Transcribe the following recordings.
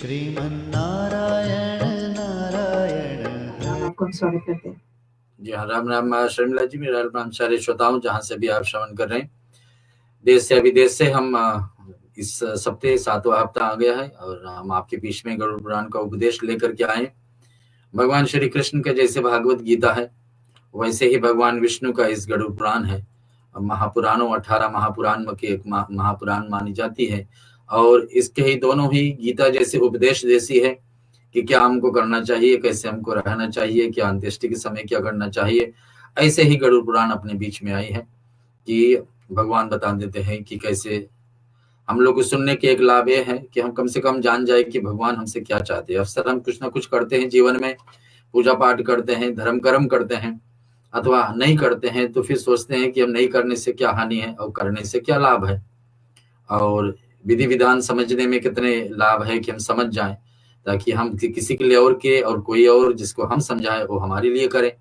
श्रीमन्नारायण नारायण। आपको स्वागत करते हैं। जी हाँ, राम राम शर्मिला जी, मेरा राम सारे श्रोताओं जहाँ से भी आप श्रवण कर रहे हैं, देश से विदेश से। हम इस सप्ताह 7वां हफ्ता आ गया है और हम आपके बीच में गरुड़ पुराण का उपदेश लेकर के आए। भगवान श्री कृष्ण का जैसे भागवत गीता है वैसे ही भगवान विष्णु का इस गरुड़ पुराण है। महापुराणों 18 महापुराण में एक महापुराण मानी जाती है और इसके ही दोनों ही गीता जैसे उपदेश जैसी है कि क्या हमको करना चाहिए, कैसे हमको रहना चाहिए, क्या अंत्येष्टि के समय क्या करना चाहिए। ऐसे ही गरुड़ पुराण अपने बीच में आई है कि भगवान बता देते हैं कि कैसे हम लोग को सुनने के एक लाभ ये है कि हम कम से कम जान जाए कि भगवान हमसे क्या चाहते हैं। अक्सर हम कुछ ना कुछ करते हैं जीवन में, पूजा पाठ करते हैं, धर्म कर्म करते हैं अथवा नहीं करते हैं, तो फिर सोचते हैं कि हम नहीं करने से क्या हानि है और करने से क्या लाभ है, और विधि विधान समझने में कितने लाभ है कि हम समझ जाएं ताकि हम किसी के लिए और कोई और जिसको हम समझाएं वो हमारे लिए करे।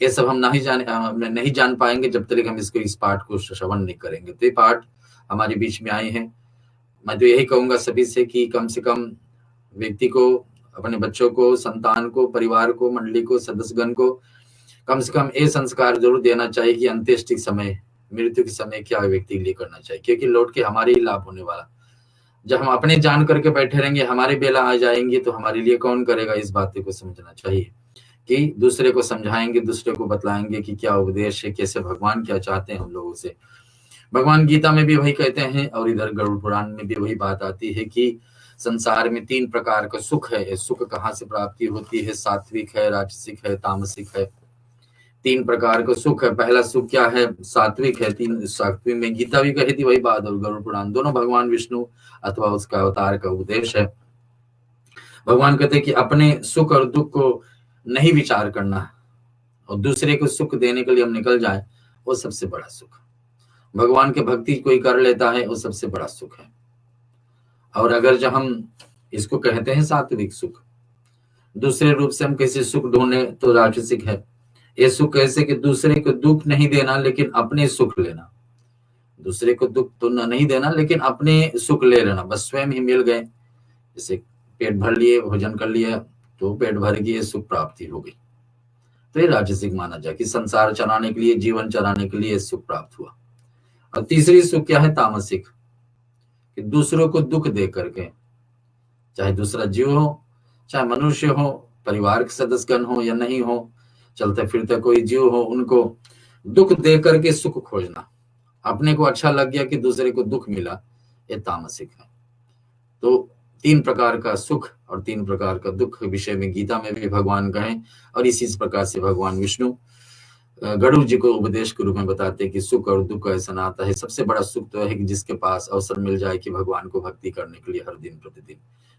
ये सब हम नहीं जान पाएंगे जब तक हम इस पाठ को श्रवण नहीं करेंगे। तो ये पाठ हमारे बीच में आए हैं। मैं तो यही कहूंगा सभी से कि कम से कम व्यक्ति को, अपने बच्चों को, संतान को, परिवार को, मंडली को, सदस्यगण को कम से कम ये संस्कार जरूर देना चाहिए कि अंत्येष्टि समय, मृत्यु के समय क्या व्यक्ति के लिए करना चाहिए, क्योंकि लौट के हमारे ही लाभ होने वाला। जब हम अपने जान करके बैठे रहेंगे, हमारे बेला आ जाएंगे तो हमारे लिए कौन करेगा। इस बात को समझना चाहिए कि दूसरे को समझाएंगे, दूसरे को बतलाएंगे कि क्या उपदेश है, कैसे भगवान क्या चाहते हैं हम लोगों से। भगवान गीता में भी वही कहते हैं और इधर गरुड़ पुराण में भी वही बात आती है कि संसार में 3 प्रकार का सुख है। सुख कहाँ से प्राप्ति होती है? सात्विक है, राजसिक है, तामसिक है। 3 प्रकार का सुख है। पहला सुख क्या है? सात्विक है। सात्विक में गीता भी कही थी वही बात, और गरुड़ पुराण दोनों भगवान विष्णु अथवा उसका अवतार का उपदेश है। भगवान कहते हैं कि अपने सुख और दुख को नहीं विचार करना और दूसरे को सुख देने के लिए हम निकल जाए, वो सबसे बड़ा सुख। भगवान के भक्ति कोई कर लेता है वो सबसे बड़ा सुख है। और अगर जब हम इसको कहते हैं सात्विक सुख, दूसरे रूप से हम कैसे सुख ढूंढे तो राजसिक है। ये सुख कैसे कि दूसरे को दुख नहीं देना लेकिन अपने सुख लेना। दूसरे को दुख तो नहीं देना लेकिन अपने सुख ले लेना, बस स्वयं ही मिल गए। जैसे पेट भर लिए, भोजन कर लिया तो पेट भर गई, सुख प्राप्ति हो गई। तो ये राजसिक माना जाए कि संसार चलाने के लिए, जीवन चलाने के लिए सुख प्राप्त हुआ। और तीसरी सुख क्या है? तामसिक, कि दूसरों को दुख दे करके, चाहे दूसरा जीव हो, चाहे मनुष्य हो, परिवार के सदस्यगण हो या नहीं हो, चलते फिरते कोई जीव हो, उनको दुख दे करके सुख खोजना। अपने को अच्छा लग गया कि दूसरे को दुख मिला, ये तामसिक है। तो 3 प्रकार का सुख और 3 प्रकार का दुख विषय में गीता में भी भगवान कहें, और इसी प्रकार से भगवान विष्णु गरुड़ जी को उपदेश के रूप में बताते हैं कि सुख और दुख ऐसा नाता है। सबसे बड़ा सुख तो है कि जिसके पास अवसर मिल जाए कि भगवान को भक्ति करने के लिए हर दिन प्रतिदिन,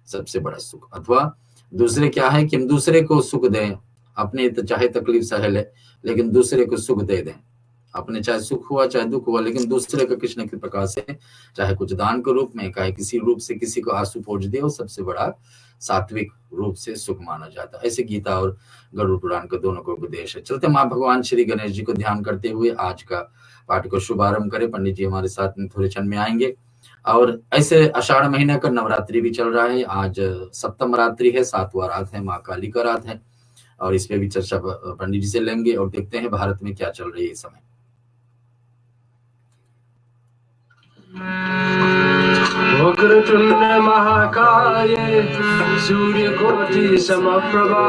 सबसे बड़ा सुख। अथवा दूसरे क्या है कि हम दूसरे को सुख दें, अपने तो चाहे तकलीफ सह ले लेकिन दूसरे को सुख दे दें। अपने चाहे सुख हुआ चाहे दुख हुआ, लेकिन दूसरे को किसी न किसी प्रकार से, चाहे कुछ दान के रूप में, चाहे किसी रूप से किसी को आंसू पहुंच दे, वो सबसे बड़ा सात्विक रूप से सुख माना जाता है। ऐसे गीता और गरुड़ पुराण का दोनों को उपदेश है। चलते माँ भगवान श्री गणेश जी को ध्यान करते हुए आज का पाठ को शुभारंभ करें। पंडित जी हमारे साथ में थोड़े क्षण में आएंगे। और ऐसे आषाढ़ महीने का नवरात्रि भी चल रहा है। आज सप्तम रात्रि है, 7वां रात है, माँ काली का रात है, और इसमें भी चर्चा पंडित जी से लेंगे और देखते हैं भारत में क्या चल रही है इस समय। वक्रतुंड महाकाय सूर्यकोटि समप्रभा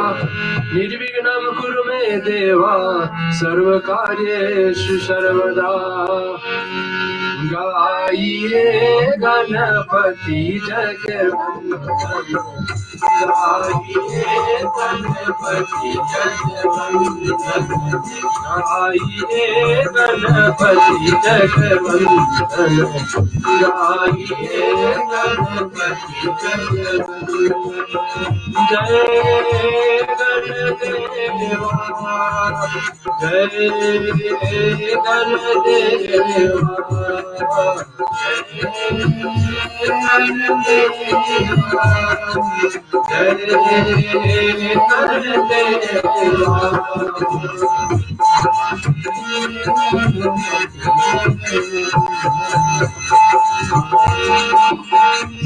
निर्विघ्नं कुरु मे देवा सर्वकार्येषु सर्वदा। गाइए गणपति जगवंदन, गाइए गणपति जगवंदन, गाइए गणपति जगवंदन, गाइए गणपति जगवंदन। जय गणदेवा, जय गणदेवा,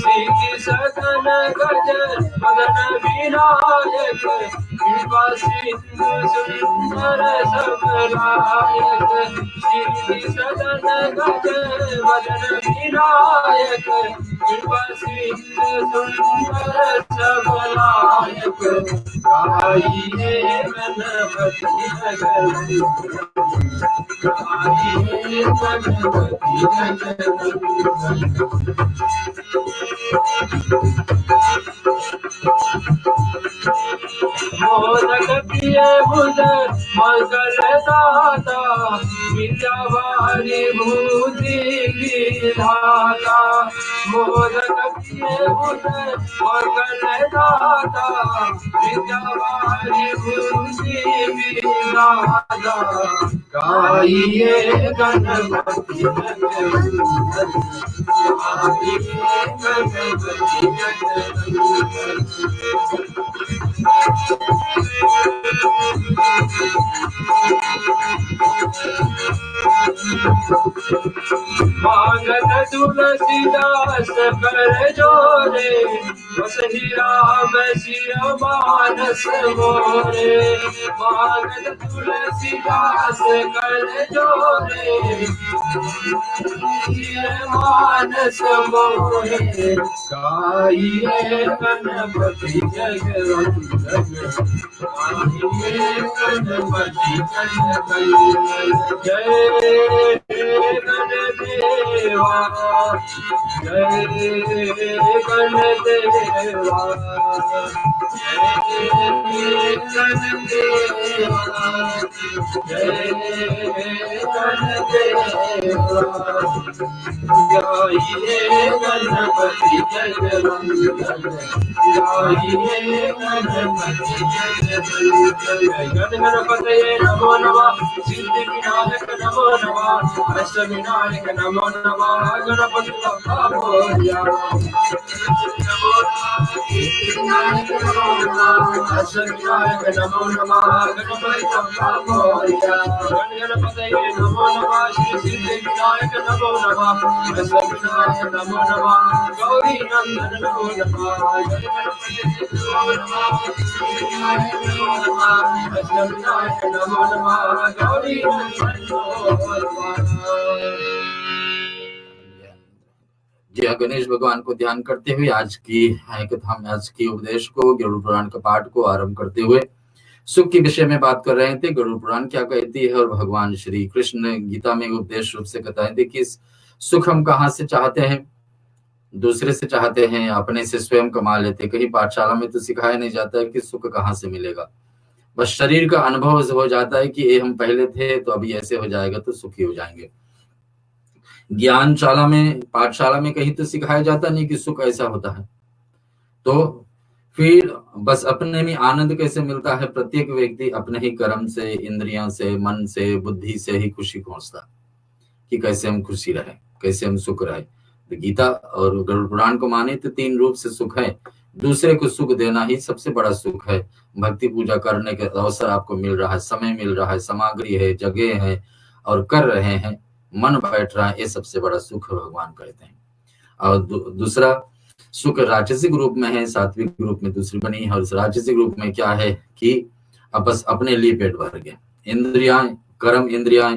सिद्धि सदन गज मदन विनायक कृपा सिंधु सुंदर सबलायक सिद्धि सदन गज मदन विनायक कृपा सिंधु सुंदर सबलायक गाइए गणपति जगत गाइए गणपति जगत मोदक प्रिय बुध मंगल दाता विद्यावारी भूति विधाता मोदक प्रिय बुध मंगल दाता विद्यावारी भूति विधाता गाइए गणपति जगत गाइए गणपति जगत मांगत तुलसीदास कर जोरे वसहि राम सिय मानस मोरे मांगत तुलसीदास कर जोरे सिय मानस मोरे गाइए गणपति जगत गाइए गणपति जगत जय गणदेवा जय गणदेवा जय गणदेवा जय गणदेवा गाइए गणपति जगत गाइए गणपति जगत गणपतये नमो नमः सिद्धि विनायक नमो नमः अष्ट विनायक नमो नमः गणपति बप्पा मोरया नमो नमः अष्ट विनायक नमो नमः गणपति बप्पा मोरया गणपतये नमो नमः श्री सिद्धि विनायक नमो नमः अष्ट विनायक नमो नमः गौरी नंदन नमो नमः गणपति नमो नमः सिद्धि विनायक नमो नमः अष्ट विनायक नमो नमः गौरी नंदन नमो नमः। जी हाँ, गणेश भगवान को ध्यान करते हुए आज की कथा में आज की उपदेश को गरुड़ पुराण का पाठ को आरंभ करते हुए सुख के विषय में बात कर रहे थे। गरुड़ पुराण क्या कहती है और भगवान श्री कृष्ण गीता में उपदेश रूप से बताए थे कि सुख हम कहाँ से चाहते हैं, दूसरे से चाहते हैं, अपने से स्वयं कमा लेते। कहीं पाठशाला में तो सिखाया नहीं जाता है कि सुख कहाँ से मिलेगा, बस शरीर का अनुभव हो जाता है कि ये हम पहले थे तो अभी ऐसे हो जाएगा तो सुखी हो जाएंगे। ज्ञानशाला में पाठशाला में कहीं तो सिखाया जाता नहीं कि सुख ऐसा होता है। तो फिर बस अपने में आनंद कैसे मिलता है, प्रत्येक व्यक्ति अपने ही कर्म से, इंद्रियों से, मन से, बुद्धि से ही खुशी खोजता कि कैसे हम खुशी रहे, कैसे हम सुख रहे। तो गीता और गरुड़ पुराण को माने तो 3 रूप से सुख है। दूसरे को सुख देना ही सबसे बड़ा सुख है। भक्ति पूजा करने के अवसर आपको मिल रहा है, समय मिल रहा है, सामग्री है, जगह है और कर रहे हैं, मन बैठ रहा है, ये सबसे बड़ा सुख भगवान कहते हैं। और दूसरा सुख राजसिक रूप में है, सात्विक रूप में दूसरी बनी है। और राजसिक रूप में क्या है कि अब बस अपने लिए पेट भर गया, इंद्रियां, कर्म इंद्रियां,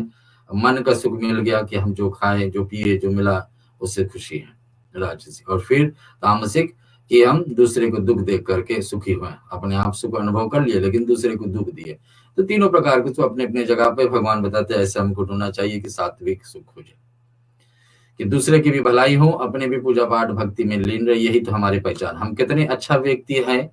मन का सुख मिल गया कि हम जो खाए, जो पिए, जो मिला उससे खुशी है, राजसिक। और फिर तामसिक कि हम दूसरे को दुख देख करके सुखी हुए, अपने आप सुख अनुभव कर लिए लेकिन दूसरे को दुख दिए। तो तीनों प्रकार के तो अपने अपने जगह पे भगवान बताते हैं ऐसा हमको ढूंढना चाहिए कि सात्विक सुख हो जाए, कि दूसरे की भी भलाई हो, अपने भी पूजा पाठ भक्ति में लीन रहे। यही तो हमारी पहचान, हम कितने अच्छा व्यक्ति हैं,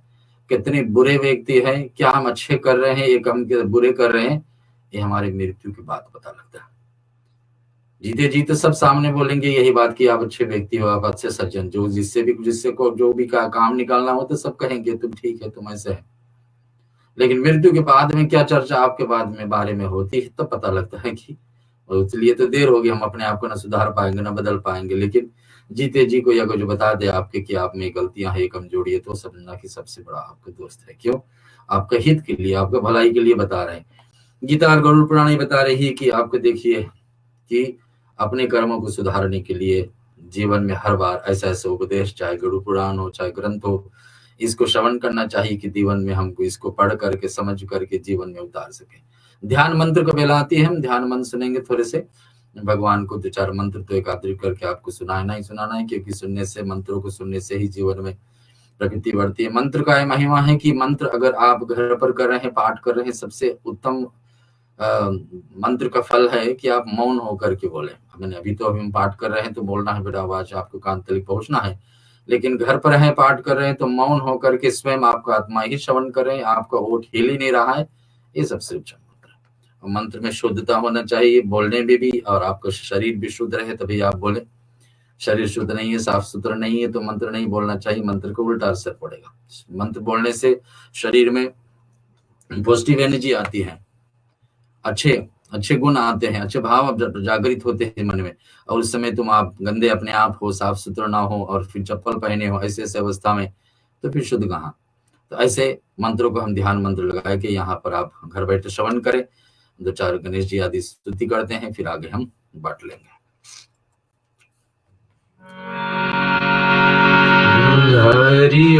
कितने बुरे व्यक्ति हैं, क्या हम अच्छे कर रहे हैं, एक हम बुरे कर रहे हैं, ये हमारे मृत्यु के बाद पता लगता है। जीते जी तो सब सामने बोलेंगे यही बात कि आप अच्छे व्यक्ति हो, आप अच्छे सज्जन, जो जिससे को जो भी काम निकालना हो तो सब कहेंगे तुम ठीक है, तुम ऐसे है। लेकिन मृत्यु के बाद में क्या चर्चा आपके बाद में बारे में होती है तब पता लगता है कि इसलिए तो देर होगी, हम अपने आप को ना सुधार पाएंगे ना बदल पाएंगे। लेकिन जीते जी कोई अगर जो बता दे आपके कि आप में गलतियां है, कमजोरी है, तो समझना कि सबसे बड़ा आपका दोस्त है। क्यों? आपका हित के लिए, आपका भलाई के लिए बता रहे हैं। गीता और गरुड़ पुराण ही बता रही है कि आपको देखिए कि अपने कर्मों को सुधारने के लिए जीवन में हर बार ऐसा ऐसा उपदेश, चाहे गरुड़ पुराण हो चाहे ग्रंथ हो, इसको श्रवण करना चाहिए कि जीवन में हमको इसको पढ़ करके समझ करके जीवन में उतार सके। ध्यान मंत्र को बेला आती है, हम ध्यान मंत्र सुनेंगे थोड़े से। भगवान को 2-4 मंत्र तो एकाग्रित करके आपको सुनाना है, क्योंकि सुनने से, मंत्रों को सुनने से ही जीवन में प्रकृति बढ़ती है। मंत्र का यह महिमा है कि मंत्र अगर आप घर पर कर रहे हैं, पाठ कर रहे हैं, सबसे उत्तम मंत्र का फल है कि आप मौन होकर के बोले। मैंने अभी हम पाठ कर रहे हैं तो बोलना है बेटा, आवाज आपको कान तक पहुंचना है, लेकिन घर पर है पाठ कर रहे हैं तो मौन होकर के स्वयं आपका आत्मा ही श्रवण कर रहे हैं, आपका ओठ हिल ही नहीं रहा है। ये सबसे अच्छा मंत्र है। मंत्र में शुद्धता होना चाहिए, बोलने में भी, और आपका शरीर भी शुद्ध रहे तभी आप बोले। शरीर शुद्ध नहीं है, साफ सुथरा नहीं है तो मंत्र नहीं बोलना चाहिए, मंत्र को उल्टा असर पड़ेगा। मंत्र बोलने से शरीर में पॉजिटिव एनर्जी आती है, अच्छे गुण आते हैं, अच्छे भाव जागृत होते हैं मन में। और उस समय तुम आप गंदे अपने आप हो, साफ सुथरा ना हो और फिर चप्पल पहने हो ऐसे अवस्था में, तो फिर शुद्ध कहाँ। तो ऐसे मंत्रों को हम ध्यान मंत्र लगाए कि यहाँ पर आप घर बैठे श्रवण करें, 2-4 गणेश जी आदि स्तुति करते हैं, फिर आगे हम बांट लेंगे। हरि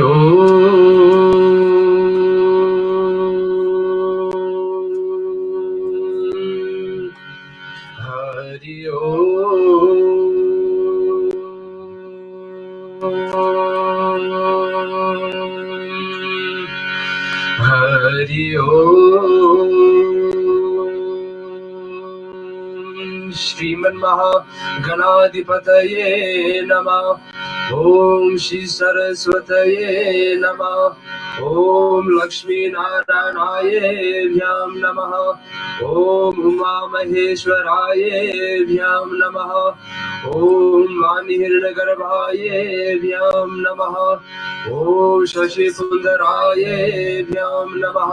श्रीमन्महागणाधिपतये नमः। ओम श्री सरस्वतये नमः। ओम लक्ष्मी नारायणाय भ्याम नमः। ओम उमा महेश्वराय भ्याम नमः। ओम वाणीहिरण्यगर्भाय भ्याम नमः। ओम शशिपुंदराय भ्याम नमः।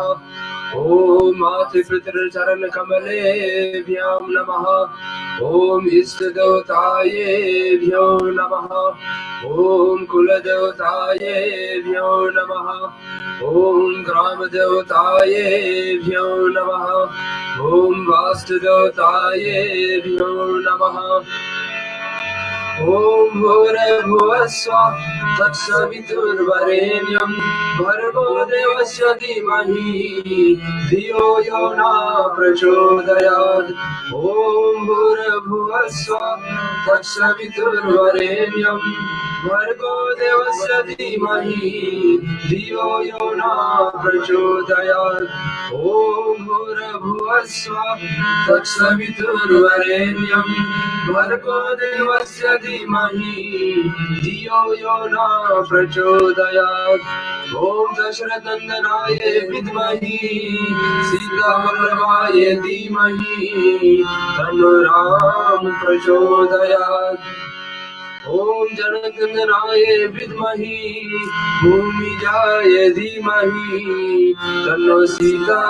ओम मातृपितृचरण कमले भ्याम नमः। ओम इष्ट देवताय भ्यो नमः। ओम कुल देवताय भ्यो नमः। ओम ग्राम देवताय भ्यो नमः। ओम वास्तु देवताय भ्यो नमः। ओम भूर्भुवस्सुः तत्सवितुर्वरेण्यं भर्गो देवस्य धीमहि धियो यो न प्रचोदयात्। ओम भूर्भुवस्सुः तत्सवितुर्वरेण्यं भर्गो देवस्य धीमहि धियो यो न प्रचोदयात्। ओम भूर्भुवस्सुः तत्सवितुर्वरेण्यं भर्गो देवस्य धीमहि धियो यो न प्रचोदयात्। ओम दशरथनंदनाय विद्महि सीतावल्लभाय धीमहि तन्नो राम प्रचोदयात्। ओम जनकनंदनाय विद्महि भूमिजाय धीमहि तन्नो सीता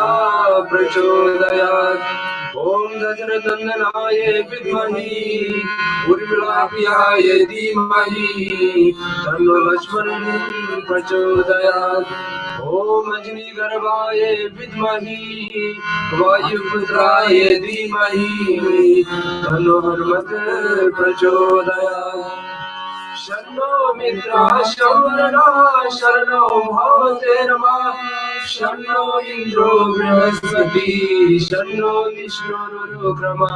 प्रचोदयात्। ओम दशरथनंदनाय विद्महि उर्मिलाप्रियाय धीमहि तन्नो लक्ष्मण प्रचोदयात्। ओम अग्निगर्भाय विद्महि वायुपुत्राय धीमहि तन्नो हनुमत प्रचोदयात्। शन्नो मित्राशो वरुणः शन्नो भवते नमः। शन्नो इंद्रो बृहस्पतिः शन्नो विष्णुरुक्रमः।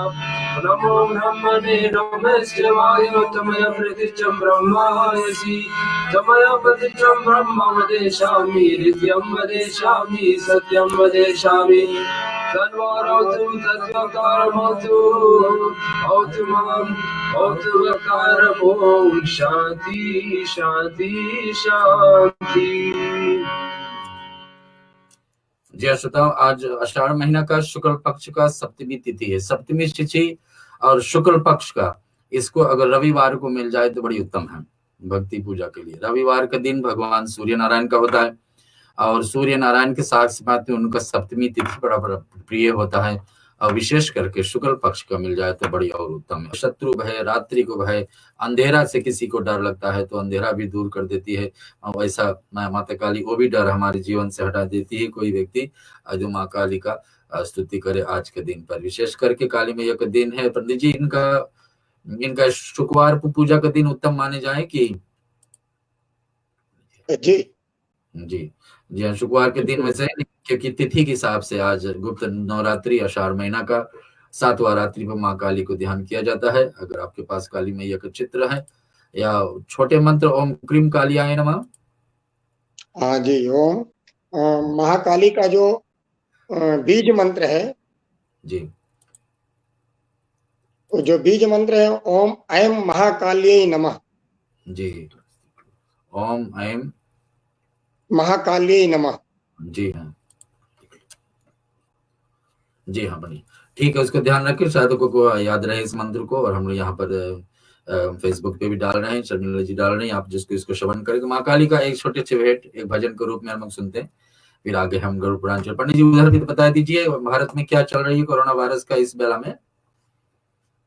नमो ब्रह्मणे नमस्तेवाय तमय प्रतिष्ठं ब्रह्मायसि तमय प्रतिष्ठं ब्रह्म वदेशामि नित्यं वदेशामि सत्यं वदेशामि। तन्वारौतु तद्वकारमौतु औतु माम् औतु वकारम्। ओम शांति शांति शांति। जय श्रोताओं, आज आषाढ़ महीना का शुक्ल पक्ष का सप्तमी तिथि है। सप्तमी तिथि और शुक्ल पक्ष का, इसको अगर रविवार को मिल जाए तो बड़ी उत्तम है भक्ति पूजा के लिए। रविवार का दिन भगवान सूर्य नारायण का होता है और सूर्य नारायण के साथ साथ में उनका सप्तमी तिथि बड़ा प्रिय होता है, और विशेष करके शुक्ल पक्ष का मिल जाए तो बड़ी और उत्तम है। शत्रु भय, रात्रि को भय, अंधेरा से किसी को डर लगता है तो अंधेरा भी दूर कर देती है, और वैसा माता काली वो भी डर हमारे जीवन से हटा देती है। कोई व्यक्ति जो माँ काली का स्तुति करे आज के दिन पर। विशेष करके काली मैया का दिन है। पंडित जी, इनका शुक्रवार पूजा का दिन उत्तम माने जाए कि जी जी हाँ, शुक्रवार के दिन वैसे, क्योंकि तिथि के हिसाब से आज गुप्त नवरात्रि आषाढ़ महीना का 7वां रात्रि पर माँ काली को ध्यान किया जाता है। अगर आपके पास काली मैया का चित्र है या छोटे मंत्र ओम क्रीम कालियाय नमः। हाँ जी, ओम महाकाली का जो बीज मंत्र है जी, जो बीज मंत्र है ओम ऐं महाकाल्यै नमः। जी, ओम ऐं महाकाल्यै नमः। जी हाँ, जी हाँ, बढ़िया, ठीक है। उसको ध्यान रखें, साधकों को याद रहे इस मंत्र को। और हम लोग यहाँ पर फेसबुक पे भी डाल रहे हैं, शर्मिला जी डाल रहे हैं, आप जिसको इसको श्रवण करेंगे। माँ काली का एक छोटे से भेंट एक भजन के रूप में हम लोग सुनते हैं, फिर आगे हम गरुड़ पुराण चल। पंडित जी उधर भी बता दीजिए भारत में क्या चल रही है कोरोना वायरस का इस बेला में।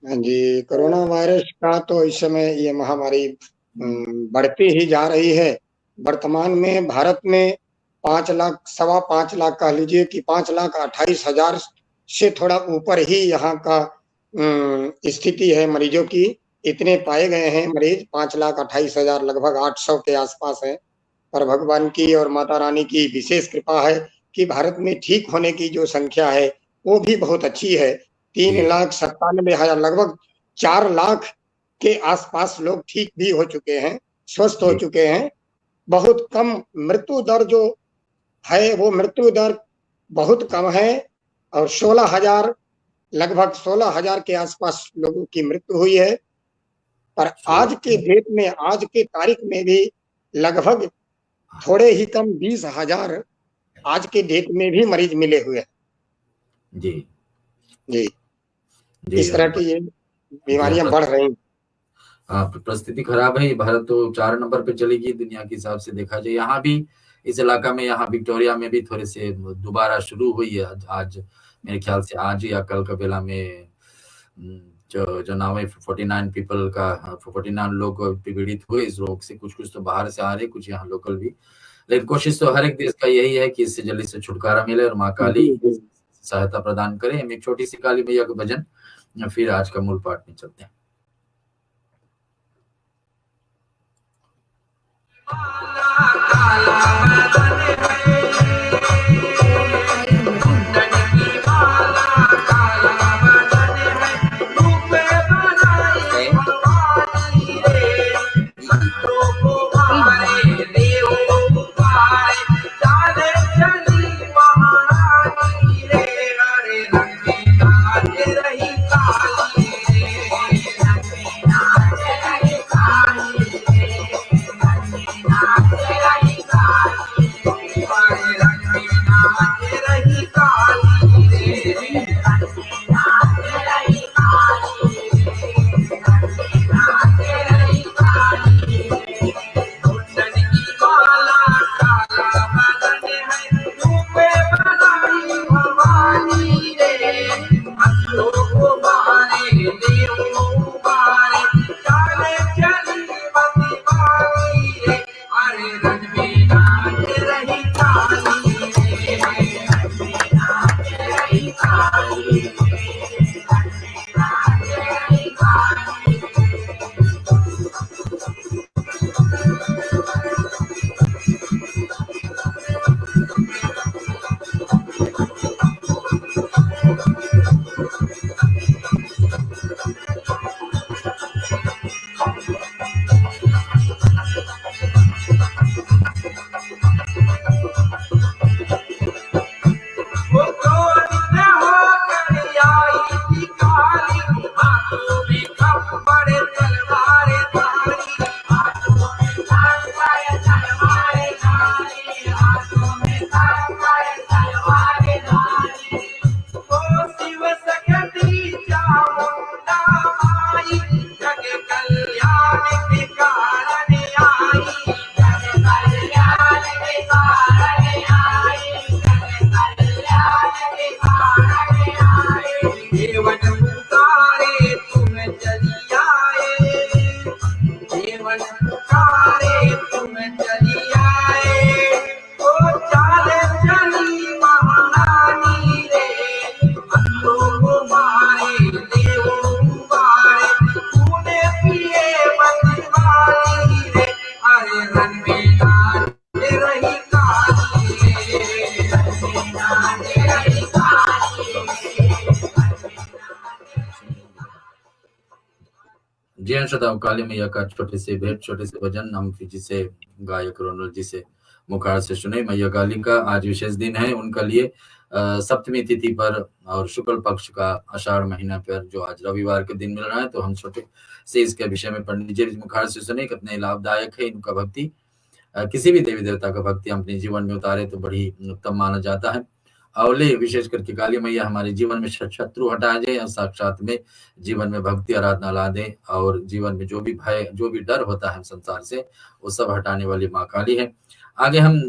हाँ जी, कोरोना वायरस का तो इस समय ये महामारी बढ़ती ही जा रही है। वर्तमान में भारत में 5 लाख, 5.25 लाख कह लीजिए कि 5,28,000 से थोड़ा ऊपर ही यहाँ का स्थिति है मरीजों की। इतने पाए गए हैं मरीज, 5,28,000 लगभग 800 के आसपास है। पर भगवान की और माता रानी की विशेष कृपा है कि भारत में ठीक होने की जो संख्या है वो भी बहुत अच्छी है। 3,97,000 लगभग 4 लाख के आसपास लोग ठीक भी हो चुके हैं, स्वस्थ हो चुके हैं। बहुत कम मृत्यु दर जो है वो मृत्यु दर बहुत कम है और 16,000 लगभग 16,000 के आसपास लोगों की मृत्यु हुई है। पर आज के डेट में, आज के तारीख में भी लगभग थोड़े ही कम 20,000 आज के डेट में भी मरीज मिले हुए हैं। जी जी, जी, इस तरह की ये बीमारियां बढ़ रही हैं। हाँ, परिस्थिति खराब है। भारत तो 4 नंबर पे चलेगी दुनिया के हिसाब से देखा जाए। यहाँ भी इस इलाका में, यहाँ विक्टोरिया में भी थोड़े से दोबारा शुरू हुई है। आज मेरे ख्याल से आज या कल का बेला में जो नाम है 49 पीपल का 49 लोग पीड़ित हुए इस रोग से। कुछ तो बाहर से आ रहे, कुछ यहाँ लोकल भी। लेकिन कोशिश तो हर एक देश का यही है कि इससे जल्दी से छुटकारा मिले और माँ काली सहायता प्रदान करे। हम एक छोटी सी काली मैया का भजन, फिर आज का मूल पाठ में चलते हैं। जय श्रोता काली मैया का छोटे से भेंट, छोटे से भजन हम फिजी से गायक रोनल जी से मुखार से सुने। मैया काली का आज विशेष दिन है उनका लिए सप्तमी तिथि पर और शुक्ल पक्ष का आषाढ़ महीना पर जो आज रविवार के दिन मिल रहा है, तो हम छोटे से इसके विषय में पंडित जी मुखार से सुने। कितने लाभदायक है इनका भक्ति, किसी भी देवी देवता का भक्ति हम अपने जीवन में उतारे तो बड़ी उत्तम माना जाता है। अवले विशेष करके काली मैया हमारे जीवन में शत्रु हटा दे और साक्षात में जीवन में भक्ति आराधना ला दे, और जीवन में जो भी भय जो भी डर होता है संसार से वो सब हटाने वाली माँ काली है। आगे हम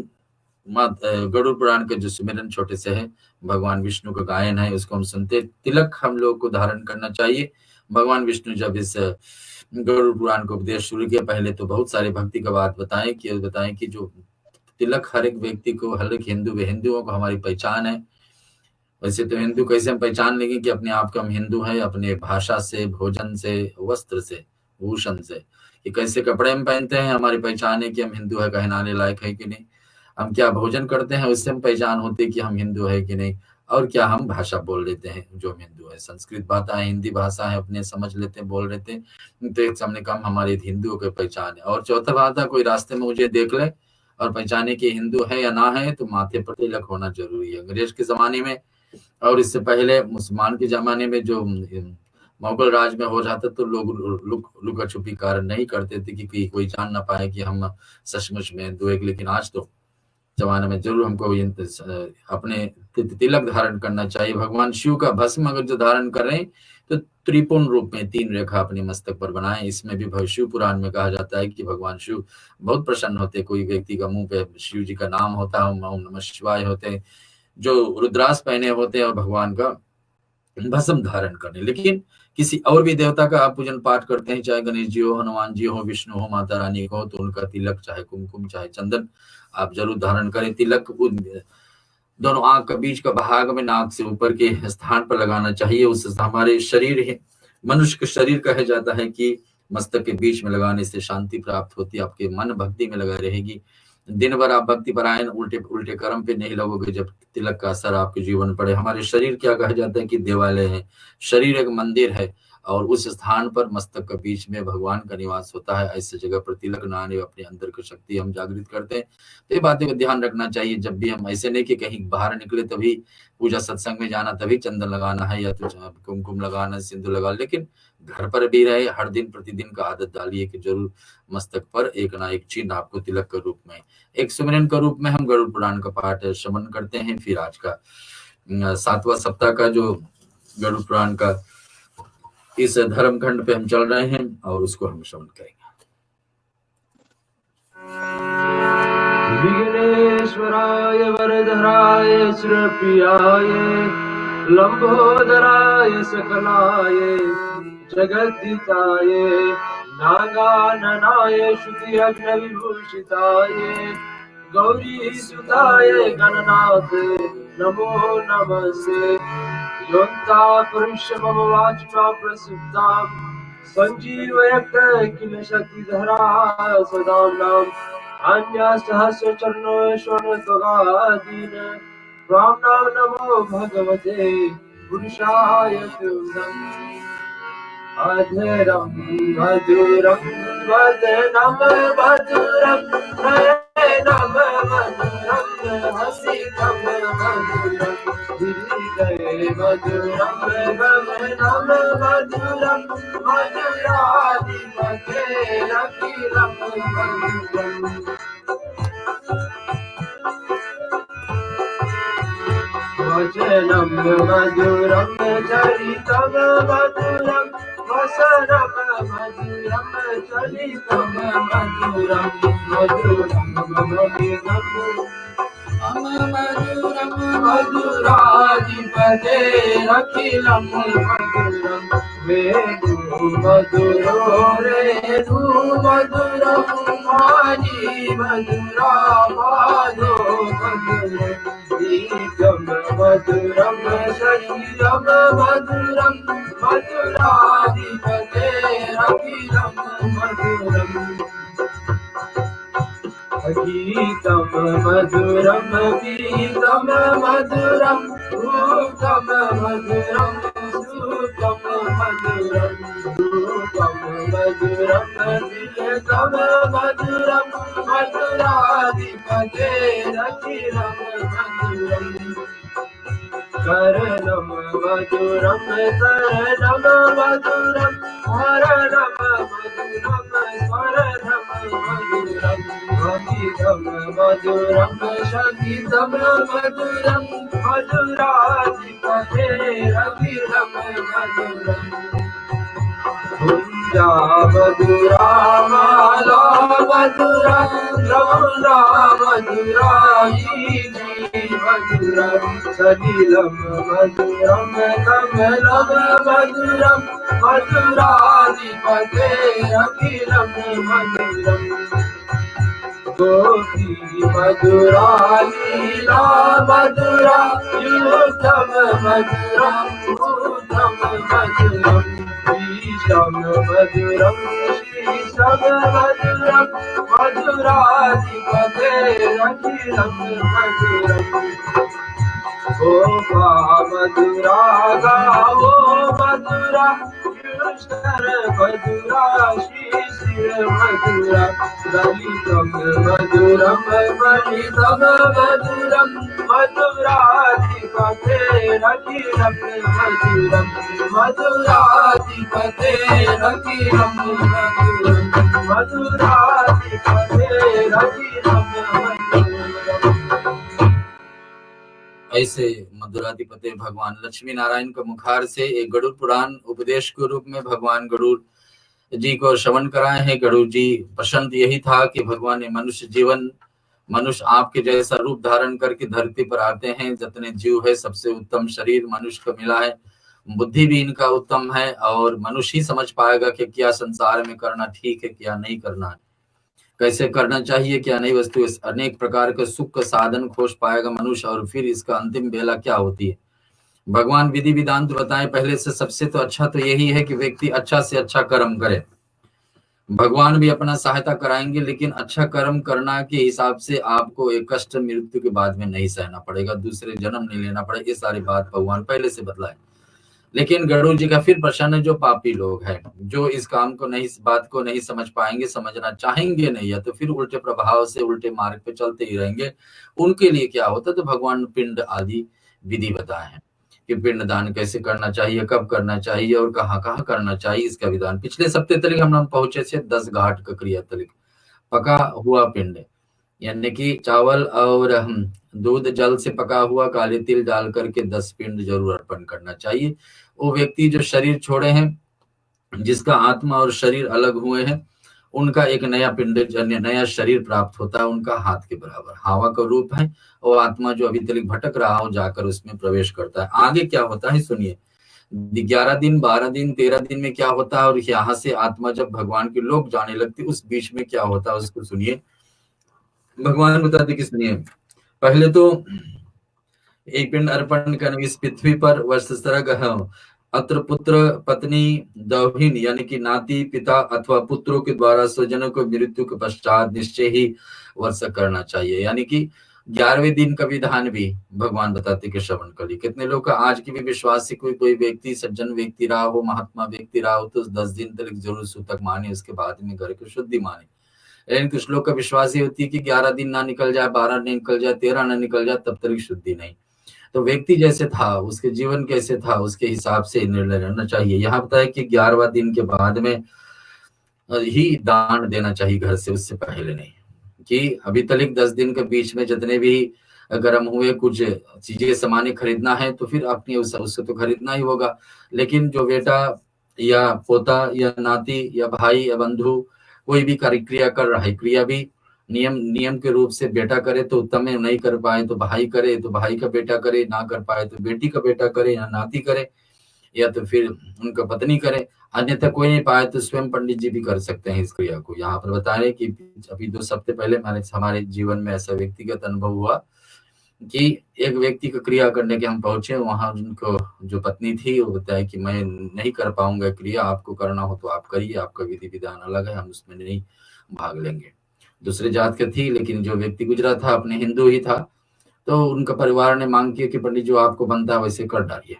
गरुड़ पुराण के जो सुमिरन छोटे से है, भगवान विष्णु का गायन है, उसको हम सुनते। तिलक हम लोग को धारण करना चाहिए। भगवान विष्णु जब इस गरुड़ पुराण को उपदेश शुरू किया, पहले तो बहुत सारे भक्ति का बात बताएं कि जो तिलक हर एक व्यक्ति को, हर एक हिंदुओं को हमारी पहचान है। वैसे तो हिंदू कैसे हम पहचान लेंगे कि अपने आप को हम हिंदू हैं? अपने भाषा से, भोजन से, वस्त्र से, भूषण से, कि कैसे कपड़े हम पहनते हैं हमारी पहचान है कि हम हिंदू है, कहलाने लायक है कि नहीं। हम क्या भोजन करते हैं उससे हम पहचान होती है कि हम हिंदू है कि नहीं। और क्या हम भाषा बोल लेते हैं जो हम हिंदू है, संस्कृत भाषा है, हिंदी भाषा है, अपने समझ लेते हैं, बोल लेते हैं, तो एक सामने कम हमारी हिंदुओं की पहचान है। और चौथा बात है, कोई रास्ते में मुझे देख ले और पहचाने कि हिंदू है या ना है, तो माथे पर तिलक होना जरूरी है। अंग्रेज के जमाने में और इससे पहले मुसलमान के जमाने में जो मुगल राज में हो जाता तो लोग लुका छुपी कार्य नहीं करते थे कि कोई जान ना पाए कि हम सचमुच में हिंदू है। लेकिन आज तो जमाने में जरूर हमको अपने तिलक धारण करना चाहिए। भगवान शिव का भस्म अगर जो धारण कर रहे हैं तो त्रिपुण रूप में 3 रेखा अपने मस्तक पर बनाएं। इसमें भी शिव पुराण में कहा जाता है कि भगवान शिव बहुत प्रसन्न होते। कोई व्यक्ति का मुंह पे शिव जी का नाम होता है, ओम नमः शिवाय होते, जो रुद्राक्ष पहने होते और भगवान का भस्म धारण करने। लेकिन किसी और भी देवता का आप पूजन पाठ करते हैं, चाहे गणेश जी हो, हनुमान जी हो, विष्णु हो, माता रानी हो, तो उनका तिलक चाहे कुमकुम चाहे चंदन आप जरूर धारण करें। तिलक दोनों आंख का बीच का भाग में नाक से ऊपर के स्थान पर लगाना चाहिए। उससे हमारे शरीर, मनुष्य के शरीर कहा जाता है कि मस्तक के बीच में लगाने से शांति प्राप्त होती है, आपके मन भक्ति में लगा रहेगी। दिन भर आप भक्ति परायण उल्टे कर्म पे नहीं लगोगे जब तिलक का असर आपके जीवन पड़े। हमारे शरीर क्या कहा जाता है कि देवालय है, शरीर एक मंदिर है, और उस स्थान पर मस्तक के बीच में भगवान का निवास होता है। ऐसे जगह पर तिलक लगाने अपने अंदर की शक्ति हम जागृत करते हैं। तो ये बातें का ध्यान रखना चाहिए जब भी हम, ऐसे नहीं कि कहीं बाहर निकले तभी पूजा सत्संग में जाना तभी चंदन लगाना है या तो कुमकुम लगाना, सिंदूर लगा, लेकिन घर पर भी रहे हर दिन प्रतिदिन का आदत डालिए कि जरूर मस्तक पर एक ना एक चिन्ह आपको तिलक के रूप में, एक सुमिरन के रूप में हम गरुड़ पुराण का पाठ श्रवण करते हैं। फिर आज का 7वां सप्ताह का जो गरुड़ पुराण का इस धर्म खंड पे हम चल रहे हैं और उसको हम श्रवण करेंगे। विघ्नेश्वराय वरदराय श्रीप्रियाय लंबोदराय सकलाय जगद्दिताय नागाननाय श्रुति अग्न विभूषिताय गौरी सुताय गणनाथ नमो नमस्ते। योन्ता पुरुष मम वाचा प्रसिद्धां संजीवयत किल शक्तिधरा सदाम्नां अन्य सहस्र चरणो शरणत्वगादीन प्राणां नमो भगवते पुरुषाय तुभ्यम्। अधरं मधुरं वदनं मधुरं नयनं मधुरं हसितं मधुरं हृदये मधुरं गमनं मधुरं मधुराधिपते अखिलं मधुरम्। वचनं मधुरं चरितं मधुरं वसनं मधुरं चरितं मधुरं मधुरं मधुरं मधुराधिपते अखिलं मधुरं। वेणु मधुरो रेणु मधुरो वाणी मधुरा माधो मधुरं गीतं मधुरं शरीरं मधुरं मधुराधिपते अखिलं मधुरम्। गीतं मधुरं गीतं मधुरं रूपं मधुरं रूपं मधुरं रूपं मधुरं मधुरम तिलकम मधुरम मधुराधिपते रचिरम मधुरम करणम मधुरम शरणम मधुरम हरणम मधुरम स्वरणम मधुरम अमितम मधुरम शकितम मधुरम मधुराधिपते रविरम मधुरम कुंजा मधुरा माला मधुरा रमणा मधुरा मधुरा सलिलम मधुरम कमलम मधुरम मधुराधिपते अखिलम मधुरम गोपी मधुरा लीला मधुरा युद्धम मधुरा उत्तम मधुरम ईशम मधुरम श्रीशम मधुरम मधुराधिपते अखिलम मधुरम गोपा मधुरा गावो मधुरा कृष्ण मधुरा श्री शिव मधुरा ललितम मधुरम मणितम मधुरम मधुराधिपते रचिरम मधुरम मधुराधिपते रचिरम मधुरम मधुराधिपते रचिरम मधुरम। ऐसे मधुराधिपति भगवान लक्ष्मी नारायण के मुखार से एक गरुड़ पुराण उपदेश के रूप में भगवान गरुड़ जी को श्रवण कराए हैं। गरुड़ जी प्रसन्न यही था कि भगवान ने मनुष्य आपके जैसा रूप धारण करके धरती पर आते हैं। जितने जीव है सबसे उत्तम शरीर मनुष्य को मिला है, बुद्धि भी इनका उत्तम है और मनुष्य ही समझ पाएगा कि क्या संसार में करना ठीक है, क्या नहीं करना है, कैसे करना चाहिए, क्या नहीं वस्तु। इस अनेक प्रकार के सुख का साधन खोज पाएगा मनुष्य और फिर इसका अंतिम बेला क्या होती है। भगवान विधि विधान बताए पहले से। सबसे तो अच्छा तो यही है कि व्यक्ति अच्छा से अच्छा कर्म करे। भगवान भी अपना सहायता कराएंगे, लेकिन अच्छा कर्म करना के हिसाब से आपको एक कष्ट मृत्यु के बाद में नहीं सहना पड़ेगा, दूसरे जन्म नहीं लेना पड़ेगा। ये सारी बात भगवान पहले से बतलाए। लेकिन गरुड़ जी का फिर प्रश्न है, जो पापी लोग हैं, जो इस काम को नहीं, इस बात को नहीं समझ पाएंगे, समझना चाहेंगे नहीं, या तो फिर उल्टे प्रभाव से उल्टे मार्ग पे चलते ही रहेंगे, उनके लिए क्या होता है। तो भगवान पिंड आदि विधि बताए हैं कि पिंड दान कैसे करना चाहिए, कब करना चाहिए और कहाँ कहाँ करना चाहिए, इसका विधान। पिछले सप्ताह तक हम पहुंचे थे 10 घाट का क्रिया तलिक पका हुआ पिंड, यानी कि चावल और दूध जल से पका हुआ काले तिल डाल करके 10 पिंड जरूर अर्पण करना चाहिए। वो व्यक्ति जो शरीर छोड़े हैं, जिसका आत्मा और शरीर अलग हुए हैं, उनका एक नया पिंड, नया शरीर प्राप्त होता है, उनका हाथ के बराबर हवा का रूप है। और आत्मा जो अभी तक भटक रहा हो जाकर उसमें प्रवेश करता है। आगे क्या होता है सुनिए, 11 दिन 12 दिन 13 दिन में क्या होता है, और यहाँ से आत्मा जब भगवान के लोग जाने लगती उस बीच में क्या होता है उसको सुनिए। भगवान बताते कि सुनिए, पहले तो एक पिंड अर्पण करने इस पृथ्वी पर वर्षसरग अत्र पुत्र पत्नी दौहिन यानी कि नाती पिता अथवा पुत्रों के द्वारा स्वजनों को मृत्यु के पश्चात निश्चय ही वर्ष करना चाहिए। यानी कि 11वें दिन का विधान भी भगवान बताते कि श्रवण कर ली। कितने लोग का आज की भी विश्वास से कोई व्यक्ति सज्जन व्यक्ति रहा हो, महात्मा व्यक्ति रहा हो, तो 10 दिन तक जरूर सूतक माने, उसके बाद में घर की शुद्धि माने। लेकिन कुछ लोग का विश्वास ये होती है कि 11 दिन ना निकल जाए, 12 ना निकल जाए, 13 ना निकल जाए, तब तक शुद्धि नहीं। तो व्यक्ति जैसे था, उसके जीवन कैसे था, उसके हिसाब से निर्णय लेना चाहिए। यहाँ बताया कि 11वां दिन के बाद में ही दान देना चाहिए घर से, उससे पहले नहीं। कि अभी तक 10 दिन के बीच में जितने भी गर्म हुए कुछ चीजें सामान्य खरीदना है तो फिर अपनी उससे तो खरीदना ही होगा। लेकिन जो बेटा या पोता या नाती या भाई या बंधु कोई भी क्रिया कर रहा है, क्रिया भी नियम के रूप से बेटा करे तो उत्तम है, नहीं कर पाए तो भाई करे, तो भाई का बेटा करे, ना कर पाए तो बेटी का बेटा करे या नाती करे, या तो फिर उनका पत्नी करे। अन्यथा कोई नहीं पाए तो स्वयं पंडित जी भी कर सकते हैं इस क्रिया को। यहाँ पर बता रहे कि अभी 2 सप्ताह पहले हमारे जीवन में ऐसा व्यक्तिगत अनुभव हुआ कि एक व्यक्ति को क्रिया करने के हम पहुंचे, वहां उनको जो पत्नी थी वो बताया कि मैं नहीं कर पाऊंगा क्रिया, आपको करना हो तो आप करिए, आपका विधि विधान अलग है, हम उसमें नहीं भाग लेंगे। दूसरे जात के थी, लेकिन जो व्यक्ति गुजरा था अपने हिंदू ही था, तो उनका परिवार ने मांग की कि पंडित जो आपको बनता है वैसे कर डालिए।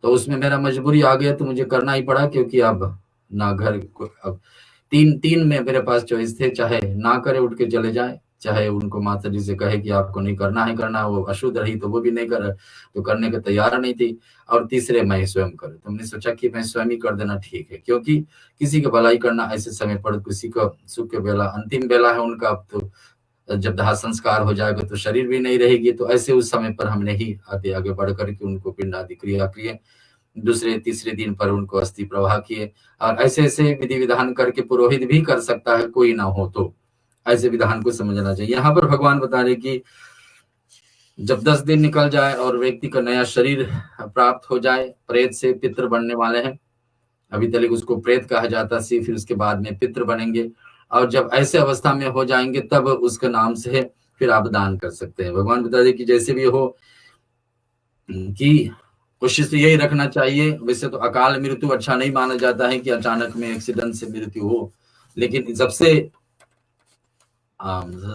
तो उसमें मेरा मजबूरी आ गया, तो मुझे करना ही पड़ा, क्योंकि अब ना घर को। अब तीन में मेरे पास चॉइस थे, चाहे ना करे उठ के चले जाए, चाहे उनको माता जी से कहे कि आपको नहीं करना है करना, वो अशुद्ध रही तो वो भी नहीं कर, तो करने के तैयार नहीं थी, और तीसरे मैं स्वयं करूं। तो हमने सोचा कि मैं स्वयं ही कर देना ठीक है, क्योंकि किसी की भलाई करना ऐसे समय पर, किसी का सुख के बेला अंतिम बेला है उनका, अब तो जब दाह संस्कार हो जाएगा तो शरीर भी नहीं रहेगी, तो ऐसे उस समय पर हमने ही आगे आगे बढ़ करके उनको पिंड आदि क्रिया किए। दूसरे तीसरे दिन पर उनको अस्थि प्रवाह किए, और ऐसे ऐसे विधि विधान करके पुरोहित भी कर सकता है, कोई ना हो तो ऐसे विधान को समझना चाहिए। यहाँ पर भगवान बता रहे कि जब 10 दिन निकल जाए और व्यक्ति का नया शरीर प्राप्त हो जाए, प्रेत से पितृ बनने वाले हैं, अभी तक उसको प्रेत कहा जाता है, फिर उसके बाद में पितृ बनेंगे, और जब ऐसे अवस्था में हो जाएंगे तब उसके नाम से फिर आप दान कर सकते हैं। भगवान बता दें कि जैसे भी हो कि कोशिश तो यही रखना चाहिए। वैसे तो अकाल मृत्यु अच्छा नहीं माना जाता है कि अचानक में एक्सीडेंट से मृत्यु हो, लेकिन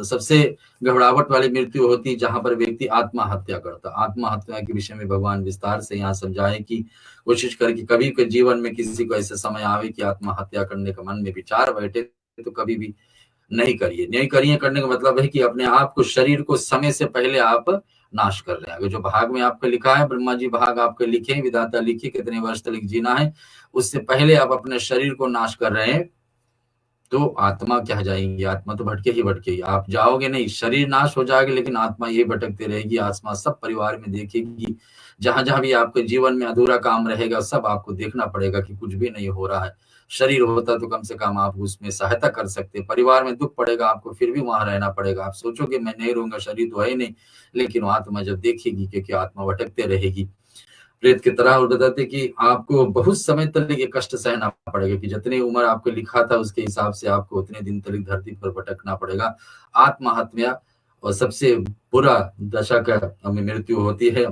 सबसे घबराहट वाली मृत्यु होती जहां पर व्यक्ति आत्महत्या करता। आत्महत्या के विषय में भगवान विस्तार से यहाँ समझाए कि कोशिश करके कभी के जीवन में किसी को ऐसा समय आवे कि आत्महत्या करने का मन में विचार बैठे तो कभी भी नहीं करिए। नहीं करिए करने का मतलब है कि अपने आप को, शरीर को समय से पहले आप नाश कर रहे हैं। अगर जो भाग में आपका लिखा है, ब्रह्मा जी भाग आपके लिखे, विधाता लिखे कितने वर्ष तक जीना है, उससे पहले आप अपने शरीर को नाश कर रहे हैं, तो आत्मा क्या जाएंगी? आत्मा तो भटके ही भटकेगी, आप जाओगे नहीं, शरीर नाश हो जाएगा लेकिन आत्मा यही भटकते रहेगी। आत्मा सब परिवार में देखेगी, जहां जहां भी आपके जीवन में अधूरा काम रहेगा सब आपको देखना पड़ेगा कि कुछ भी नहीं हो रहा है। शरीर होता तो कम से कम आप उसमें सहायता कर सकते। परिवार में दुख पड़ेगा आपको, फिर भी वहां रहना पड़ेगा। आप सोचोगे मैं नहीं रहूंगा, शरीर तो है ही नहीं, लेकिन आत्मा जब देखेगी, क्योंकि आत्मा भटकते रहेगी प्रेत की तरह। और बताते कि आपको बहुत समय तक ये कष्ट सहना पड़ेगा कि जितनी उम्र आपको लिखा था उसके हिसाब से आपको उतने दिन तक धरती पर भटकना पड़ेगा। आत्महत्या और सबसे बुरा दशा का मृत्यु होती है।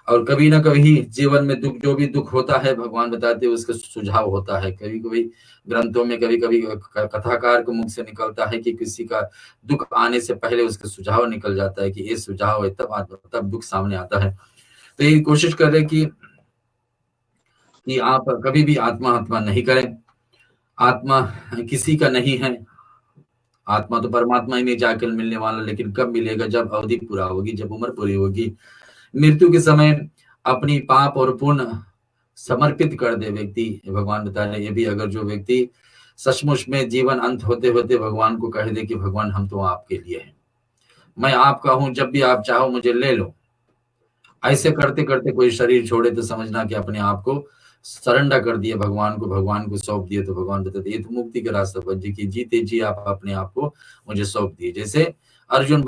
और कभी ना कभी जीवन में दुख, जो भी दुख होता है भगवान बताते हैं उसका सुझाव होता है। कभी कभी ग्रंथों में, कभी कभी कथाकार के मुख से निकलता है कि किसी का दुख आने से पहले उसका सुझाव निकल जाता है कि ये सुझाव है, तब दुख सामने आता है। तो ये कोशिश करें कि आप कभी भी आत्महत्या नहीं करें। आत्मा किसी का नहीं है, आत्मा तो परमात्मा ही नहीं जाकर मिलने वाला, लेकिन कब मिलेगा? जब अवधि पूरा होगी, जब उम्र पूरी होगी। मृत्यु के समय अपनी पाप और पुण्य समर्पित कर दे व्यक्ति। भगवान बता रहे ये भी, अगर जो व्यक्ति सचमुच में जीवन अंत होते होते भगवान को कह दे कि भगवान हम तो आपके लिए हैं, मैं आपका हूं, जब भी आप चाहो मुझे ले लो, ऐसे करते करते कोई शरीर छोड़े तो समझना कि अपने आप को सरेंडर कर दिए भगवान को सौंप दिए। तो भगवान बताते ये तो मुक्ति का रास्ता बन जी की, जीते जी आप अपने आप को मुझे सौंप दिए। जैसे अर्जुन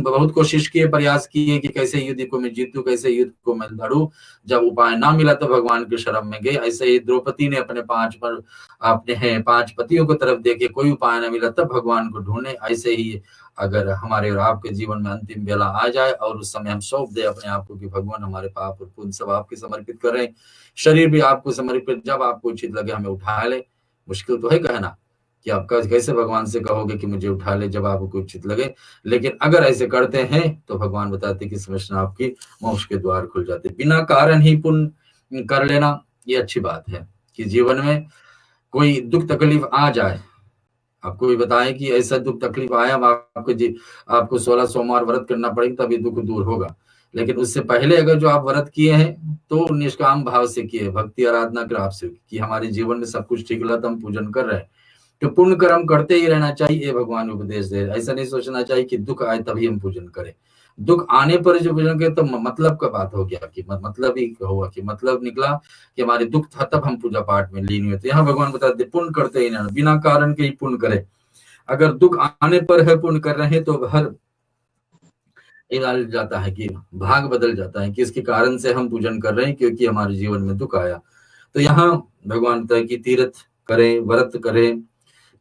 बहुत कोशिश किए, प्रयास किए कि कैसे युद्ध को मैं जीतूं, कैसे युद्ध को मैं लड़ूं। जब उपाय ना मिला तो भगवान के शरण में गए। ऐसे ही द्रौपदी ने अपने पांच पतियों को तरफ देखे, कोई उपाय ना मिला तब भगवान को ढूंढे। ऐसे ही अगर हमारे और आपके जीवन में अंतिम बेला आ जाए और उस समय हम सौंप दे अपने आप को कि भगवान हमारे पाप और पुण्य सब आपके समर्पित कर रहे हैं, शरीर भी आपको समर्पित, जब आपको उचित लगे हमें उठा ले। मुश्किल तो है कहना कि आप कैसे भगवान से कहोगे कि मुझे उठा ले जब आपको उचित लगे, लेकिन अगर ऐसे करते हैं तो भगवान बताते कि समझना आपकी मोक्ष के द्वार खुल जाते। बिना कारण ही पुण्य कर लेना ये अच्छी बात है कि जीवन में कोई दुख तकलीफ आ जाए, आपको भी बताएं कि ऐसा दुख तकलीफ आया, आपको 16 सोमवार व्रत करना पड़ेगा तभी दुख दूर होगा। लेकिन उससे पहले अगर जो आप व्रत किए हैं तो निष्काम भाव से किए, भक्ति आराधना कर आपसे कि हमारे जीवन में सब कुछ ठीक लगा तो हम पूजन कर रहे हैं, तो पुण्य कर्म करते ही रहना चाहिए। ये भगवान उपदेश दे। ऐसा नहीं सोचना चाहिए कि दुख आए तभी हम पूजन करें। दुख आने पर जो पूजन करें तो मतलब का बात हो गया कि मतलब ही हुआ कि मतलब निकला कि हमारे दुख था तब हम पूजा पाठ में लीन हुए। तो यहाँ भगवान बताते पुण्य करते ही रहना, बिना कारण के ही पुण्य करें। अगर दुख आने पर है पुण्य कर रहे हैं तो हर जाता है कि भाग बदल जाता है कि इसके कारण से हम पूजन कर रहे हैं क्योंकि हमारे जीवन में दुख आया। तो यहाँ भगवान बताए कि तीर्थ करें, व्रत करें,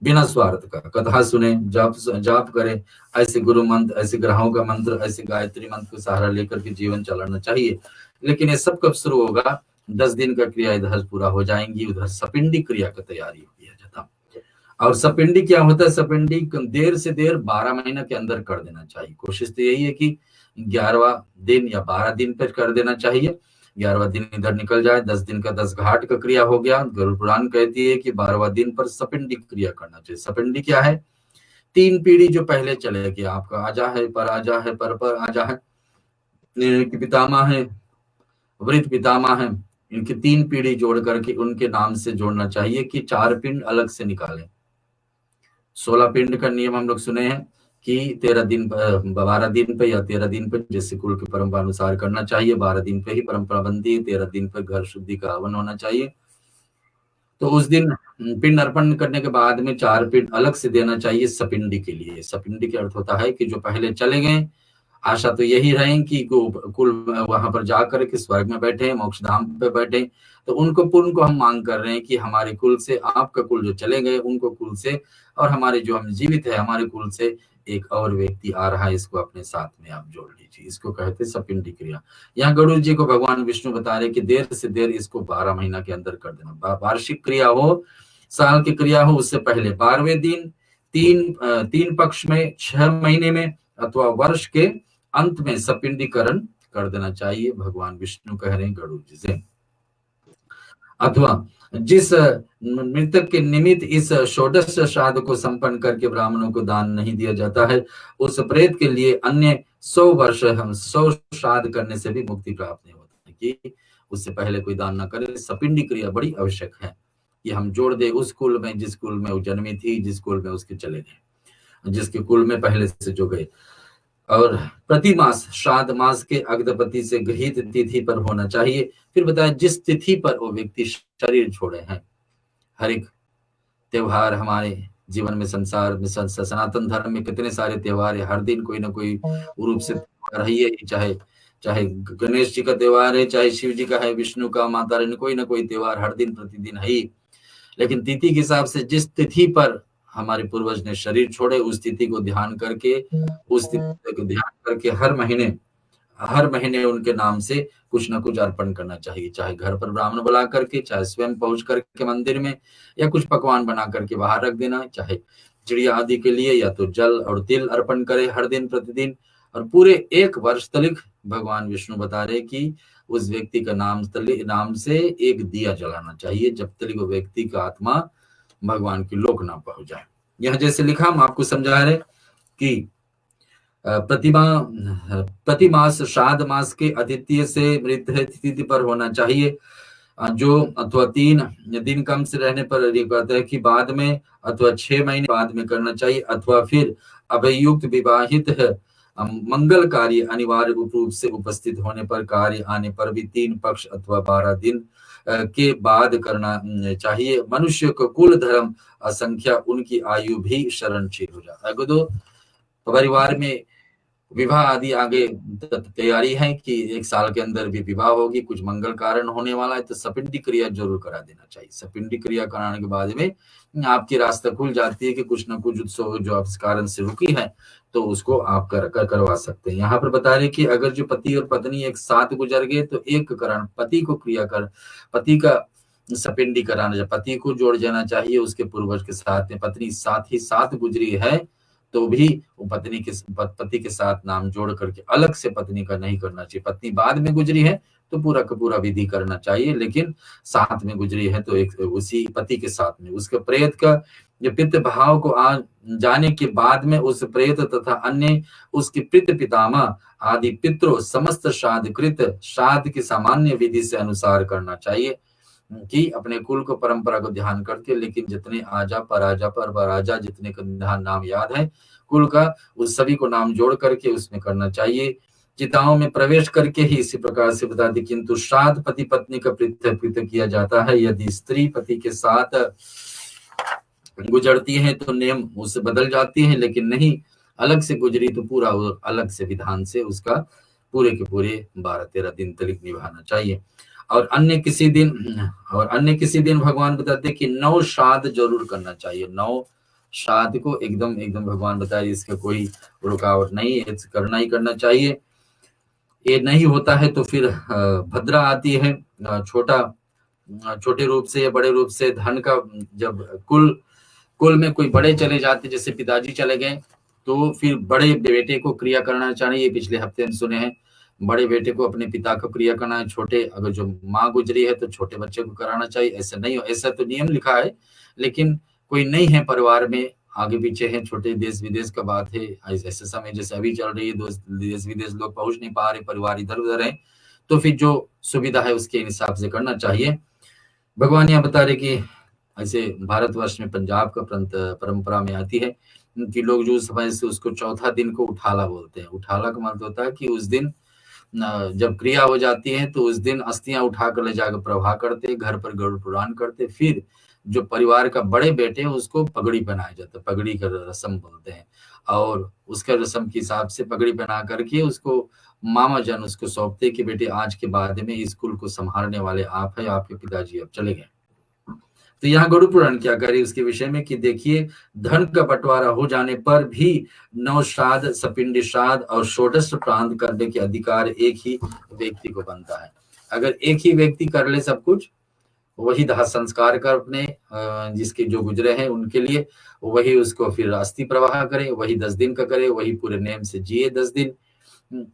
बिना स्वार्थ का, कथा सुने, जाप करें, ऐसे गुरु मंत्र, ऐसे ग्रहों का मंत्र, ऐसे गायत्री मंत्र का सहारा लेकर के जीवन चलाना चाहिए। लेकिन ये सब कब शुरू होगा? 10 दिन का क्रिया इधर पूरा हो जाएंगी, उधर सपिंडी क्रिया की तैयारी हो जाता। और सपिंडी क्या होता है? सपिंडी देर से देर 12 महीने के अंदर कर देना चाहिए। कोशिश तो यही है कि 11वां दिन या 12 दिन पर कर देना चाहिए। 11वां दिन इधर निकल जाए, 10 दिन का 10 घाट का क्रिया हो गया। गरुड़ पुराण कहती है कि 12वां दिन पर सपिंडी क्रिया करना चाहिए। सपिंडी क्या है? 3 पीढ़ी जो पहले चले गया, आपका आजा है, पर आजा है, पर आजा है, पितामह है, वृद्ध पितामह है, इनकी 3 पीढ़ी जोड़ करके उनके नाम से जोड़ना चाहिए कि 4 पिंड अलग से निकालें। 16 पिंड का नियम हम लोग सुने हैं कि 12 दिन पे या 13 दिन पे, जैसे कुल की परंपरा अनुसार करना चाहिए। 12 दिन पे ही परंपरा बनती है, 13 दिन पे घर शुद्धि का हवन होना चाहिए। तो उस दिन पिंड अर्पण करने के बाद में 4 पिंड अलग से देना चाहिए सपिंडी के लिए। सपिंडी का अर्थ होता है कि जो पहले चले गए, आशा तो यही रहे कि कुल वहां पर जाकर के स्वर्ग में बैठे, मोक्ष धाम पे बैठे, तो उनको पुण्य को हम मांग कर रहे हैं कि हमारे कुल से, आपका कुल जो चले गए उनको कुल से, और हमारे जो हम जीवित है हमारे कुल से एक और व्यक्ति आ रहा है, इसको अपने साथ में आप जोड़ लीजिए। इसको कहते हैं सपिंडी क्रिया। यहाँ गरुड़ जी को भगवान विष्णु बता रहे कि देर से देर इसको 12 महीना के अंदर कर देना। वार्षिक क्रिया हो, साल की क्रिया हो, उससे पहले 12वें दिन, 3 पक्ष में, 6 महीने में, अथवा वर्ष के अंत में सपिंडीकरण कर देना चाहिए, भगवान विष्णु कह रहे हैं गरुड़ जी से। अथवा जिस मृतक के निमित्त इस षोडश श्राद्ध को संपन्न करके ब्राह्मणों को दान नहीं दिया जाता है, उस प्रेत के लिए अन्य 100 वर्ष हम 100 श्राद्ध करने से भी मुक्ति प्राप्त नहीं होती कि उससे पहले कोई दान न करे। सपिंडी क्रिया बड़ी आवश्यक है कि हम जोड़ दे उस कुल में जिस कुल में वो जन्मी थी, जिस कुल में उसके चले गए, जिसके कुल में पहले से जो गए। और प्रति मास श्राद्ध मास के अग्रपति से गृहीत तिथि पर होना चाहिए। फिर बताया जिस तिथि पर वो व्यक्ति शरीर छोड़े हैं। हर एक त्योहार हमारे जीवन में, संसार में, सनातन धर्म में कितने सारे त्योहार है, हर दिन कोई ना कोई रूप से त्योहार है, चाहे गणेश जी का त्योहार है, चाहे शिव जी का है, विष्णु का, माता रानी, कोई ना कोई त्योहार हर दिन प्रतिदिन है ही। लेकिन तिथि के हिसाब से जिस तिथि पर हमारे पूर्वज ने शरीर छोड़े, उस तिथि को ध्यान करके, हर महीने उनके नाम से कुछ ना कुछ अर्पण करना चाहिए। चाहे घर पर ब्राह्मण बुला करके, चाहे स्वयं पहुंच करके मंदिर में, या कुछ पकवान बना करके बाहर रख देना, चाहे चिड़िया आदि के लिए, या तो जल और तिल अर्पण करे हर दिन प्रतिदिन। और पूरे 1 वर्ष तक भगवान विष्णु बता रहे कि उस व्यक्ति का नाम से एक दिया जलाना चाहिए, जब तक वो व्यक्ति का आत्मा भगवान की लोक ना पहुंच जाए। यह जैसे लिखा, हम आपको समझा रहे कि प्रतिमास श्राद्ध मास के अद्वितीय से मृत तिथि पर होना चाहिए, जो अथवा 3 दिन कम से रहने पर कहते हैं कि बाद में, अथवा 6 महीने बाद में करना चाहिए, अथवा फिर अभयुक्त विवाहित मंगल कार्य अनिवार्य रूप से उपस्थित होने पर, कार्य आने पर भी 3 पक्ष अथवा 12 दिन के बाद करना चाहिए। मनुष्य को कुल धर्म असंख्या, उनकी आयु भी शरणशील हो जाता है। तो परिवार में विवाह आदि आगे तैयारी है कि 1 साल के अंदर भी विवाह होगी, कुछ मंगल कारण होने वाला है, तो सपिंडी क्रिया जरूर करा देना चाहिए। सपिंडी क्रिया कराने के बाद में आपकी रास्ता खुल जाती है कि कुछ ना कुछ उत्सव जो आप इस कारण से रुकी है, तो उसको आप करवा सकते हैं। यहाँ पर बता रहे कि अगर जो पति और पत्नी एक साथ गुजर गए, तो एक करण पति को पति का सपिंडी कराना, पति को जोड़ जाना चाहिए उसके पूर्वज के साथ में। पत्नी साथ ही साथ गुजरी है तो भी वो पति के साथ नाम जोड़ करके अलग से पत्नी का नहीं करना चाहिए। पत्नी बाद में गुजरी है तो पूरा का पूरा विधि करना चाहिए, लेकिन साथ में गुजरी है तो एक उसी पति के साथ में उसके प्रेत का जो पितृ भाव को आ जाने के बाद में उस प्रेत तथा अन्य उसके पितृ पितामह आदि पितरों समस्त श्राद्ध की सामान्य विधि से अनुसार करना चाहिए कि अपने कुल को परंपरा को ध्यान करके, लेकिन जितने आजा पराजा पर जितने का नाम याद है कुल का, उस सभी को नाम जोड़ करके उसमें करना चाहिए। चिताओं में प्रवेश करके ही इसी प्रकार से बता दी, किंतु श्राद्ध पति पत्नी का पृथक किया जाता है। यदि स्त्री पति के साथ गुजरती है तो नियम उससे बदल जाती है, लेकिन नहीं अलग से गुजरी तो पूरा अलग से विधान से उसका पूरे के पूरे 12-13 दिन तक निभाना चाहिए। और अन्य किसी दिन भगवान बताते कि 9 श्राद्ध जरूर करना चाहिए। 9 श्राद्ध को एकदम भगवान बताए, इसका कोई रुकावट नहीं है, करना ही करना चाहिए। ये नहीं होता है तो फिर भद्रा आती है, छोटे रूप से या बड़े रूप से धन का, जब कुल में कोई बड़े चले जाते, जैसे पिताजी चले गए, तो फिर बड़े बेटे को क्रिया करना चाहिए। पिछले हफ्ते हम सुने हैं बड़े बेटे को अपने पिता को क्रिया करना है, छोटे अगर जो माँ गुजरी है तो छोटे बच्चे को कराना चाहिए। ऐसा नहीं हो, ऐसा तो नियम लिखा है, लेकिन कोई नहीं है परिवार में, आगे पीछे है, छोटे देश विदेश का बात है, ऐसे समय जैसे अभी चल रही है, देश विदेश लोग पहुंच नहीं पा रहे, परिवार इधर उधर है, तो फिर जो सुविधा है उसके हिसाब से करना चाहिए। भगवान यहाँ बता रहे कि ऐसे भारतवर्ष में पंजाब का परंपरा में आती है कि लोग जो समय से उसको चौथा दिन को उठाला बोलते हैं। उठाला का मतलब होता है कि उस दिन जब क्रिया हो जाती है तो उस दिन अस्थियां उठाकर ले जाकर प्रवाह करते, घर पर गरुड़ पुराण करते, फिर जो परिवार का बड़े बेटे हैं उसको पगड़ी पहनाया जाता है, पगड़ी का रस्म बोलते हैं, और उसका रस्म के हिसाब से पगड़ी पहना करके उसको मामा जन उसको सौंपते कि बेटे आज के बाद में स्कूल को संभालने वाले आप हैं, आपके पिताजी अब चले गए। तो यहाँ गरुड़ पुराण क्या करे उसके विषय में कि देखिए, धन का बंटवारा हो जाने पर भी नौ श्राद्ध, सपिंडी श्राद्ध और षोडश श्राद्ध करने के अधिकार एक ही व्यक्ति को बनता है। अगर एक ही व्यक्ति कर ले सब कुछ, वही दाह संस्कार कर अपने जिसके जो गुजरे हैं उनके लिए, वही उसको फिर अस्थि प्रवाह करे, वही 10 दिन का करे, वही पूरे नेम से जिए 10 दिन,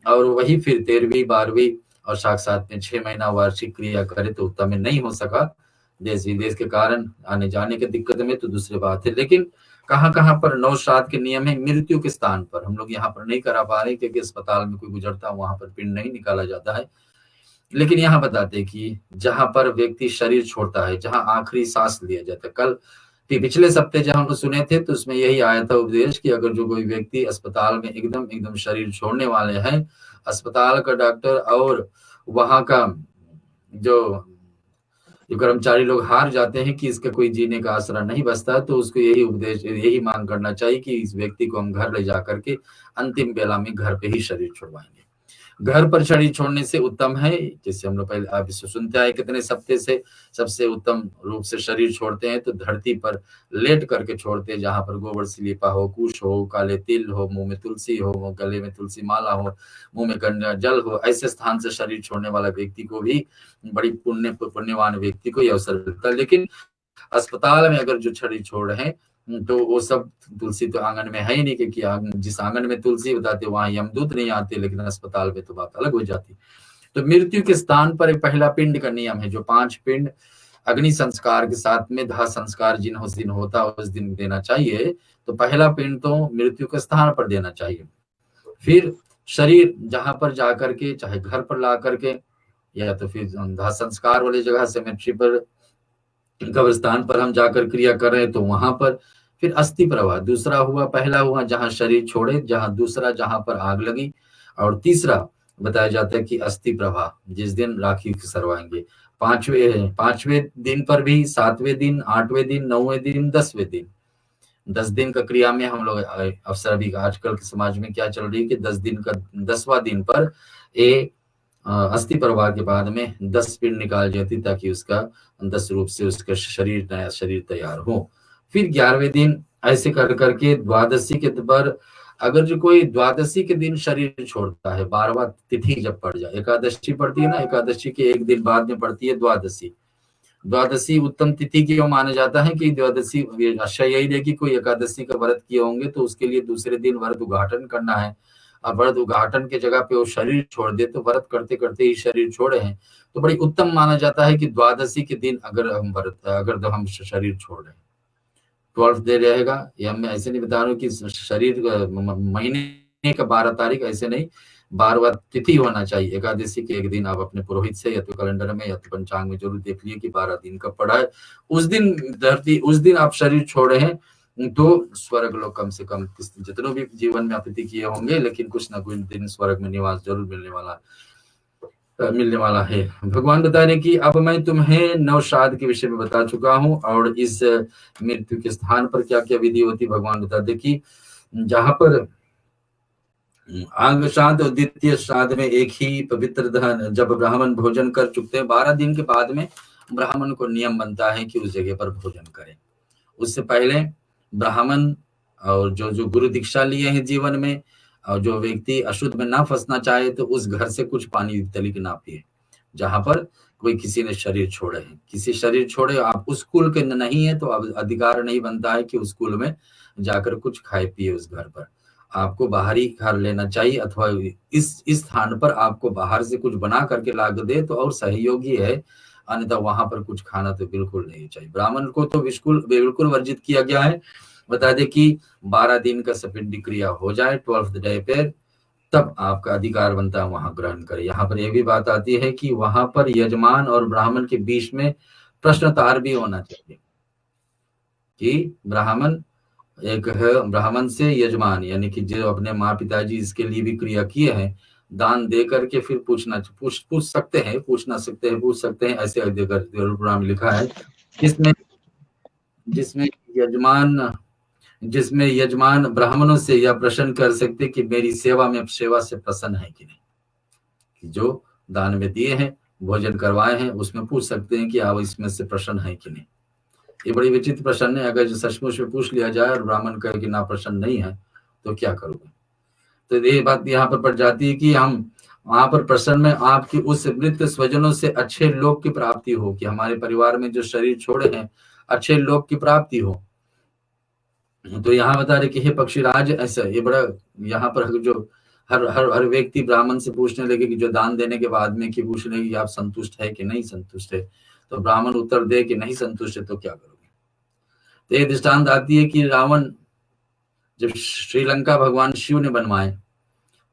और वही फिर 13वीं 12वीं और साथ में 6 महीना वार्षिक क्रिया करे, तो उत्तम में नहीं हो सका देश विदेश के कारण आने जाने की दिक्कत में, तो दूसरी बात है। लेकिन कहाँ पर 9 श्राद्ध के नियम है मृत्यु के स्थान पर, हम लोग यहाँ पर नहीं करा पा रहे क्योंकि अस्पताल में कोई गुजरता वहां पर पिंड नहीं निकाला जाता है। लेकिन यहाँ बताते कि जहां पर व्यक्ति शरीर छोड़ता है, जहां आखिरी सांस लिया जाता है, कल पिछले सप्ताह जहां हम लोग सुने थे तो उसमें यही आया था उपदेश कि अगर जो कोई व्यक्ति अस्पताल में एकदम शरीर छोड़ने वाले हैं, अस्पताल का डॉक्टर और वहां का जो कर्मचारी लोग हार जाते हैं कि इसका कोई जीने का आसरा नहीं बचता, तो उसको यही उपदेश, यही मांग करना चाहिए कि इस व्यक्ति को हम घर ले जा करके अंतिम बेला में घर पे ही शरीर छोड़वाएंगे। घर पर शरीर छोड़ने से उत्तम है, जैसे हम लोग पहले आप इससे सुनते आए कितने सप्ताह से, सबसे उत्तम रूप से शरीर छोड़ते हैं तो धरती पर लेट करके छोड़ते हैं, जहां पर गोबर से लिपा हो, कुश हो, काले तिल हो, मुंह में तुलसी हो, गले में तुलसी माला हो, मुंह में गंगा जल हो, ऐसे स्थान से शरीर छोड़ने वाला व्यक्ति को भी बड़ी पुण्यवान व्यक्ति को यह अवसर मिलता है। लेकिन अस्पताल में अगर जो शरीर छोड़ रहे हैं तो वो सब तुलसी तो आंगन में है ही नहीं, क्योंकि जिस आंगन में तुलसी बताते वहां यमदूत नहीं आते, लेकिन अस्पताल में तो बात अलग हो जाती। तो मृत्यु के स्थान पर एक पहला पिंड का नियम है, जो 5 पिंड अग्नि संस्कार के साथ में दाह संस्कार जिन दिन होता है उस दिन देना चाहिए। तो पहला पिंड तो मृत्यु के स्थान पर देना चाहिए। फिर शरीर जहां पर जाकर के, चाहे घर पर ला करके या तो फिर दाह संस्कार वाली जगह सेमेट्री पर, कब्रिस्तान पर हम जाकर क्रिया कर रहे हैं तो वहां पर फिर अस्थि प्रवाह दूसरा हुआ, पहला हुआ जहां शरीर छोड़े, जहां दूसरा जहां पर आग लगी, और तीसरा बताया जाता है कि अस्थि प्रवाह जिस दिन राखी सरवाएंगे। 5वें दिन पर भी, 7वें दिन, 8वें दिन, 9वें दिन, 10वें दिन, 10 दिन का क्रिया में हम लोग अवसर अभी आजकल के समाज में क्या चल रही है कि 10 दिन का 10वां दिन पर अस्थि प्रवाह के बाद में 10 पिंड निकाल जाती ताकि उसका 10 रूप से उसका शरीर, नया शरीर तैयार हो। फिर 11वें दिन ऐसे कर करके द्वादशी के पर, अगर जो कोई द्वादशी के दिन शरीर छोड़ता है, 12वां तिथि जब पड़ जाए, एकादशी पड़ती है ना, एकादशी के एक दिन बाद में पड़ती है द्वादशी। द्वादशी उत्तम तिथि क्यों माना जाता है कि द्वादशी आशय यही है कि कोई एकादशी का व्रत किए होंगे तो उसके लिए दूसरे दिन व्रत उद्घाटन करना है, और व्रत उद्घाटन के जगह पे वो शरीर छोड़ दे, तो व्रत करते करते ही शरीर छोड़े हैं तो बड़ी उत्तम माना जाता है कि द्वादशी के दिन अगर हम शरीर छोड़ रहे हैं 12 डे रहेगा। ये मैं ऐसे नहीं बता रहा हूँ कि शरीर महीने का 12 तारीख, ऐसे नहीं, 12वां तिथि होना चाहिए। एकादशी के एक दिन आप अपने पुरोहित से या तो कैलेंडर में या तो पंचांग में जरूर देख लिए कि 12 दिन कब पड़ा है। उस दिन आप शरीर छोड़े हैं तो स्वर्ग लोग कम से कम जितनों भी जीवन में अपीति किए होंगे, लेकिन कुछ ना कुछ दिन स्वर्ग में निवास जरूर मिलने वाला है। भगवान बता रहे कि अब मैं तुम्हें 9 श्राद्ध के विषय में बता चुका हूँ, और इस मृत्यु के स्थान पर क्या क्या विधि होती भगवान बताते कि जहां पर आंग श्राद्ध और द्वितीय श्राद्ध में एक ही पवित्र धन, जब ब्राह्मण भोजन कर चुकते हैं 12 दिन के बाद में ब्राह्मण को नियम बनता है कि उस जगह पर भोजन करें। उससे पहले ब्राह्मण और जो गुरु दीक्षा लिए हैं जीवन में, और जो व्यक्ति अशुद्ध में ना फंसना चाहे तो उस घर से कुछ पानी तलिक ना पिए जहां पर कोई किसी ने शरीर छोड़े है। किसी शरीर छोड़े, आप उस कुल के नहीं है तो अब अधिकार नहीं बनता है कि उस कुल में जाकर कुछ खाए पिए उस घर पर। आपको बाहर ही खा लेना चाहिए, अथवा इस स्थान पर आपको बाहर से कुछ बना करके ला दे तो और सहयोगी है, अन्यथा वहां पर कुछ खाना तो बिल्कुल नहीं चाहिए। ब्राह्मण को तो बिल्कुल वर्जित किया गया है। बता दे कि 12 दिन का सपिंडी क्रिया हो जाए 12th डे पे, तब आपका अधिकार बनता है वहां ग्रहण करे। यहाँ पर यह भी बात आती है कि वहां पर यजमान और ब्राह्मण के बीच में प्रश्नोत्तर भी होना चाहिए कि ब्राह्मण से यजमान, यानी कि जो अपने माँ पिताजी इसके लिए भी क्रिया किए हैं, दान दे करके फिर पूछ सकते हैं, पूछ सकते हैं, ऐसे गरुड़ पुराण में लिखा है, जिसमें यजमान ब्राह्मणों से यह प्रश्न कर सकते कि मेरी सेवा से प्रसन्न है कि नहीं, कि जो दान में दिए हैं, भोजन करवाए हैं, उसमें पूछ सकते हैं कि आप इसमें से प्रसन्न है कि नहीं। ये बड़ी विचित्र प्रश्न है। अगर जो सचमुच में पूछ लिया जाए और ब्राह्मण कहे कि ना प्रसन्न नहीं है तो क्या करोगे। तो ये बात यहाँ पर पड़ जाती है कि हम वहां पर प्रसन्न में आपकी उस मृत स्वजनों से अच्छे लोग की प्राप्ति हो, कि हमारे परिवार में जो शरीर छोड़े हैं अच्छे लोग की प्राप्ति हो। तो यहाँ बता रहे कि हे पक्षीराज, ऐसा ये बड़ा यहाँ पर जो हर व्यक्ति ब्राह्मण से पूछने लगे कि जो दान देने के बाद में कि पूछने कि आप संतुष्ट है कि नहीं संतुष्ट है, तो ब्राह्मण उत्तर दे कि नहीं संतुष्ट है तो क्या करोगे। तो ये दृष्टांत आती है कि रावण जब श्रीलंका भगवान शिव ने बनवाए,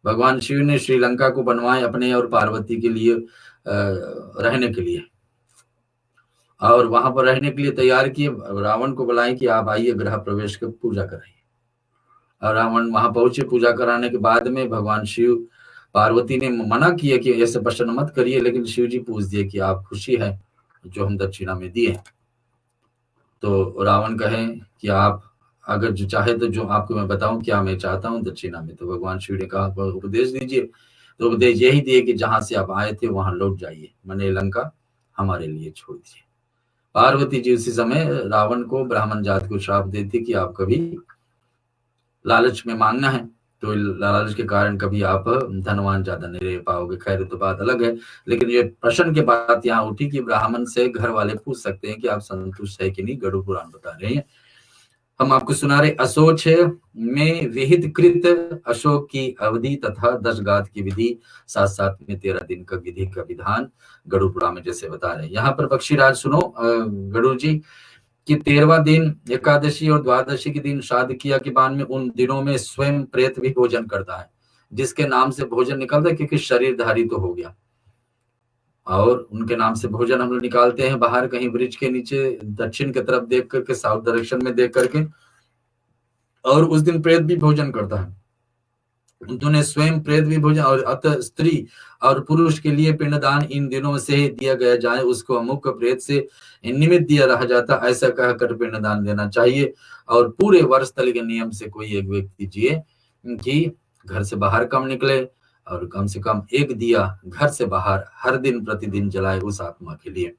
भगवान शिव ने श्रीलंका को बनवाए अपने और पार्वती के लिए रहने के लिए, और वहां पर रहने के लिए तैयार किए। रावण को बुलाए कि आप आइए गृह प्रवेश कर पूजा कराइए, और रावण वहां पहुंचे। पूजा कराने के बाद में भगवान शिव, पार्वती ने मना किया कि ऐसे प्रश्न मत करिए, लेकिन शिव जी पूछ दिए कि आप खुशी है जो हम दक्षिणा में दिए। तो रावण कहे कि आप अगर जो चाहे तो जो आपको मैं बताऊं क्या मैं चाहता हूं दक्षिणा में। तो भगवान शिव ने कहा उपदेश दीजिए। तो उपदेश यही दिए कि जहां से आप आए थे वहां लौट जाइए, मैंने लंका हमारे लिए छोड़ दिए। पार्वती जी उसी समय रावण को, ब्राह्मण जात को श्राप देती कि आप कभी लालच में मांगना है तो लालच के कारण कभी आप धनवान ज्यादा नहीं रह पाओगे। खैर तो बात अलग है, लेकिन ये प्रश्न की बात यहाँ उठी कि ब्राह्मण से घर वाले पूछ सकते हैं कि आप संतुष्ट है कि नहीं। गरुड़ पुराण बता रहे हैं। हम आपको सुना रहे अशोच में विहित कृत अशोक की अवधि तथा 10 गात की विधि, साथ साथ में 13 दिन का विधि का विधान गरुड़ पुराण में जैसे बता रहे हैं। यहाँ पर पक्षीराज सुनो गरुड़ जी कि 13वां दिन एकादशी और द्वादशी के दिन श्राद्ध किया के बाद में उन दिनों में स्वयं प्रेत भी भोजन करता है, जिसके नाम से भोजन निकलता है, क्योंकि शरीरधारी तो हो गया। और उनके नाम से भोजन हम लोग निकालते हैं बाहर कहीं वृक्ष के नीचे दक्षिण की तरफ देख करके, साउथ डायरेक्शन में देख करके, और उस दिन प्रेत भी भोजन करता है। उन्होंने स्वयं प्रेत भी भोजन, और अतः स्त्री और पुरुष के लिए पिंडदान इन दिनों से दिया गया जाए, उसको अमुक प्रेत से निमित्त दिया रह जाता, ऐसा कहकर पिंडदान देना चाहिए। और पूरे वर्ष तल के नियम से कोई एक व्यक्ति जिए कि घर से बाहर कम निकले, और कम से कम एक दिया घर से बाहर हर दिन प्रतिदिन जलाए उस आत्मा के लिए।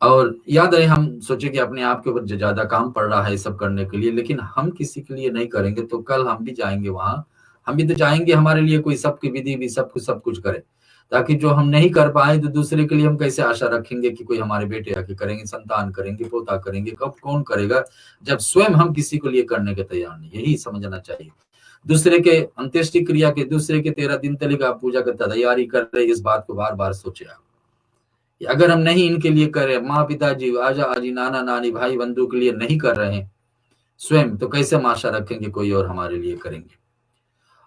और याद रहे, हम सोचे कि अपने आप के ऊपर ज्यादा काम पड़ रहा है सब करने के लिए, लेकिन हम किसी के लिए नहीं करेंगे तो कल हम भी जाएंगे वहां, हम भी तो चाहेंगे हमारे लिए कोई सबकी विधि भी सब कुछ करे, ताकि जो हम नहीं कर पाए तो दूसरे के लिए हम कैसे आशा रखेंगे कि कोई हमारे बेटे आके करेंगे, संतान करेंगे, पोता करेंगे, कब कौन करेगा जब स्वयं हम किसी को लिए करने के तैयार नहीं। यही समझना चाहिए। दूसरे के अंत्येष्टि क्रिया के, दूसरे के 13 दिन तक आप पूजा का तैयारी कर रहे, इस बात को बार बार सोचे आप। अगर हम नहीं इनके लिए कर रहे, माँ पिताजी, आजा आजी, नाना नानी, भाई बंधु के लिए नहीं कर रहे हैं स्वयं, तो कैसे हम आशा रखेंगे कोई और हमारे लिए करेंगे।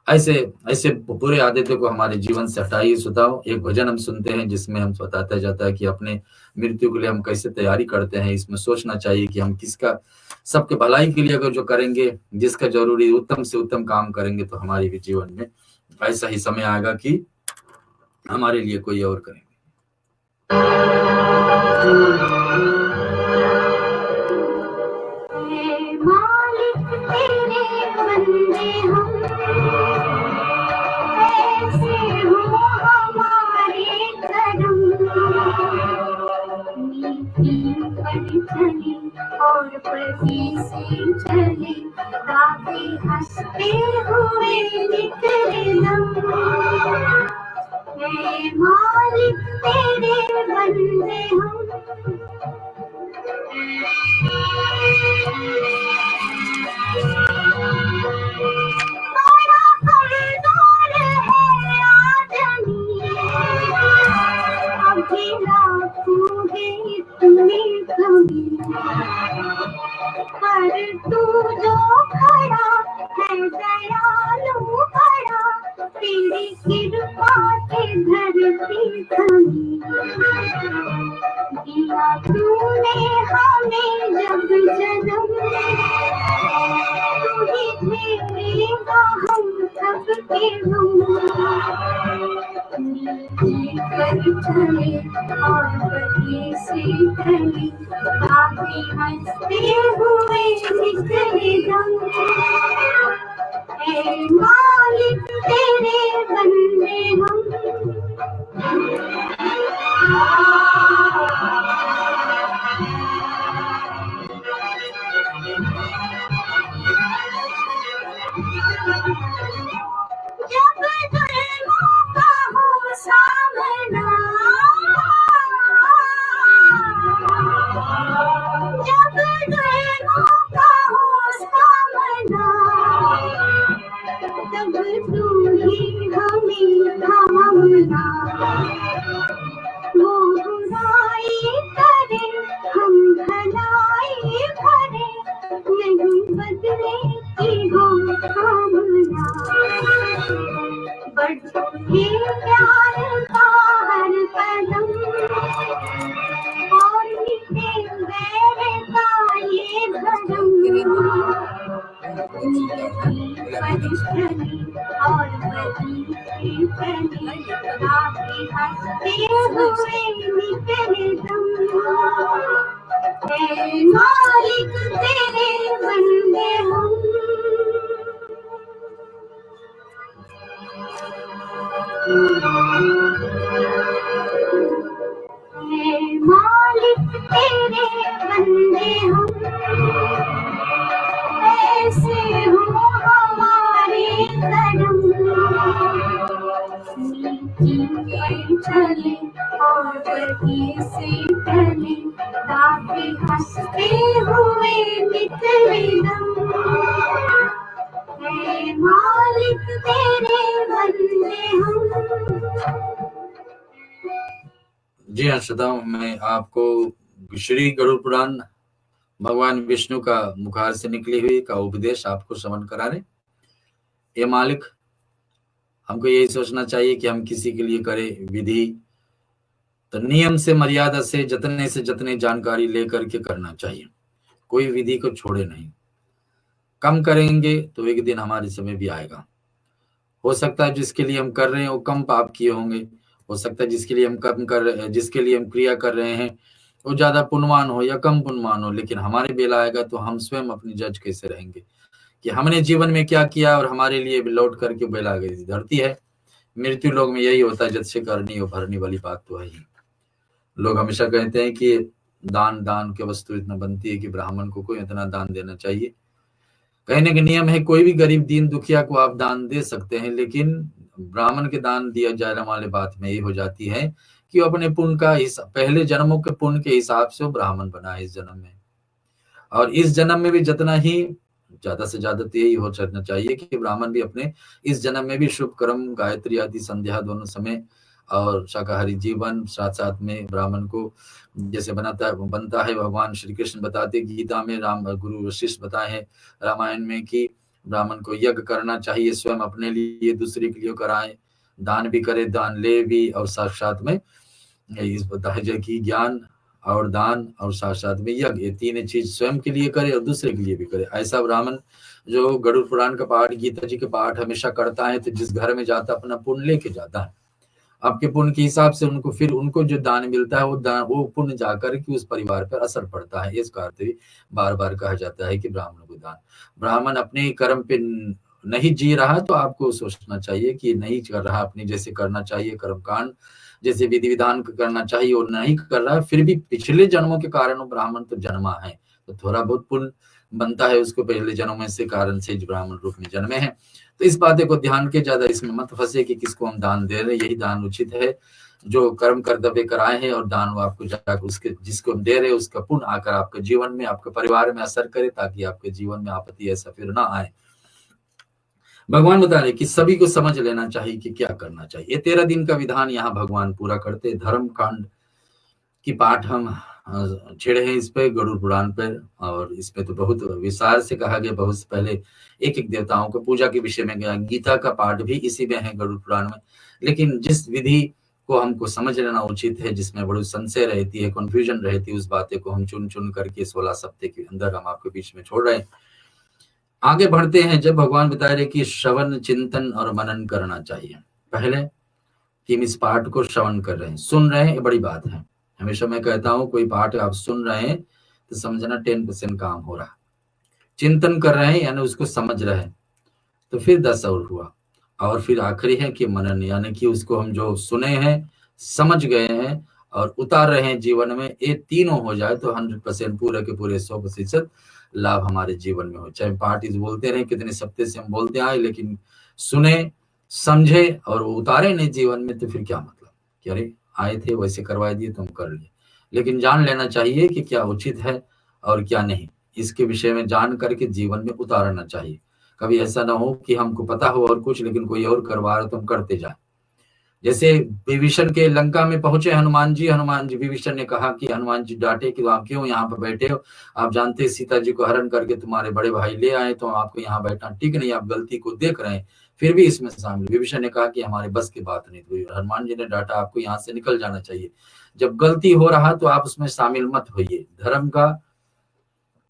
ऐसे बुरे आदतों को हमारे जीवन से हटाइए। सुताओ, एक भजन हम सुनते हैं जिसमें हम बताता जाता है कि अपने मृत्यु के लिए हम कैसे तैयारी करते हैं। इसमें सोचना चाहिए कि हम किसका, सबके भलाई के लिए अगर जो करेंगे, जिसका जरूरी उत्तम से उत्तम काम करेंगे, तो हमारे भी जीवन में ऐसा ही समय आएगा कि हमारे लिए कोई और करेंगे। और पति से चले दादी हंसते हुए निकले मालिक तेरे बंदे हम। तेरी कृपा से धरती थमी, दिया तूने हमें जब जन्म, तू ही झेलेगा हम सबके गम। कर चले और बड़ी से टले, काफी हंसते हुए निकले दम। हे मालिक तेरे बंदे हम। जब जुल्मों का हो सामना, जब जुल्मों का हो सामना, तब तू ही हमें थामना। वो बुराई करे हम भलाई भरे, नहीं बदले की हो कामना। बढ़ते प्यार का हर कदम, और मिटे बैर का ये भरम। और बदी से चली, काफी हंसते हुए निकले दम। हे मालिक तेरे बंदे हम। हे मालिक तेरे बंदे हम, ऐसे हो हमारे करम। नीति पर चले और बड़ी से टले, काफी हंसते हुए निकले दम। हे मालिक तेरे बंदे हम। जी हाँ श्रोताओं, मैं आपको श्री गरुड़ पुराण भगवान विष्णु का मुखार से निकली हुई का उपदेश आपको श्रवण करा रहे। ये मालिक, हमको यही सोचना चाहिए कि हम किसी के लिए करें विधि तो नियम से मर्यादा से जतने जानकारी लेकर के करना चाहिए। कोई विधि को छोड़े नहीं। कम करेंगे तो एक दिन हमारे समय भी आएगा। हो सकता है जिसके लिए हम कर रहे हैं वो कम पाप किए होंगे, हो सकता है जिसके लिए हम क्रिया कर रहे हैं वो ज्यादा पुण्यवान हो या कम पुण्यवान हो, लेकिन हमारे बेला आएगा तो हम स्वयं अपनी जज कैसे रहेंगे कि हमने जीवन में क्या किया और हमारे लिए लौट करके बेला गई धरती है। मृत्यु लोग में यही होता है, जज से करनी हो भरनी वाली बात तो है ही। लोग हमेशा कहते हैं कि दान की वस्तु इतना बनती है कि ब्राह्मण को कोई इतना दान देना चाहिए। कहने का नियम है कोई भी गरीब दीन दुखिया को आप दान दे सकते हैं, लेकिन ब्राह्मण के दान दिया जाने वाले बात में ये हो जाती है कि वो अपने पुण्य का पहले जन्मों के पुण्य के हिसाब से वो ब्राह्मण बना है इस जन्म में, और इस जन्म में भी जितना ही ज्यादा से ज्यादा तो यही हो सकना चाहिए कि ब्राह्मण भी अपने इस जन्म में भी शुभ कर्म गायत्री आदि संध्या दोनों समय और शाकाहारी जीवन साथ साथ में ब्राह्मण को जैसे बनता है। भगवान श्री कृष्ण बताते गीता में, राम गुरु वशिष्ठ बताए हैं रामायण में कि ब्राह्मण को यज्ञ करना चाहिए, स्वयं अपने लिए दूसरे के लिए कराए, दान भी करे, दान ले भी, और साथ साथ में इस बताया कि ज्ञान और दान और साथ साथ में यज्ञ, ये तीन चीज स्वयं के लिए करे और दूसरे के लिए भी करे। ऐसा ब्राह्मण जो गरुड़ पुराण का पाठ, गीता जी के पाठ हमेशा करता है, तो जिस घर में जाता अपना पुण्य लेके जाता है। आपके पुण्य के हिसाब से उनको जो दान मिलता है वो पुण्य जाकर कि उस परिवार पर असर पड़ता है। इस कारण से बार बार कहा जाता है कि ब्राह्मण को दान। ब्राह्मण अपने कर्म पे नहीं जी रहा तो आपको सोचना चाहिए कि नहीं कर रहा, अपनी जैसे करना चाहिए कर्मकांड, जैसे विधि विधान करना चाहिए और नहीं कर रहा है, फिर भी पिछले जन्मों के कारण वो ब्राह्मण तो जन्मा है, तो थोड़ा बहुत पुण्य बनता है उसको पहले जन्मों से कारण से ब्राह्मण रूप में जन्मे हैं। तो इस बातें को ध्यान के ज्यादा इसमें मत फंसे कि किसको हम दान दे रहे हैं। यही दान उचित है जो कर्म कर्तव्य कराए हैं, और दान वो आपको जाकर उसके जिसको हम दे रहे हैं उसका पुण्य आकर आपके जीवन में, आपके परिवार में असर करे, ताकि आपके जीवन में आपत्ति ऐसा फिर ना आए। भगवान बता रहे कि सभी को समझ लेना चाहिए कि क्या करना चाहिए। 13 दिन का विधान यहाँ भगवान पूरा करते। धर्म कांड की पाठ हम छेड़े हैं इस पे गरुड़ पुराण पर, और इस पे तो बहुत विस्तार से कहा गया। बहुत से पहले एक एक देवताओं को पूजा के विषय में गया। गीता का पाठ भी इसी में है गरुड़ पुराण में। लेकिन जिस विधि को हमको समझ लेना उचित है, जिसमें बड़ी संशय रहती है, कंफ्यूजन रहती है, उस बातें को हम चुन चुन करके 16 सप्ताह के अंदर हम आपके बीच में छोड़ रहे हैं। आगे बढ़ते हैं। जब भगवान बता रहे कि श्रवण, चिंतन और मनन करना चाहिए, पहले कि हम इस पाठ को श्रवण कर रहे हैं, सुन रहे हैं, ये बड़ी बात है। हमेशा मैं कहता हूं कोई पाठ आप सुन रहे हैं तो समझना 10% काम हो रहा। चिंतन कर रहे हैं यानी उसको समझ रहे हैं, तो फिर 10 और हुआ। और फिर आखिरी है कि मनन, यानी कि उसको हम जो सुने हैं, समझ गए हैं और उतार रहे हैं जीवन में, ये तीनों हो जाए तो 100% पूरे के पूरे 100% लाभ हमारे जीवन में हो। चाहे पाठ इस बोलते रहे, कितने सप्ताह से हम बोलते आए, लेकिन सुने, समझे और वो उतारे नहीं जीवन में, तो फिर क्या मतलब कि अरे आए थे वैसे करवा दिए तो हम कर लिए। लेकिन जान लेना चाहिए कि क्या उचित है और क्या नहीं, इसके विषय में जान करके जीवन में उतारना चाहिए। कभी ऐसा ना हो कि हमको पता हो और कुछ, लेकिन कोई और करवा रहा तो हम करते जाए। जैसे विभीषण के लंका में पहुंचे हनुमान जी विभीषण ने कहा कि हनुमान जी डांटे कि आप क्यों यहाँ पर बैठे हो, आप जानते सीता जी को हरण करके तुम्हारे बड़े भाई ले आए, तो आपको यहाँ बैठना ठीक नहीं, आप गलती को देख रहे हैं, फिर भी इसमें शामिल। विभीषण ने कहा कि हमारे बस की बात नहीं। तो हनुमान जी ने डांटा, आपको यहाँ से निकल जाना चाहिए। जब गलती हो रहा तो आप उसमें शामिल मत होइए। धर्म का,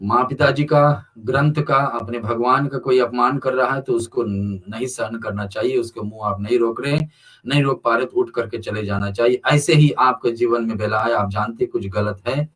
माँ पिताजी का, ग्रंथ का, अपने भगवान का कोई अपमान कर रहा है तो उसको नहीं सहन करना चाहिए। उसके मुंह आप नहीं रोक रहे हैं, नहीं रोक पा रहे तो उठ करके चले जाना चाहिए। ऐसे ही आपके जीवन में बेला है, आप जानते कुछ गलत है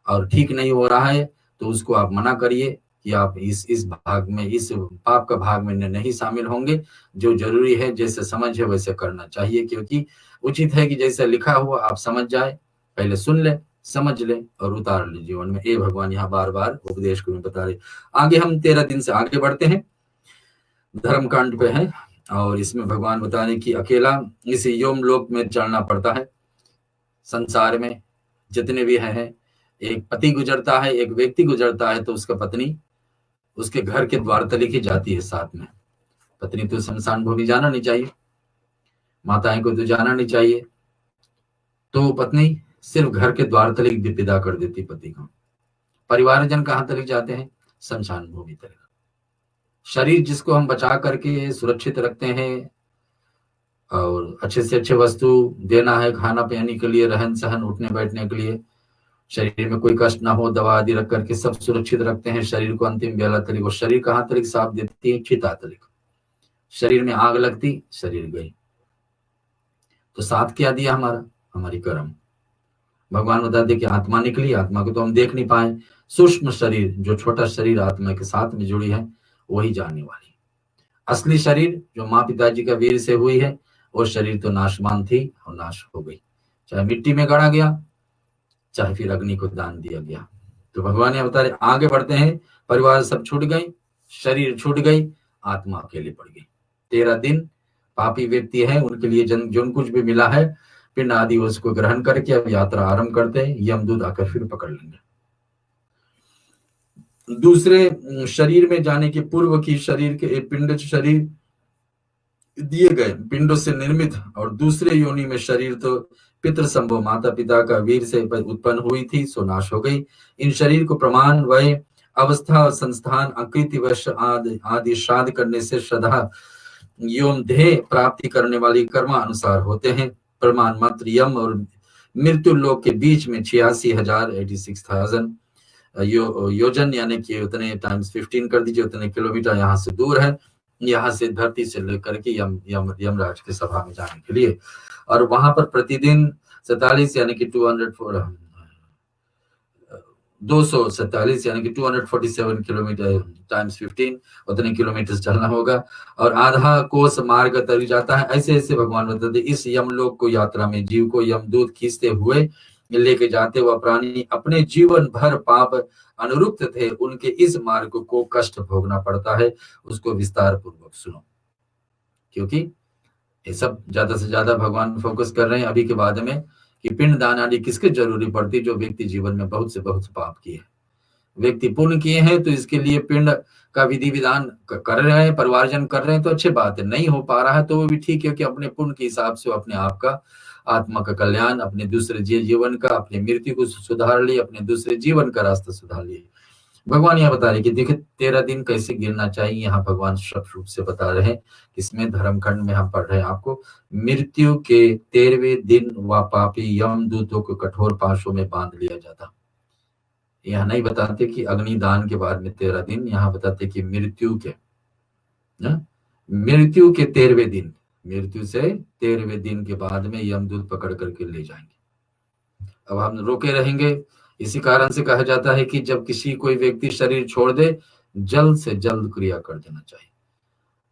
और ठीक नहीं हो रहा है, तो उसको आप मना करिए कि आप इस भाग में, इस पाप का भाग में नहीं शामिल होंगे। जो जरूरी है, जैसे समझ है वैसे करना चाहिए, क्योंकि उचित है कि जैसा लिखा हुआ आप समझ जाए, पहले सुन ले, समझ ले और उतार ले जीवन में। ये भगवान यहाँ बार बार उपदेश को बता रहे। आगे हम 13 दिन से आगे बढ़ते हैं, धर्म कांड पे है, और इसमें भगवान बता रहे कि अकेला इस यम लोक में चलना पड़ता है। संसार में जितने भी हैं, एक पति गुजरता है, एक व्यक्ति गुजरता है, तो उसका पत्नी उसके घर के द्वार तले ही जाती है साथ में। पत्नी तो शमशान भूमि जाना नहीं चाहिए, माताएं को तो जाना नहीं चाहिए, तो पत्नी सिर्फ घर के द्वार तले विदा कर देती पति को। परिवारजन कहाँ तक जाते हैं? शमशान भूमि तक। शरीर जिसको हम बचा करके सुरक्षित रखते हैं और अच्छे से अच्छे वस्तु देना है, खाना पीने के लिए, रहन सहन, उठने बैठने के लिए, शरीर में कोई कष्ट ना हो, दवा आदि रख करके सब सुरक्षित रखते हैं शरीर को अंतिम बेला तरीक। और शरीर कहाँ तरीक साफ देती है? चिता तरीक। शरीर में आग लगती, शरीर गई, तो साथ क्या दिया हमारा? हमारी कर्म। भगवान बताते कि आत्मा निकली, आत्मा को तो हम देख नहीं पाए, सूक्ष्म शरीर, जो छोटा शरीर आत्मा के साथ में जुड़ी है, वही जाने वाली। असली शरीर जो माँ पिताजी का वीर से हुई है, वो शरीर तो नाशवान थी और नाश हो गई, चाहे मिट्टी में गाड़ा गया, चाहे फिर अग्नि को दान दिया गया। तो भगवान ये बता रहे, आगे बढ़ते हैं। परिवार सब छूट गई, शरीर छूट गई, आत्मा अकेली पड़ गई। 13 दिन पापी व्यक्ति है, उनके लिए जो कुछ भी मिला है पिंड आदि, उसको ग्रहण करके अब यात्रा आरंभ करते हैं। यमदूत आकर फिर पकड़ लेंगे। दूसरे शरीर में जाने के पूर्व की शरीर के पिंड, शरीर दिए गए पिंडों से निर्मित, और दूसरे योनि में शरीर तो पितृ संभव माता पिता का वीर से उत्पन्न हुई थी, सो नाश हो गई। इन शरीर को प्रमाण, वय, अवस्था, संस्थान, आकृति, वश आदि श्राद्ध करने से श्रद्धा योम देह प्राप्ति करने वाली कर्मानुसार होते हैं। प्रमाण मात्र यम और मृत्यु लोक के बीच में 86,000 योजन, यानी कि उतने टाइम्स 15 कर दीजिए, उतने किलोमीटर यहाँ से दूर है, यहाँ से धरती से लेकर के यमराज की सभा में जाने के लिए। और वहां पर प्रतिदिन 47 यानी कि 247 यानी कि 247 किलोमीटर टाइम्स 15, उतने किलोमीटर चलना होगा, और आधा कोस मार्ग तर जाता है। ऐसे ऐसे भगवान बताते इस यमलोक को यात्रा में जीव को यमदूत खींचते हुए लेके जाते हुए प्राणी अपने जीवन भर पाप अनुरुक्त थे, उनके इस मार्ग को कष्ट भोगना पड़ता है। उसको विस्तार पूर्वक सुनो, क्योंकि ये सब ज्यादा से ज्यादा भगवान फोकस कर रहे हैं अभी के बाद में कि पिंड दान आदि किसके जरूरी पड़ती, जो व्यक्ति जीवन में बहुत से बहुत पाप किए। व्यक्ति पुण्य किए हैं तो इसके लिए पिंड का विधि विधान कर रहे हैं, परिवारजन कर रहे हैं, तो अच्छी बात है। नहीं हो पा रहा है तो वो भी ठीक है कि अपने पुण्य के हिसाब से अपने आप का, आत्मा का कल्याण, अपने दूसरे जीवन का, अपनी मृत्यु को सुधार लिए, अपने दूसरे जीवन का रास्ता सुधार लिए। भगवान यहाँ बता रहे कि देखिए 13 दिन कैसे गिरना चाहिए, यहाँ भगवान स्पष्ट रूप से बता रहे हैं। इसमें धर्मखंड में हम पढ़ रहे हैं आपको, मृत्यु के 13वें दिन वह पापी यमदूतों को कठोर पाशों में बांध लिया जाता। यहाँ नहीं बताते कि अग्निदान के बाद में 13 दिन, यहाँ बताते कि मृत्यु के 13वें दिन, मृत्यु से 13वें दिन के बाद में यमदूत पकड़ करके ले जाएंगे। अब हम रोके रहेंगे। इसी कारण से कहा जाता है कि जब किसी कोई व्यक्ति शरीर छोड़ दे, जल्द से जल्द क्रिया कर देना चाहिए।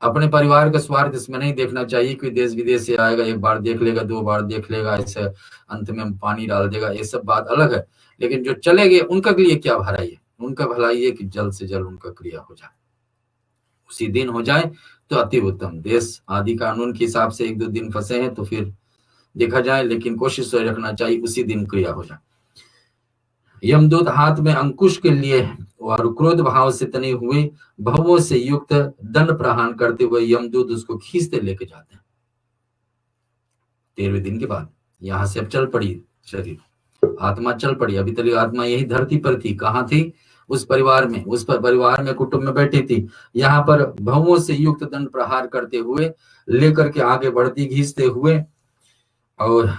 अपने परिवार का स्वार्थ इसमें नहीं देखना चाहिए कि देश विदेश से आएगा, एक बार देख लेगा, 2 बार देख लेगा, ऐसे अंत में पानी डाल देगा, ये सब बात अलग है। लेकिन जो चले गए उनका लिए क्या भलाई है? उनका भलाई है कि जल्द से जल्द उनका क्रिया हो जाए, उसी दिन हो जाए तो अति उत्तम। देश आदि कानून के हिसाब से 1-2 दिन फंसे हैं तो फिर देखा जाए, लेकिन कोशिश तो रखना चाहिए उसी दिन क्रिया हो जाए। यमदूत हाथ में अंकुश के लिए और क्रोध भाव से तने हुए भवों से युक्त दंड प्रहार करते हुए यमदूत उसको खींचते लेके जाते हैं। 13वें दिन के बाद यहाँ से अब चल पड़ी शरीर, आत्मा चल पड़ी। अभी तक आत्मा यही धरती पर थी। कहाँ थी? उस परिवार में, परिवार में कुटुंब में बैठी थी। यहाँ पर भवों से युक्त दंड प्रहार करते हुए लेकर के आगे बढ़ती, घींचते हुए, और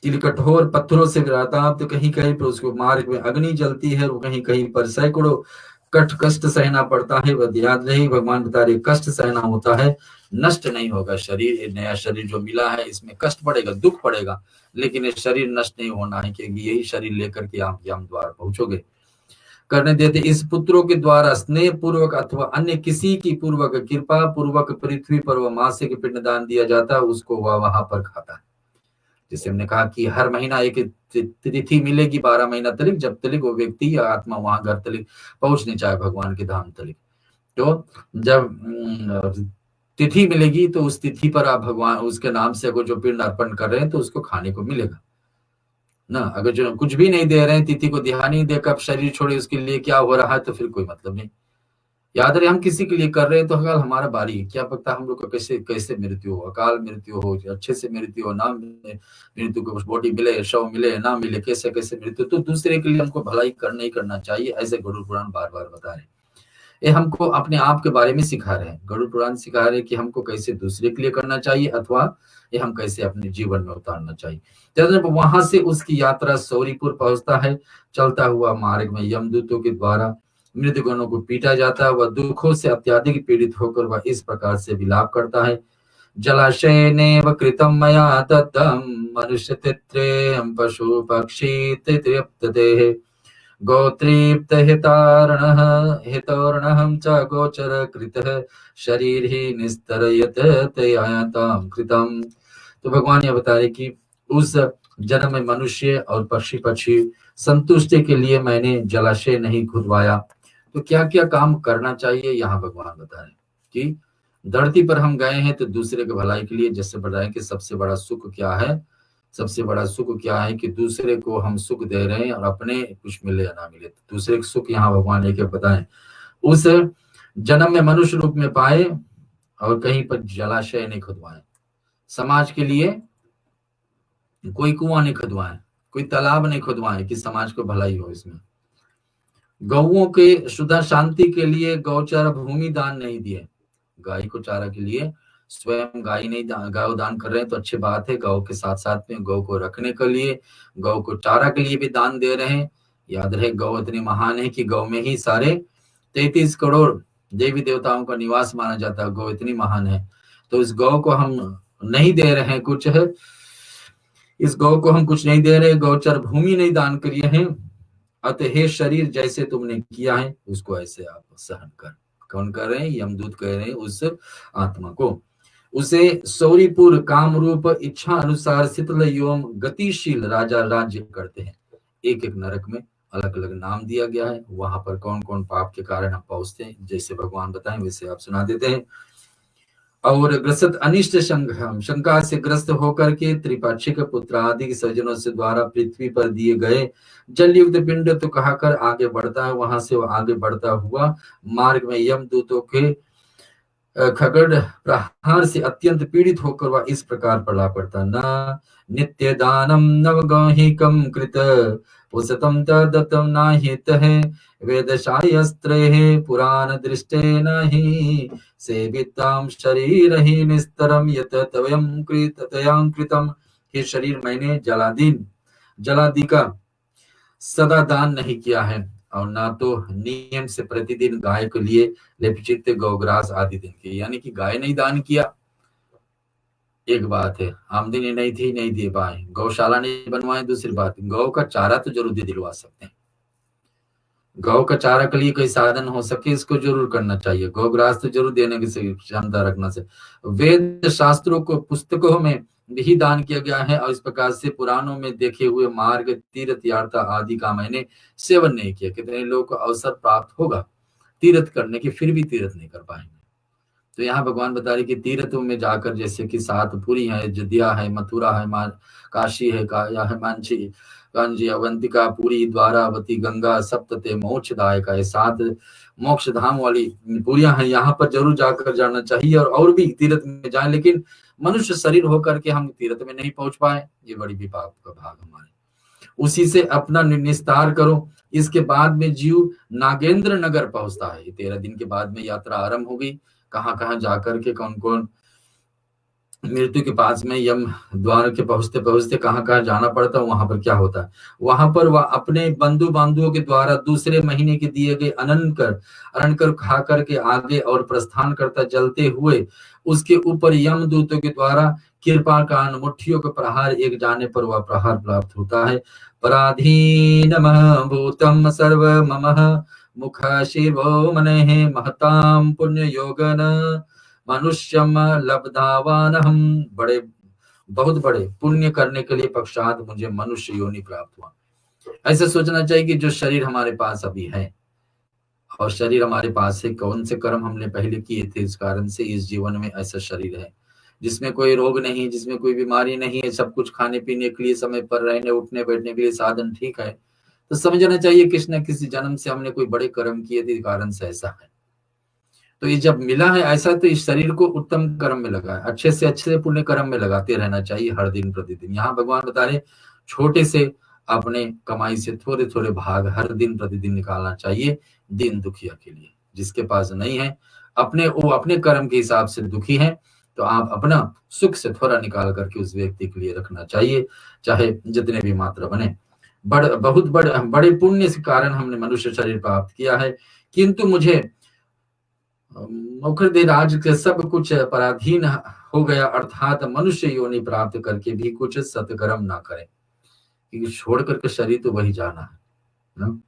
कठोर पत्थरों से गिराता। तो कहीं कहीं पर उसको मार्ग में अग्नि जलती है, और कहीं कहीं पर सैकड़ों कष्ट सहना पड़ता है। वह याद नहीं, भगवान बता रहे कष्ट सहना होता है, नष्ट नहीं होगा शरीर। नया शरीर जो मिला है इसमें कष्ट पड़ेगा, दुख पड़ेगा, लेकिन ये शरीर नष्ट नहीं होना है, क्योंकि यही शरीर लेकर के आप यम द्वार पहुंचोगे। करने देते इस पुत्रों के द्वारा स्नेह पूर्वक अथवा अन्य किसी की पूर्वक कृपा पूर्वक पृथ्वी पर वह मासिक पिंडदान दिया जाता है, उसको वह वहां पर खाता है। जैसे हमने कहा कि हर महीना एक तिथि मिलेगी 12 महीना तक, जब तक वो व्यक्ति या आत्मा वहां घर तक पहुंचने चाहे, भगवान के धाम तक। तो जब तिथि मिलेगी तो उस तिथि पर आप भगवान उसके नाम से अगर जो पिंड अर्पण कर रहे हैं तो उसको खाने को मिलेगा ना। अगर जो कुछ भी नहीं दे रहे हैं, तिथि को ध्यान नहीं दे, कब शरीर छोड़े उसके लिए क्या हो रहा है, तो फिर कोई मतलब नहीं। याद रहे हम किसी के लिए कर रहे हैं तो अकाल हमारा बारी है, क्या पता हम लोग को कैसे कैसे मृत्यु हो, अकाल मृत्यु हो, अच्छे से मृत्यु हो, ना मृत्यु को बॉडी मिले, शव मिले, ना मिले, कैसे कैसे मृत्यु। तो दूसरे के लिए हमको भलाई करना ही करना चाहिए, ऐसे गरुड़ पुराण बार बार बता रहे हैं। ये हमको अपने आप के बारे में सिखा रहे हैं, गरुड़ पुराण सिखा रहे हैं कि हमको कैसे दूसरे के लिए करना चाहिए, अथवा ये हम कैसे अपने जीवन में उतारना चाहिए। जब वहां से उसकी यात्रा सौरीपुर पहुंचता है, चलता हुआ मार्ग में यमदूतों के द्वारा मृतगणों को पीटा जाता है। वह दुखों से अत्यधिक पीड़ित होकर वह इस प्रकार से विलाप करता है, जलाशयनेव कृतं मया दत्तं मनुष्य तित्रेयं पशु पक्षी तृप्ततेः गोत्रीप्त हितोर्णः च गोचर कृतः शरीर ही निस्तरयत तयातां कृतम्। तो भगवान ये बता रहे कि उस जन्म में मनुष्य और पक्षी पक्षी संतुष्टि के लिए मैंने जलाशय नहीं खुदवाया। तो क्या क्या काम करना चाहिए यहाँ भगवान बता रहे कि धरती पर हम गए हैं तो दूसरे के भलाई के लिए। जैसे बताएं कि सबसे बड़ा सुख क्या है, सबसे बड़ा सुख क्या है कि दूसरे को हम सुख दे रहे हैं और अपने कुछ मिले या ना मिले। तो दूसरे का सुख यहाँ भगवान एक बताएं, उस जन्म में मनुष्य रूप में पाए और कहीं पर जलाशय नहीं खुदवाए, समाज के लिए कोई कुआं नहीं खुदवाए, कोई तालाब नहीं खुदवाए कि समाज को भलाई हो। इसमें गौओं के शुद्ध शांति के लिए गौचारा भूमि दान नहीं दिए, गाय को चारा के लिए स्वयं गाय नहीं गौ दान कर रहे हैं तो अच्छी बात है। गौ के साथ साथ में गौ को रखने के लिए, गौ को चारा के लिए भी दान दे रहे हैं। याद रहे गौ इतनी महान है कि गौ में ही सारे 33 करोड़ देवी देवताओं का निवास माना जाता है। गौ इतनी महान है, तो इस गौ को हम नहीं दे रहे हैं कुछ है, इस गौ को हम कुछ नहीं दे रहे, गौचर भूमि नहीं दान करिए हैं। अतः हे शरीर जैसे तुमने किया है उसको ऐसे आप सहन कर। कौन कर रहे हैं? यमदूत कह रहे हैं उस आत्मा को। उसे सौरीपुर काम रूप इच्छा अनुसार शीतल एवं गतिशील राजा राज्य करते हैं। एक एक नरक में अलग अलग नाम दिया गया है, वहां पर कौन कौन पाप के कारण हम पहुंचते हैं, जैसे भगवान बताएं वैसे आप सुना देते हैं। और ग्रसित अनिष्ट शंका से ग्रस्त होकर के त्रिपाक्षिक पुत्र आदि के सज्जनों से द्वारा पृथ्वी पर दिए गए जल युक्त पिंड तो कहकर आगे बढ़ता है। वहां से वो आगे बढ़ता हुआ मार्ग में यमदूतों के खगड़ प्रहार से अत्यंत पीड़ित होकर वह इस प्रकार पड़ा पड़ता। न नित्य दानम नवगाहिकम कृत पुसतम तदतम नाहित है वेदशास्त्रे पुराण दृष्टे नहि सेविताम शरीर ही निस्तरम यत तवयं कृतयं कृतम। हे शरीर मैंने जलादि का सदा दान नहीं किया है और ना तो नियम से प्रतिदिन गाय के लिए लेपचित गौग्रास आदि दिन के, यानी कि गाय नहीं दान किया एक बात है, आमदनी नहीं थी नहीं दे पाए, गौशाला नहीं बनवाए दूसरी बात, गौ का चारा तो जरूर दिलवा सकते हैं। गौ का चारा के लिए कोई साधन हो सके इसको जरूर करना चाहिए, गौग्रास तो जरूर देने की क्षमता रखना से। वेद शास्त्रों को पुस्तकों में भी दान किया गया है और इस प्रकार से पुराणों में देखे हुए मार्ग तीर्थ यात्रा आदि का मैंने सेवन नहीं किया। कितने लोगों को अवसर प्राप्त होगा तीर्थ करने की फिर भी तीर्थ नहीं कर पाएंगे। तो यहाँ भगवान बता रहे कि तीर्थों में जाकर जैसे कि सातपुरी है, अयोध्या है, मथुरा है, काशी है, मांझी कांजी अवंतिका पुरी द्वारावती गंगा सप्तते मोक्षदायक है, 7 मोक्ष धाम वाली पुरियां हैं, यहाँ पर जरूर जाकर जाना चाहिए और भी तीर्थ में जाएं। लेकिन मनुष्य शरीर होकर के हम तीर्थ में नहीं पहुंच पाए, ये बड़ी विपाक का भाग हमारे। उसी से अपना निस्तार करो। इसके बाद में जीव नागेंद्र नगर पहुंचता है। 13 दिन के बाद में यात्रा आरंभ हो गई। कहाँ कहाँ जाकर के कौन कौन मृत्यु के पास में यम द्वार के पहुंचते पहुंचते कहाँ कहाँ जाना पड़ता है, वहां पर क्या होता है। वहां पर वह अपने बंधु बांधवों के द्वारा दूसरे महीने के दिए गए अनंकर खा करके आगे और प्रस्थान करता, जलते हुए उसके ऊपर यमदूतों के द्वारा कृपा का मुट्ठियों के प्रहार एक जाने पर वह प्रहार प्राप्त होता है। पराधीनमः भूतम सर्व ममः मुख शिवो मनेः महताम पुण्य योगन मनुष्यम लब्धावान। हम बहुत बड़े पुण्य करने के लिए पश्चात मुझे मनुष्य योनि प्राप्त हुआ। ऐसे सोचना चाहिए कि जो शरीर हमारे पास अभी है और शरीर हमारे पास है, कौन से कर्म हमने पहले किए थे, इस कारण से इस जीवन में ऐसा शरीर है जिसमें कोई रोग नहीं, जिसमें कोई बीमारी नहीं है, सब कुछ खाने पीने के लिए, समय पर रहने उठने बैठने के लिए साधन ठीक है। तो समझना चाहिए किसी न किसी जन्म से हमने कोई बड़े कर्म किए थे, कारण से ऐसा है। तो ये जब मिला है ऐसा, तो इस शरीर को उत्तम कर्म में लगा, अच्छे से पुण्य कर्म में लगाते रहना चाहिए हर दिन प्रतिदिन। यहाँ भगवान बता रहे छोटे से अपने कमाई से थोड़े थोड़े भाग हर दिन प्रतिदिन निकालना चाहिए दीन दुखिया के लिए। जिसके पास नहीं है वो अपने कर्म के हिसाब से दुखी है, तो आप अपना सुख से थोड़ा निकाल करके उस व्यक्ति के लिए रखना चाहिए, चाहे जितने भी मात्रा बने। बहुत बड़े पुण्य के कारण हमने मनुष्य शरीर प्राप्त किया है, किंतु मुझे राज के सब कुछ पराधीन हो गया, अर्थात मनुष्य योनि प्राप्त करके भी कुछ सत्कर्म ना करें, क्योंकि छोड़ करके शरीर तो वही जाना है ना?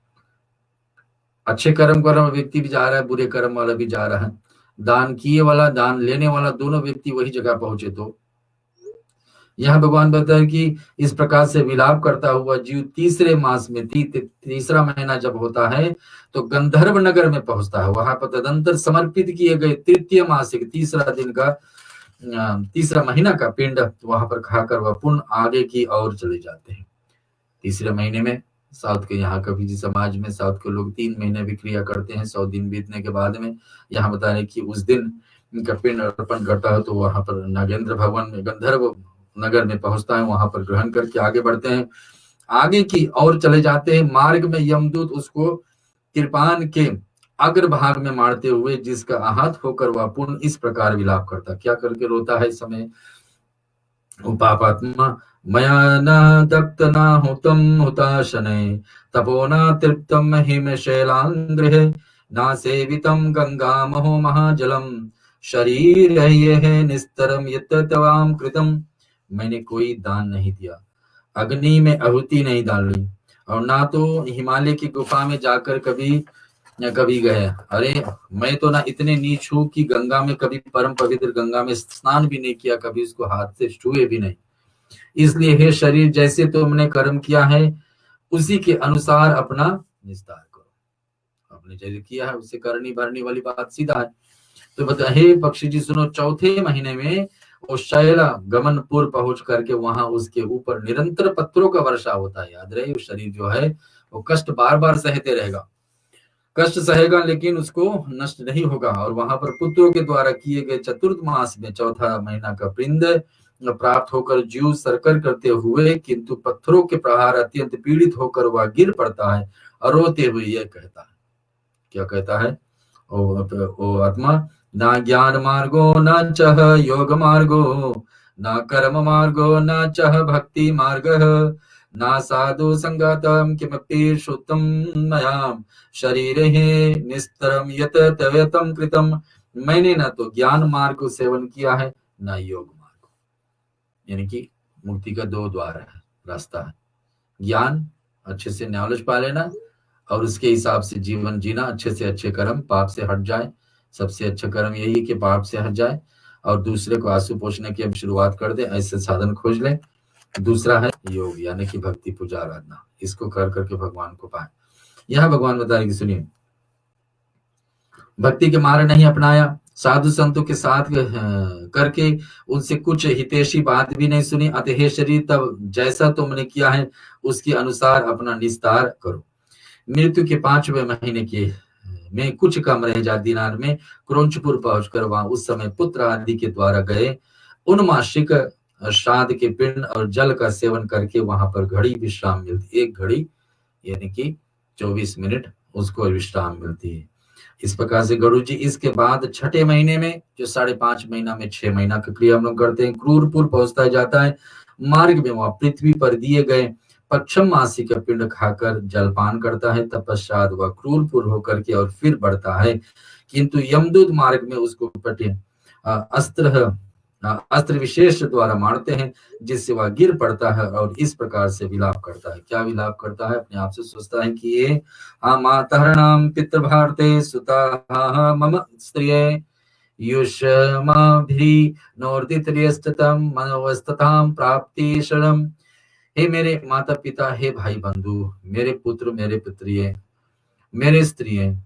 अच्छे कर्म व्यक्ति भी जा रहा है, बुरे कर्म वाला भी जा रहा है, दान किए वाला दान लेने वाला दोनों व्यक्ति वही जगह पहुंचे। तो यहाँ भगवान बताया कि इस प्रकार से विलाप करता हुआ जीव तीसरे मास में तीसरा महीना जब होता है तो गंधर्व नगर में पहुंचता है। वहां पर तदंतर समर्पित किए गए तृतीय मासिक तीसरा दिन का तीसरा महीना का पिंड वहां पर खाकर वह पुण्य आगे की ओर चले जाते हैं। तीसरे महीने में साउथ के यहाँ कभी समाज में साउथ के लोग 3 महीने भी क्रिया करते हैं। 100 दिन बीतने के बाद में यहाँ बता रहे कि उस दिन इनका पिंड अर्पण करता है, तो वहां पर नागेंद्र भवन में गंधर्व नगर में पहुंचता है, वहां पर ग्रहण करके आगे बढ़ते हैं, आगे की ओर चले जाते हैं। मार्ग में यमदूत उसको कृपान के अग्रभाग में मारते हुए जिसका आहत होकर वह पुण्य इस प्रकार विलाप करता, क्या करके रोता है इस समय, उपापात्मा मया न दक्त न हुतम हुताशने तपो न तृप्तम हिम शैलांग्रह न सेवितम गंगा महो महाजलम शरीर ये निस्तरम यत तवाम कृतम। मैंने कोई दान नहीं दिया, अग्नि में आहुति नहीं डाली, और ना तो हिमालय की गुफा में जाकर कभी गए। अरे मैं तो ना इतने नीच हूं कि गंगा में कभी परम पवित्र गंगा में स्नान भी नहीं किया, कभी उसको हाथ से छुए भी नहीं। इसलिए हे शरीर, जैसे तुमने कर्म किया है उसी के अनुसार अपना निस्तार करो। आपने जैसे किया है उससे करनी भरनी वाली बात सीधा है। तो बता, हे पक्षी जी सुनो, चौथे महीने में वो शैला गमनपुर पहुंच करके वहां उसके ऊपर निरंतर पत्थरों का वर्षा होता है। याद रहे, शरीर जो है वो कष्ट बार बार सहते रहेगा, कष्ट सहेगा, लेकिन उसको नष्ट नहीं होगा। और वहां पर पुत्रों के द्वारा किए गए चतुर्थ मास में चौथा महीना का पिंड प्राप्त होकर जीव सरकर करते हुए, किंतु पत्थरों के प्रहार अत्यंत पीड़ित होकर वह गिर पड़ता है और रोते हुए यह कहता है, क्या कहता है, ओ आत्मा, ना ज्ञान मार्गो न चह योग मार्गो, न कर्म मार्गो न चह भक्ति मार्ग, ना साधु संगतम किमपि श्रुतम मयाम शरीरे निस्तरम यत तवेतम कृतम। मैंने ना तो ज्ञान मार्ग को सेवन किया है, ना योग मार्ग, यानी कि मुक्ति का दो द्वार है, रास्ता है। ज्ञान, अच्छे से नॉलेज पा लेना और उसके हिसाब से जीवन जीना, अच्छे से अच्छे कर्म, पाप से हट जाए। सबसे अच्छा कर्म यही है कि पाप से हट जाए और दूसरे को आंसू पोंछने की हम शुरुआत कर दे, ऐसे साधन खोज ले। दूसरा है योग, यानी कि भक्ति पूजा आराधना, इसको कर करके भगवान को पाए। यह भगवान बता रहे कि सुनिए, भक्ति के मार्ग नहीं अपनाया, साधु संतों के साथ करके उनसे कुछ हितैषी बात भी नहीं सुनी, अतः हे शरीर, तब जैसा तुमने किया है उसके अनुसार अपना निस्तार करो। मृत्यु के 5वें महीने के में कुछ कम रह जा दिनार में क्रौंचपुर पहुंचकर वहां उस समय पुत्र आदि के द्वारा गए उन्मासिक श्राद्ध के पिंड और जल का सेवन करके वहां पर घड़ी विश्राम मिलती, एक घड़ी यानी कि 24 मिनट उसको विश्राम मिलती है। इस प्रकार से गरुड़ जी इसके बाद छठे महीने में, जो 5.5 महीना में 6 महीना की क्रिया हम लोग करते हैं, क्रूरपुर पहुंचता जाता है। मार्ग में वहां पृथ्वी पर दिए गए पक्षम मासी का पिंड खाकर जलपान करता है। तपश्चात वह क्रूरपुर होकर के और फिर बढ़ता है, किंतु यमदूत मार्ग में उसको कठिन अस्त्र विशेष द्वारा मारते हैं, जिससे वह गिर पड़ता है और इस प्रकार से विलाप करता है। क्या विलाप करता है? अपने आप से सोचता है कि ये मातरणाम पितृभारते सुता मम स्त्रिये युष्माभि नोर्दित्रियस्ततम मनोवस्थताम प्राप्ति शरणम। हे मेरे माता पिता, हे भाई बंधु, मेरे पुत्र, मेरे पुत्रिये, मेरे स्त्रिये,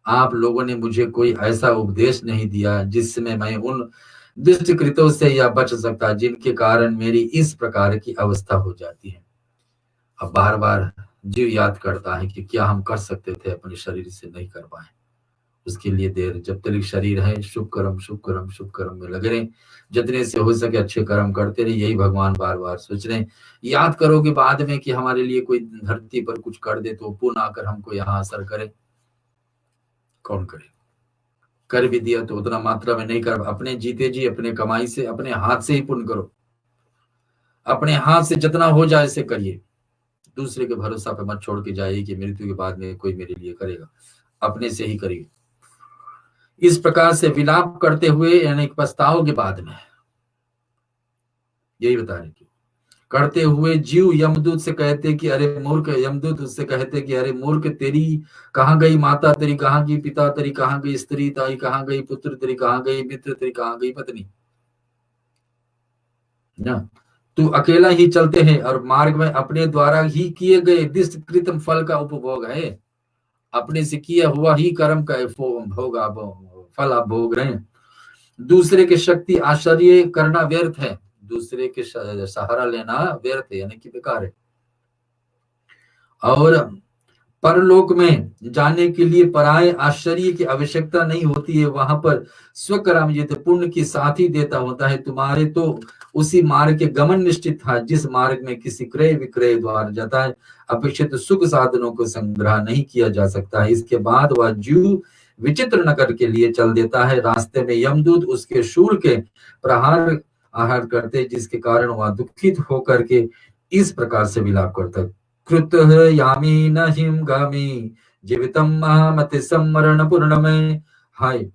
आप लोगों ने मुझे कोई ऐसा उपदेश नहीं दिया जिसमें मैं उन दुष्ट कृत्यों से या बच सकता जिनके कारण मेरी इस प्रकार की अवस्था हो जाती है। अब बार बार जीव याद करता है कि क्या हम कर सकते थे, अपने शरीर से नहीं कर पाए। उसके लिए देर, जब तक शरीर है शुभ कर्म शुभ कर्म शुभ कर्म में लगे रहे, जितने से हो सके अच्छे कर्म करते रहे। यही भगवान बार बार सोच रहे हैं। याद करोगे बाद में कि हमारे लिए कोई धरती पर कुछ कर दे तो पुण्य आकर हमको यहाँ असर करे, कौन करे? कर भी दिया तो उतना मात्रा में नहीं कर, अपने जीते जी अपने कमाई से, अपने हाथ से ही पुण्य करो, अपने हाथ से जितना हो जाए से करिए। दूसरे के भरोसा पे मत छोड़ के जाइए कि मृत्यु के बाद में कोई मेरे लिए करेगा, अपने से ही करिए। इस प्रकार से विलाप करते हुए, यानी पछताओ के बाद में, यही बता रहे करते हुए जीव यमदूत से कहते कि अरे मूर्ख, यमदूत उससे कहते कि अरे मूर्ख, तेरी कहाँ गई माता, तेरी कहाँ गई पिता, तेरी कहाँ गई स्त्री, ताई कहाँ गई पुत्र, तेरी कहाँ गई मित्र, तेरी कहाँ गई पत्नी ना? तू अकेला ही चलते हैं और मार्ग में अपने द्वारा ही किए गए दिष्ट कृतम फल का उपभोग है। अपने से किया हुआ ही कर्म का भोग आप फल आप भोग रहे हैं। दूसरे के शक्ति आश्चर्य करना व्यर्थ है, दूसरे के सहारा लेना व्यर्थ है, यानी कि बेकार है। और परलोक में जाने के लिए पराये आश्चर्य की आवश्यकता नहीं होती है। वहां पर स्वकर्मजित पुण्य की साथ ही देता होता है। तुम्हारे तो उसी मार्ग के गमन निश्चित था जिस मार्ग में किसी क्रय विक्रय द्वारा जाता है अपेक्षित सुख साधनों को संग्रह नहीं किया जा सकता है। इसके बाद वह जीव विचित्र नगर के लिए चल देता है। रास्ते में यमदूत उसके शूल के प्रहार आहार करते, जिसके कारण वह दुखित होकर के इस प्रकार से विलाप करता है। कृत यामी न हिम गामी जीवितम महामति सम्मरण पूर्ण में। हाय,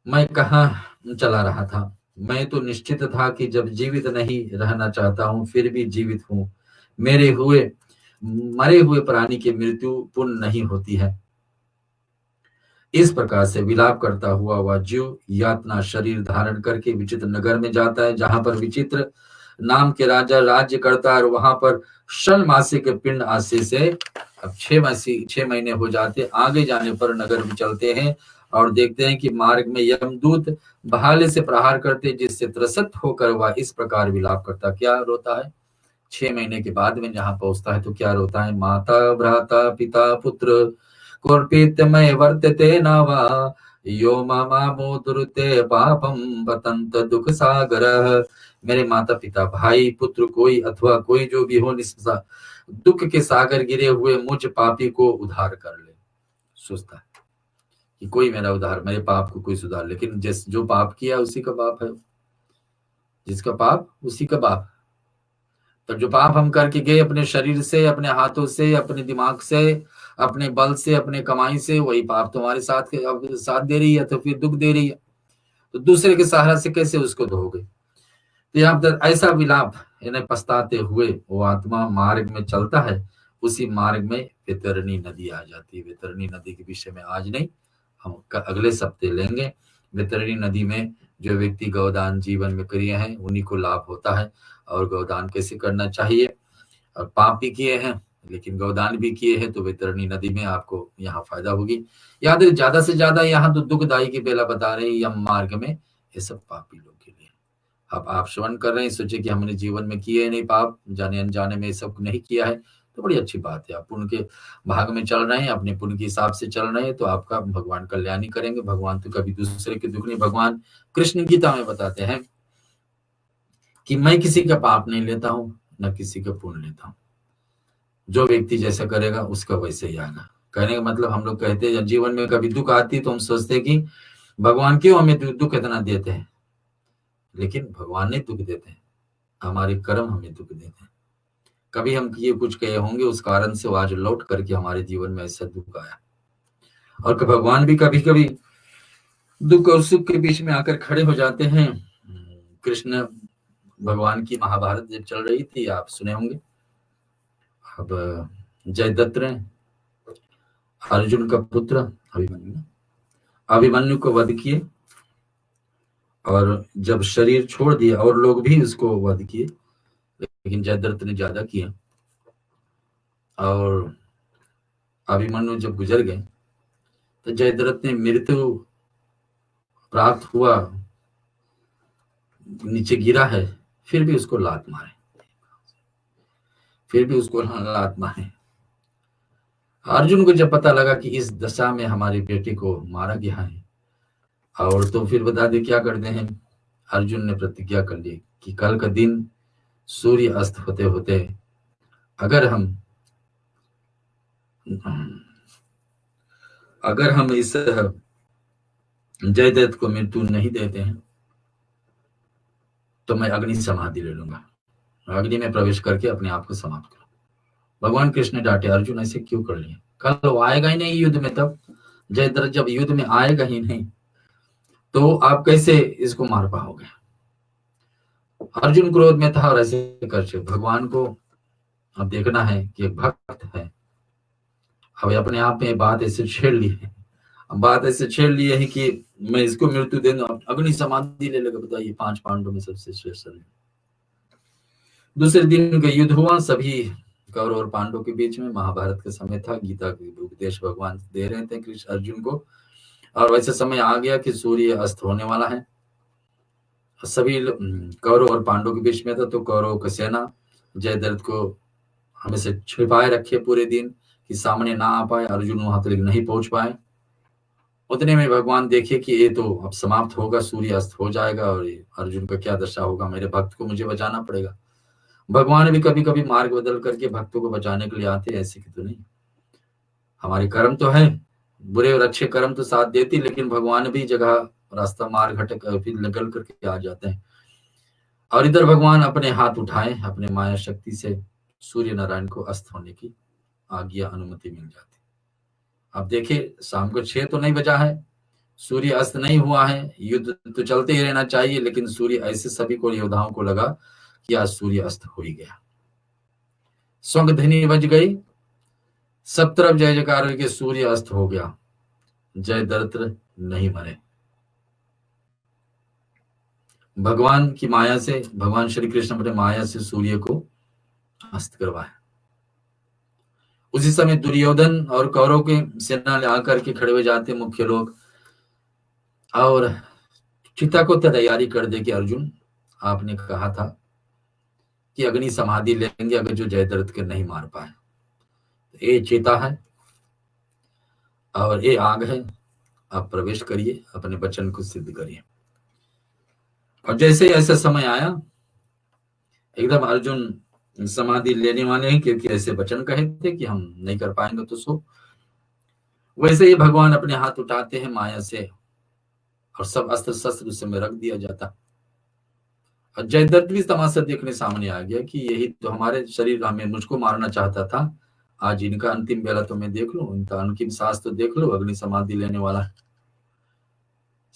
मैं कहाँ चला रहा था? मैं तो निश्चित था कि जब जीवित नहीं रहना चाहता हूँ फिर भी जीवित हूँ। मरे हुए प्राणी की मृत्यु पुण्य नहीं होती है। इस प्रकार से विलाप करता हुआ वह जीव यातना शरीर धारण करके विचित्र नगर में जाता है, जहां पर विचित्र नाम के राजा राज्य करता है। और वहां पर षण्मासिक पिंड आसे से अब 6 महीने हो जाते, आगे जाने पर नगर में चलते हैं और देखते हैं कि मार्ग में यमदूत भाले से प्रहार करते, जिससे त्रस्त होकर वह इस प्रकार विलाप करता। क्या रोता है? 6 महीने के बाद में जहां पहुंचता है तो क्या रोता है? माता भ्राता पिता पुत्र कोर्पितमय वर्तते नावा यो मामा मोदुरुते पापम पतंत दुख सागर। मेरे माता पिता भाई पुत्र कोई अथवा कोई जो भी हो, दुख के सागर गिरे हुए मुझ पापी को उद्धार कर ले। सोचता है कि कोई मेरा उद्धार, मेरे पाप को कोई सुधार, लेकिन जिस जो पाप किया उसी का पाप है, जिसका पाप उसी का बाप। तो जो पाप हम करके गए अपने शरीर से, अपने हाथों से, अपने दिमाग से, अपने बल से, अपने कमाई से, वही पाप तुम्हारे साथ दे रही है, तो फिर दुख दे रही है। तो दूसरे के सहारा से कैसे उसको धोगे? तो यहाँ पर ऐसा विलाप इन्हें पछताते हुए वो आत्मा मार्ग में चलता है। उसी मार्ग में वैतरणी नदी आ जाती है। वैतरणी नदी के विषय में आज नहीं, हम अगले सप्ताह लेंगे। वैतरणी नदी में जो व्यक्ति गौदान जीवन में किए हैं उन्हीं को लाभ होता है, और गौदान कैसे करना चाहिए। और पाप भी किए हैं लेकिन गौदान भी किए हैं तो वैतरणी नदी में आपको यहाँ फायदा होगी। याद है, ज्यादा से ज्यादा यहाँ तो दुखदायी की बेला बता रहे हैं यम मार्ग में, ये सब पापी लोग के लिए। अब आप श्रवण कर रहे हैं, सोचे कि हमने जीवन में किए नहीं पाप, जाने अनजाने में सब नहीं किया है, तो बड़ी अच्छी बात है। आप पुण्य के भाग में चल रहे हैं, अपने पुण्य के हिसाब से चल रहे हैं, तो आपका भगवान कल्याण ही करेंगे। भगवान तो कभी दूसरे के दुख नहीं। भगवान कृष्ण गीता में बताते हैं कि मैं किसी का पाप नहीं लेता हूं, न किसी का पुण्य लेता हूं। जो व्यक्ति जैसा करेगा उसका वैसे ही आएगा। कहने का मतलब, हम लोग कहते हैं जीवन में कभी दुख आती है तो हम सोचते हैं कि भगवान क्यों हमें दुख इतना देते हैं, लेकिन भगवान नहीं दुख देते हैं, हमारे कर्म हमें दुख देते हैं। कभी हम ये कुछ कहे होंगे, उस कारण से आज लौट करके हमारे जीवन में ऐसा दुख आया। और भगवान भी कभी कभी दुख और सुख के बीच में आकर खड़े हो जाते हैं। कृष्ण भगवान की महाभारत जब चल रही थी, आप सुने होंगे। अब जयदत्त ने अर्जुन का पुत्र अभिमन्यु को वध किए, और जब शरीर छोड़ दिया और लोग भी उसको वध किए, लेकिन जयद्रथ ने ज्यादा किया। और अभिमन्यु जब गुजर गए तो जयद्रथ ने मृत्यु प्राप्त हुआ, नीचे गिरा है, फिर भी उसको लात मारे, फिर भी उसको लात मारे। अर्जुन को जब पता लगा कि इस दशा में हमारी बेटी को मारा गया है, और तो फिर बता दे क्या करते हैं। अर्जुन ने प्रतिज्ञा कर ली कि कल का दिन सूर्य अस्त होते होते अगर हम इस जयदत्त को मृत्यु नहीं देते हैं तो मैं अग्नि समाधि ले लूंगा, अग्नि में प्रवेश करके अपने आप को समाप्त करूं। भगवान कृष्ण ने डांटे, अर्जुन ऐसे क्यों कर लिए? कल वो आएगा ही नहीं युद्ध में, तब जयद्रथ जब युद्ध में आएगा ही नहीं तो आप कैसे इसको मार पाओगे? अर्जुन क्रोध में था और ऐसे कर भगवान को अब देखना है कि एक भक्त है। अब अपने आप में बात ऐसे छेड़ ली है, बात ऐसे छेड़ ली है कि मैं इसको मृत्यु दे दूं, अग्नि समाधि ले लेगा। बताइए, 5 पांडवों में सबसे श्रेष्ठ। दूसरे दिन का युद्ध हुआ, सभी कौरव और पांडवों के बीच में। महाभारत का समय था, गीता के उपदेश भगवान दे रहे थे कृष्ण अर्जुन को, और वैसे समय आ गया कि सूर्य अस्त होने वाला है। सभी कौरव और पांडवों के बीच में था, तो कौरव का सेना जयद्रथ को हमेशा छिपाए रखे पूरे दिन कि सामने ना आ पाए, अर्जुन वहां तक नहीं पहुंच पाए। उतने में भगवान देखे कि ये तो अब समाप्त होगा, सूर्य अस्त हो जाएगा, और अर्जुन का क्या दशा होगा, मेरे भक्त को मुझे बचाना पड़ेगा। भगवान भी कभी कभी मार्ग बदल करके भक्तों को बचाने के लिए आते, ऐसे कि तो नहीं। हमारे कर्म तो है, बुरे और अच्छे कर्म तो साथ देती, लेकिन भगवान भी जगह रास्ता मार्ग भटक फिर निकल करके आ जाते हैं। और इधर भगवान अपने हाथ उठाए, अपने माया शक्ति से सूर्य नारायण को अस्त होने की आज्ञा अनुमति मिल जाती। अब देखिए, शाम को 6 तो नहीं बजा है, सूर्य अस्त नहीं हुआ है, युद्ध तो चलते ही रहना चाहिए, लेकिन सूर्य ऐसे सभी को योद्धाओं को लगा कि आज सूर्य अस्त हो ही गया। स्वंग ध्वनि बज गई, सब तरफ जय जयकार हुई कि सूर्य अस्त हो गया, जयद्रथ नहीं मरे। भगवान की माया से, भगवान श्री कृष्ण अपने माया से सूर्य को अस्त करवाया। उसी समय दुर्योधन और कौरव के सेना आकर के खड़े हो जाते मुख्य लोग और चिता को तैयारी कर दे कि अर्जुन, आपने कहा था कि अग्नि समाधि लेंगे अगर जो जयद्रथ के नहीं मार पाए। ये चेता है और ये आग है, आप प्रवेश करिए, अपने वचन को सिद्ध करिए। और जैसे ही ऐसा समय आया, एकदम अर्जुन समाधि लेने वाले हैं, क्योंकि ऐसे वचन कहे थे कि हम नहीं कर पाएंगे तो सो। वैसे ही भगवान अपने हाथ उठाते हैं माया से और सब अस्त्र शस्त्र उस समय रख दिया जाता। और जयद्रथ भी तमाशा देखने सामने आ गया कि यही तो हमारे शरीर हमें मुझको मारना चाहता था, आज इनका अंतिम बेला तो मैं देख लूं, इनका अंतिम सांस तो देख लो, अग्नि समाधि लेने वाला है।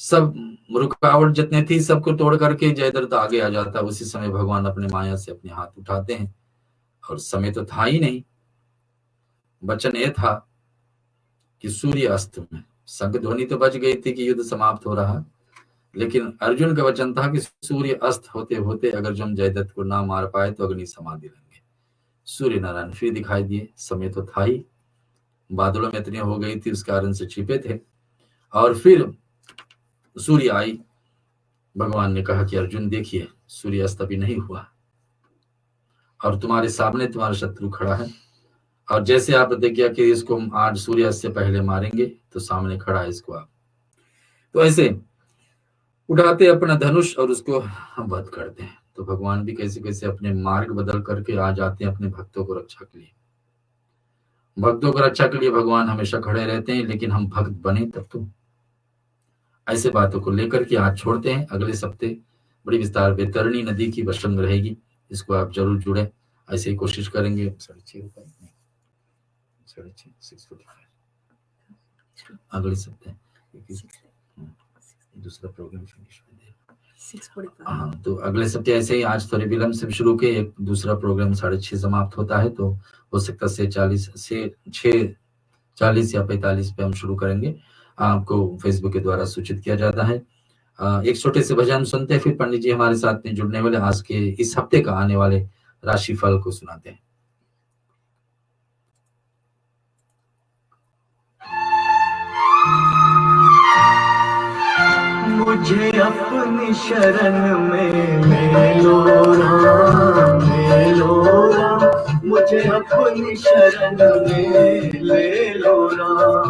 सब रुकावट जितने थी सबको तोड़ करके जयद्रथ आगे आ जाता। उसी समय भगवान अपने माया से अपने हाथ उठाते हैं, और समय तो था ही नहीं। वचन ये था कि सूर्य अस्त में, शंख ध्वनि तो बज गई थी कि युद्ध समाप्त हो रहा, लेकिन अर्जुन का वचन था कि सूर्य अस्त होते होते अगर जो हम जयद्रथ को ना मार पाए तो अग्नि समाधि लेंगे। सूर्य नारायण फिर दिखाई दिए, समय तो था ही, बादलों में इतनी हो गई थी उस कारण से छिपे थे। और फिर सूर्य आई, भगवान ने कहा कि अर्जुन देखिए सूर्य अस्त अभी नहीं हुआ और तुम्हारे सामने तुम्हारा शत्रु खड़ा है, और जैसे आप प्रतिज्ञा कि इसको आज सूर्यास्त से पहले मारेंगे तो सामने खड़ा है इसको आप। तो ऐसे उठाते अपना धनुष और उसको हम वध करते हैं। तो भगवान भी कैसे कैसे अपने मार्ग बदल करके आ जाते हैं अपने भक्तों को रक्षा के लिए। भक्तों को रक्षा के लिए भगवान हमेशा खड़े रहते हैं, लेकिन हम भक्त बने तब तो। ऐसे बातों को लेकर के आज छोड़ते हैं। अगले सप्ते बड़ी विस्तार बैतरणी नदी की प्रसंग रहेगी, इसको आप जरूर जुड़े, ऐसे ही कोशिश करेंगे। 6:30 अगले सप्ते दूसरा प्रोग्राम हाँ, तो अगले सप्ते ऐसे ही आज थोड़े विलंब से शुरू के एक दूसरा प्रोग्राम 6:30 समाप्त होता है, तो हो सकता है 6:40 या 45 पे हम शुरू करेंगे। आपको फेसबुक के द्वारा सूचित किया जाता है। एक छोटे से भजन सुनते हैं, फिर पंडित जी हमारे साथ में जुड़ने वाले आज के इस हफ्ते का आने वाले राशिफल को सुनाते हैं। मुझे अपनी शरण में ले लो राम, ले लो राम, मुझे अपनी शरण में ले लो राम,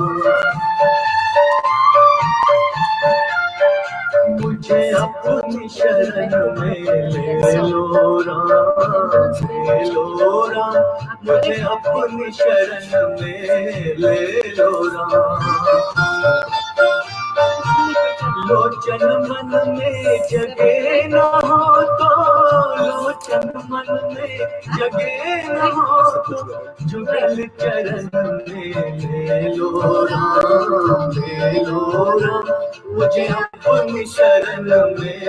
मुझे अपनी शरण में ले लो राम, ले लो राम, मुझे अपनी शरण में ले लो राम। लोचन मन में जगे न हो तो, लोचन मन में जगे न हो तो, जुगल चरण में ले लो राम, ले लो राम, मुझे अपनी शरण में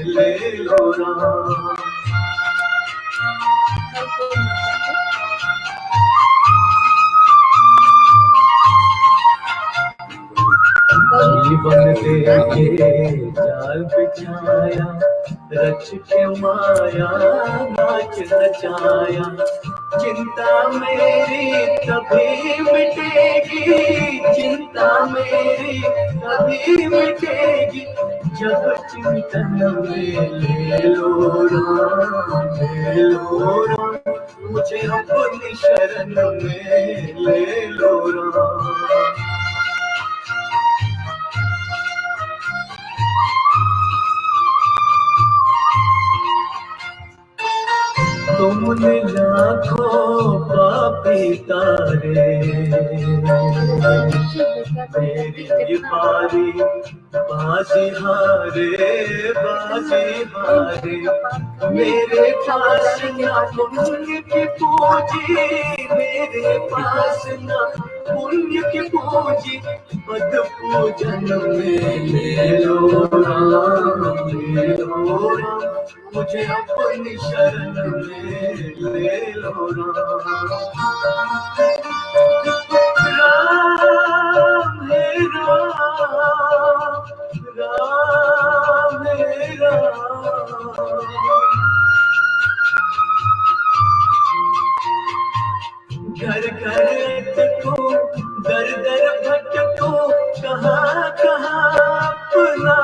ले लो राम। जीवन देके जाल बिछाया, रक्ष के माया नाच नचाया, चिंता मेरी तभी मिटेगी, चिंता मेरी तभी मिटेगी, जब चिंतन में ले लो राम, ले लो राम, मुझे अपनी शरण में ले लो राम। तुमने लाखों पापी तारे, मेरी बारी बाजी हारे, बाजी हारे, मेरे पास ना पुण्य की पूंजी, मेरे पास ना पुण्य की पूंजी, पद पूजन में ले लो राम, ले लो राम, मुझे अपनी शरण में ले लो राम। राम है राम, राम है राम, घर घर अटको, दर दर भटको, कहाँ कहाँ अपना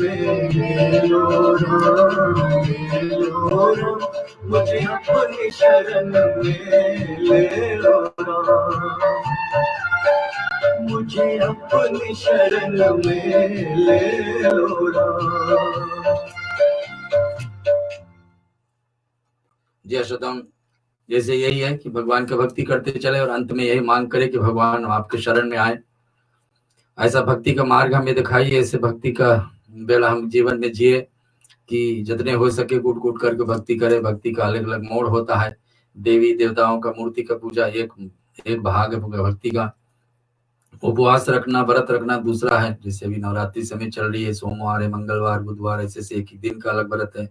में ले लो राम, ले लो राम, मुझे अपनी शरण में ले लो राम, मुझे अपनी शरण में ले लो राम। जी अशोतम, जैसे यही है कि भगवान की भक्ति करते चले और अंत में यही मांग करे कि भगवान आपके शरण में आए। ऐसा भक्ति का मार्ग हमें दिखाइए, ऐसे भक्ति का बेला हम जीवन में जिए कि जितने हो सके कूट कूट करके भक्ति करे। भक्ति का अलग अलग मोड होता है, देवी देवताओं का मूर्ति का पूजा एक भाग है भक्ति का, उपवास रखना, व्रत रखना दूसरा है। जैसे अभी नवरात्रि समय चल रही है, सोमवार है, मंगलवार, बुधवार, ऐसे से एक ही दिन का अलग व्रत है,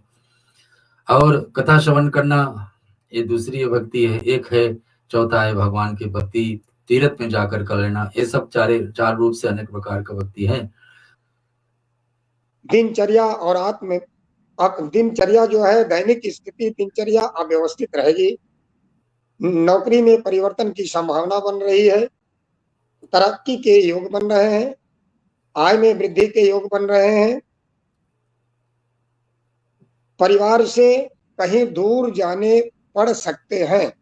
और कथा श्रवण करना ये दूसरी भक्ति है। एक है, चौथा है भगवान की भक्ति तीर्थ में जाकर कर लेना। ये सब चार रूप से अनेक प्रकार का भक्ति है। दिनचर्या और दिनचर्या जो है, दैनिक स्थिति दिनचर्या अव्यवस्थित रहेगी। नौकरी में परिवर्तन की संभावना बन रही है, तरक्की के योग बन रहे हैं, आय में वृद्धि के योग बन रहे हैं, परिवार से कहीं दूर जाने पड़ सकते हैं,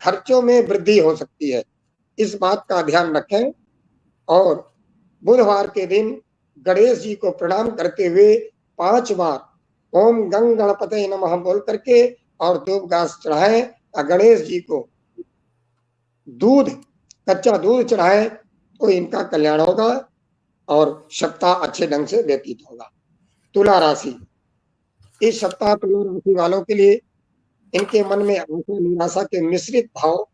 खर्चों में वृद्धि हो सकती है। इस बात का ध्यान रखें। और बुधवार के दिन गणेश जी को प्रणाम करते हुए 5 बार ओम गंग गणपते नमः बोल करके और धूप घास चढ़ाएं। गणेश जी को कच्चा दूध चढ़ाएं तो इनका कल्याण होगा और सप्ताह अच्छे ढंग से व्यतीत होगा। तुला राशि, इस सप्ताह तुला राशि वालों के लिए इनके मन में आशा निराशा के मिश्रित भाव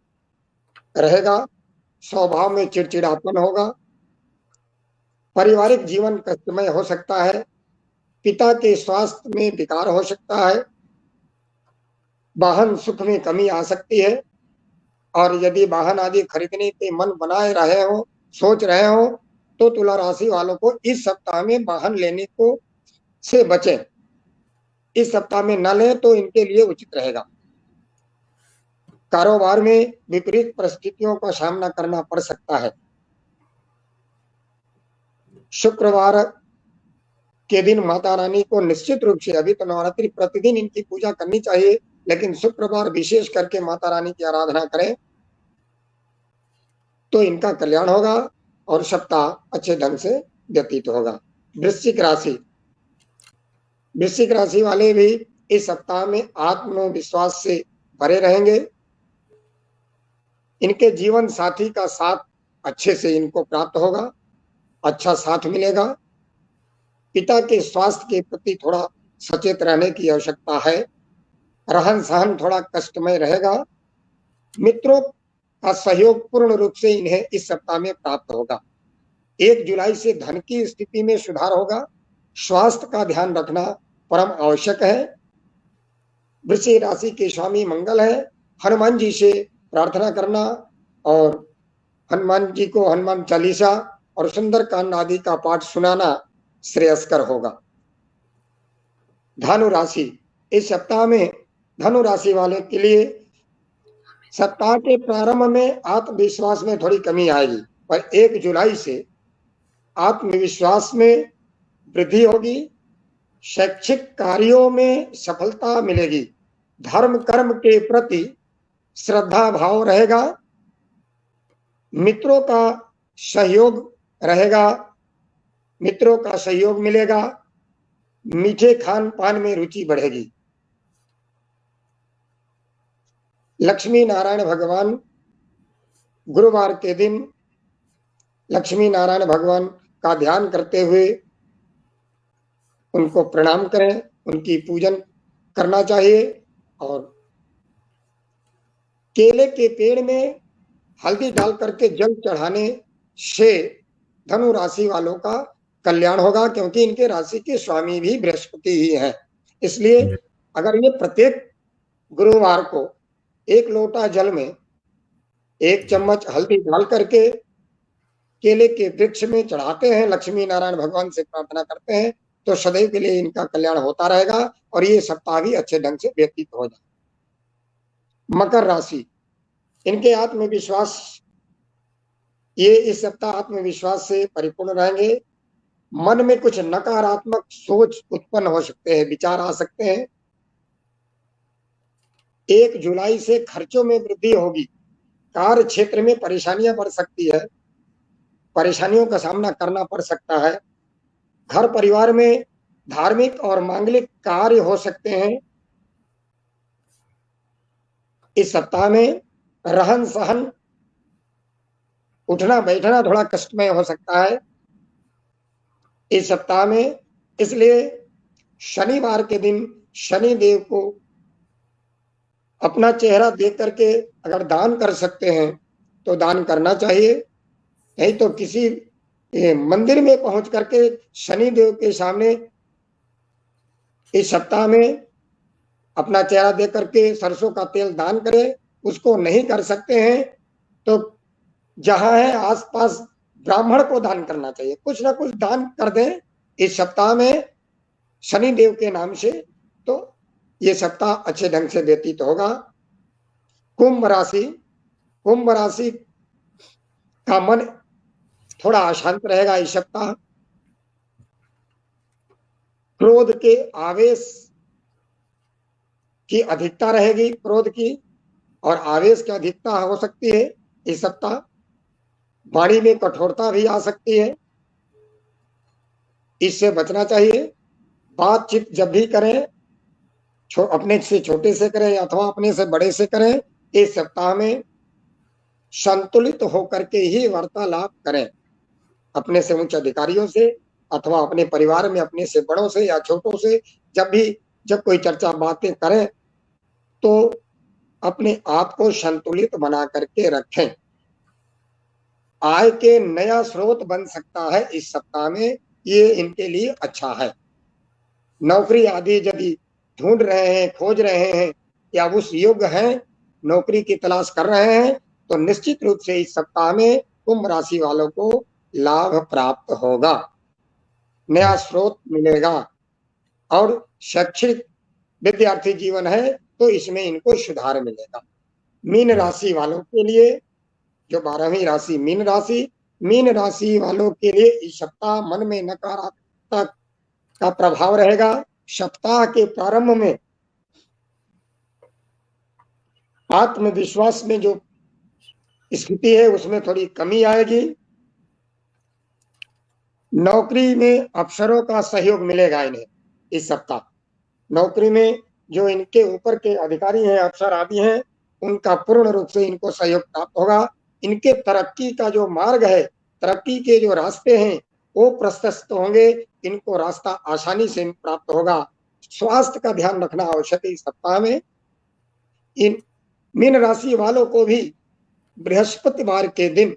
रहेगा। स्वभाव में चिड़चिड़ापन होगा, पारिवारिक जीवन कष्टमय हो सकता है, पिता के स्वास्थ्य में विकार हो सकता है, वाहन सुख में कमी आ सकती है। और यदि वाहन आदि खरीदने के मन बनाए रहे हो, सोच रहे हो, तो तुला राशि वालों को इस सप्ताह में वाहन लेने को से बचें। इस सप्ताह में न लें तो इनके लिए उचित रहेगा। कारोबार में विपरीत परिस्थितियों का सामना करना पड़ सकता है। शुक्रवार के दिन माता रानी को निश्चित रूप से, अभी तो नवरात्रि प्रतिदिन इनकी पूजा करनी चाहिए, लेकिन शुक्रवार विशेष करके माता रानी की आराधना करें तो इनका कल्याण होगा और सप्ताह अच्छे ढंग से व्यतीत होगा। वृश्चिक राशि वाले भी इस सप्ताह में आत्मविश्वास से भरे रहेंगे। इनके जीवन साथी का साथ अच्छे से इनको प्राप्त होगा, अच्छा साथ मिलेगा। पिता के स्वास्थ्य के प्रति थोड़ा सचेत रहने की आवश्यकता है। रहन सहन थोड़ा कष्टमय रहेगा। मित्रों का सहयोग पूर्ण रूप से इन्हें इस सप्ताह में प्राप्त होगा। 1 जुलाई से धन की स्थिति में सुधार होगा। स्वास्थ्य का ध्यान रखना परम आवश्यक है। वृश्चिक राशि के स्वामी मंगल है। हनुमान जी से प्रार्थना करना और हनुमान जी को हनुमान चालीसा और सुंदरकांड आदि का पाठ सुनाना श्रेयस्कर होगा। धनु राशि, इस सप्ताह में धनु राशि वाले के लिए सप्ताह के प्रारंभ में आत्मविश्वास में थोड़ी कमी आएगी, पर 1 जुलाई से आत्मविश्वास में वृद्धि होगी। शैक्षिक कार्यों में सफलता मिलेगी। धर्म कर्म के प्रति श्रद्धा भाव रहेगा। मित्रों का सहयोग रहेगा, मित्रों का सहयोग मिलेगा। मीठे खान पान में रुचि बढ़ेगी। लक्ष्मी नारायण भगवान, गुरुवार के दिन लक्ष्मी नारायण भगवान का ध्यान करते हुए उनको प्रणाम करें, उनकी पूजन करना चाहिए। और केले के पेड़ में हल्दी डाल करके जल चढ़ाने से धनु राशि वालों का कल्याण होगा, क्योंकि इनके राशि के स्वामी भी बृहस्पति ही हैं। इसलिए अगर ये प्रत्येक गुरुवार को 1 लोटा जल में 1 चम्मच हल्दी डाल करके केले के वृक्ष में चढ़ाते हैं, लक्ष्मी नारायण भगवान से प्रार्थना करते हैं, तो सदैव के लिए इनका कल्याण होता रहेगा और ये सप्ताह भी अच्छे ढंग से व्यतीत हो जाए। मकर राशि, इनके आत्मविश्वास, ये इस सप्ताह आत्मविश्वास से परिपूर्ण रहेंगे। मन में कुछ नकारात्मक सोच उत्पन्न हो सकते हैं, विचार आ सकते हैं। 1 जुलाई से खर्चों में वृद्धि होगी, कार्य क्षेत्र में परेशानियां बढ़ सकती है, परेशानियों का सामना करना पड़ सकता है। घर परिवार में धार्मिक और मांगलिक कार्य हो सकते हैं। इस सप्ताह में रहन सहन, उठना बैठना थोड़ा कष्टमय हो सकता है इस सप्ताह में। इसलिए शनिवार के दिन शनि देव को अपना चेहरा देख करके अगर दान कर सकते हैं तो दान करना चाहिए, नहीं तो किसी मंदिर में पहुंच करके शनि देव के सामने इस सप्ताह में अपना चेहरा देख करके सरसों का तेल दान करें। उसको नहीं कर सकते हैं तो जहां है आसपास ब्राह्मण को दान करना चाहिए, कुछ ना कुछ दान कर दें इस सप्ताह में शनि देव के नाम से, तो ये सप्ताह अच्छे ढंग से व्यतीत होगा। कुंभ राशि का मन थोड़ा अशांत रहेगा इस सप्ताह। क्रोध के आवेश की अधिकता रहेगी, क्रोध की और आवेश की अधिकता हो सकती है इस सप्ताह। वाणी में कठोरता भी आ सकती है, इससे बचना चाहिए। बातचीत जब भी करें अपने से छोटे से करें अथवा अपने से बड़े से करें, इस सप्ताह में संतुलित होकर के ही वार्तालाप करें, अपने से उच्च अधिकारियों से अथवा अपने परिवार में अपने से बड़ों से या छोटों से। जब कोई चर्चा बातें करें तो अपने आप को संतुलित बना करके रखें। आय के नया स्रोत बन सकता है इस सप्ताह में, ये इनके लिए अच्छा है। नौकरी आदि यदि ढूंढ रहे हैं, खोज रहे हैं या उस योग्य हैं, नौकरी की तलाश कर रहे हैं, तो निश्चित रूप से इस सप्ताह में कुंभ राशि वालों को लाभ प्राप्त होगा, नया स्रोत मिलेगा। और शैक्षिक विद्यार्थी जीवन है तो इसमें इनको सुधार मिलेगा। मीन राशि वालों के लिए, जो 12वीं राशि मीन राशि वालों के लिए इस सप्ताह मन में नकारात्मकता का प्रभाव रहेगा। सप्ताह के प्रारंभ में आत्मविश्वास में जो स्थिति है उसमें थोड़ी कमी आएगी। नौकरी में अफसरों का सहयोग मिलेगा इन्हें इस सप्ताह। नौकरी में जो इनके ऊपर के अधिकारी हैं, अफसर आदि हैं, उनका पूर्ण रूप से इनको सहयोग प्राप्त होगा। इनके तरक्की का जो मार्ग है, तरक्की के जो रास्ते हैं वो प्रशस्त होंगे, इनको रास्ता आसानी से प्राप्त होगा। स्वास्थ्य का ध्यान रखना आवश्यक है इस सप्ताह में। इन मीन राशि वालों को भी बृहस्पतिवार के दिन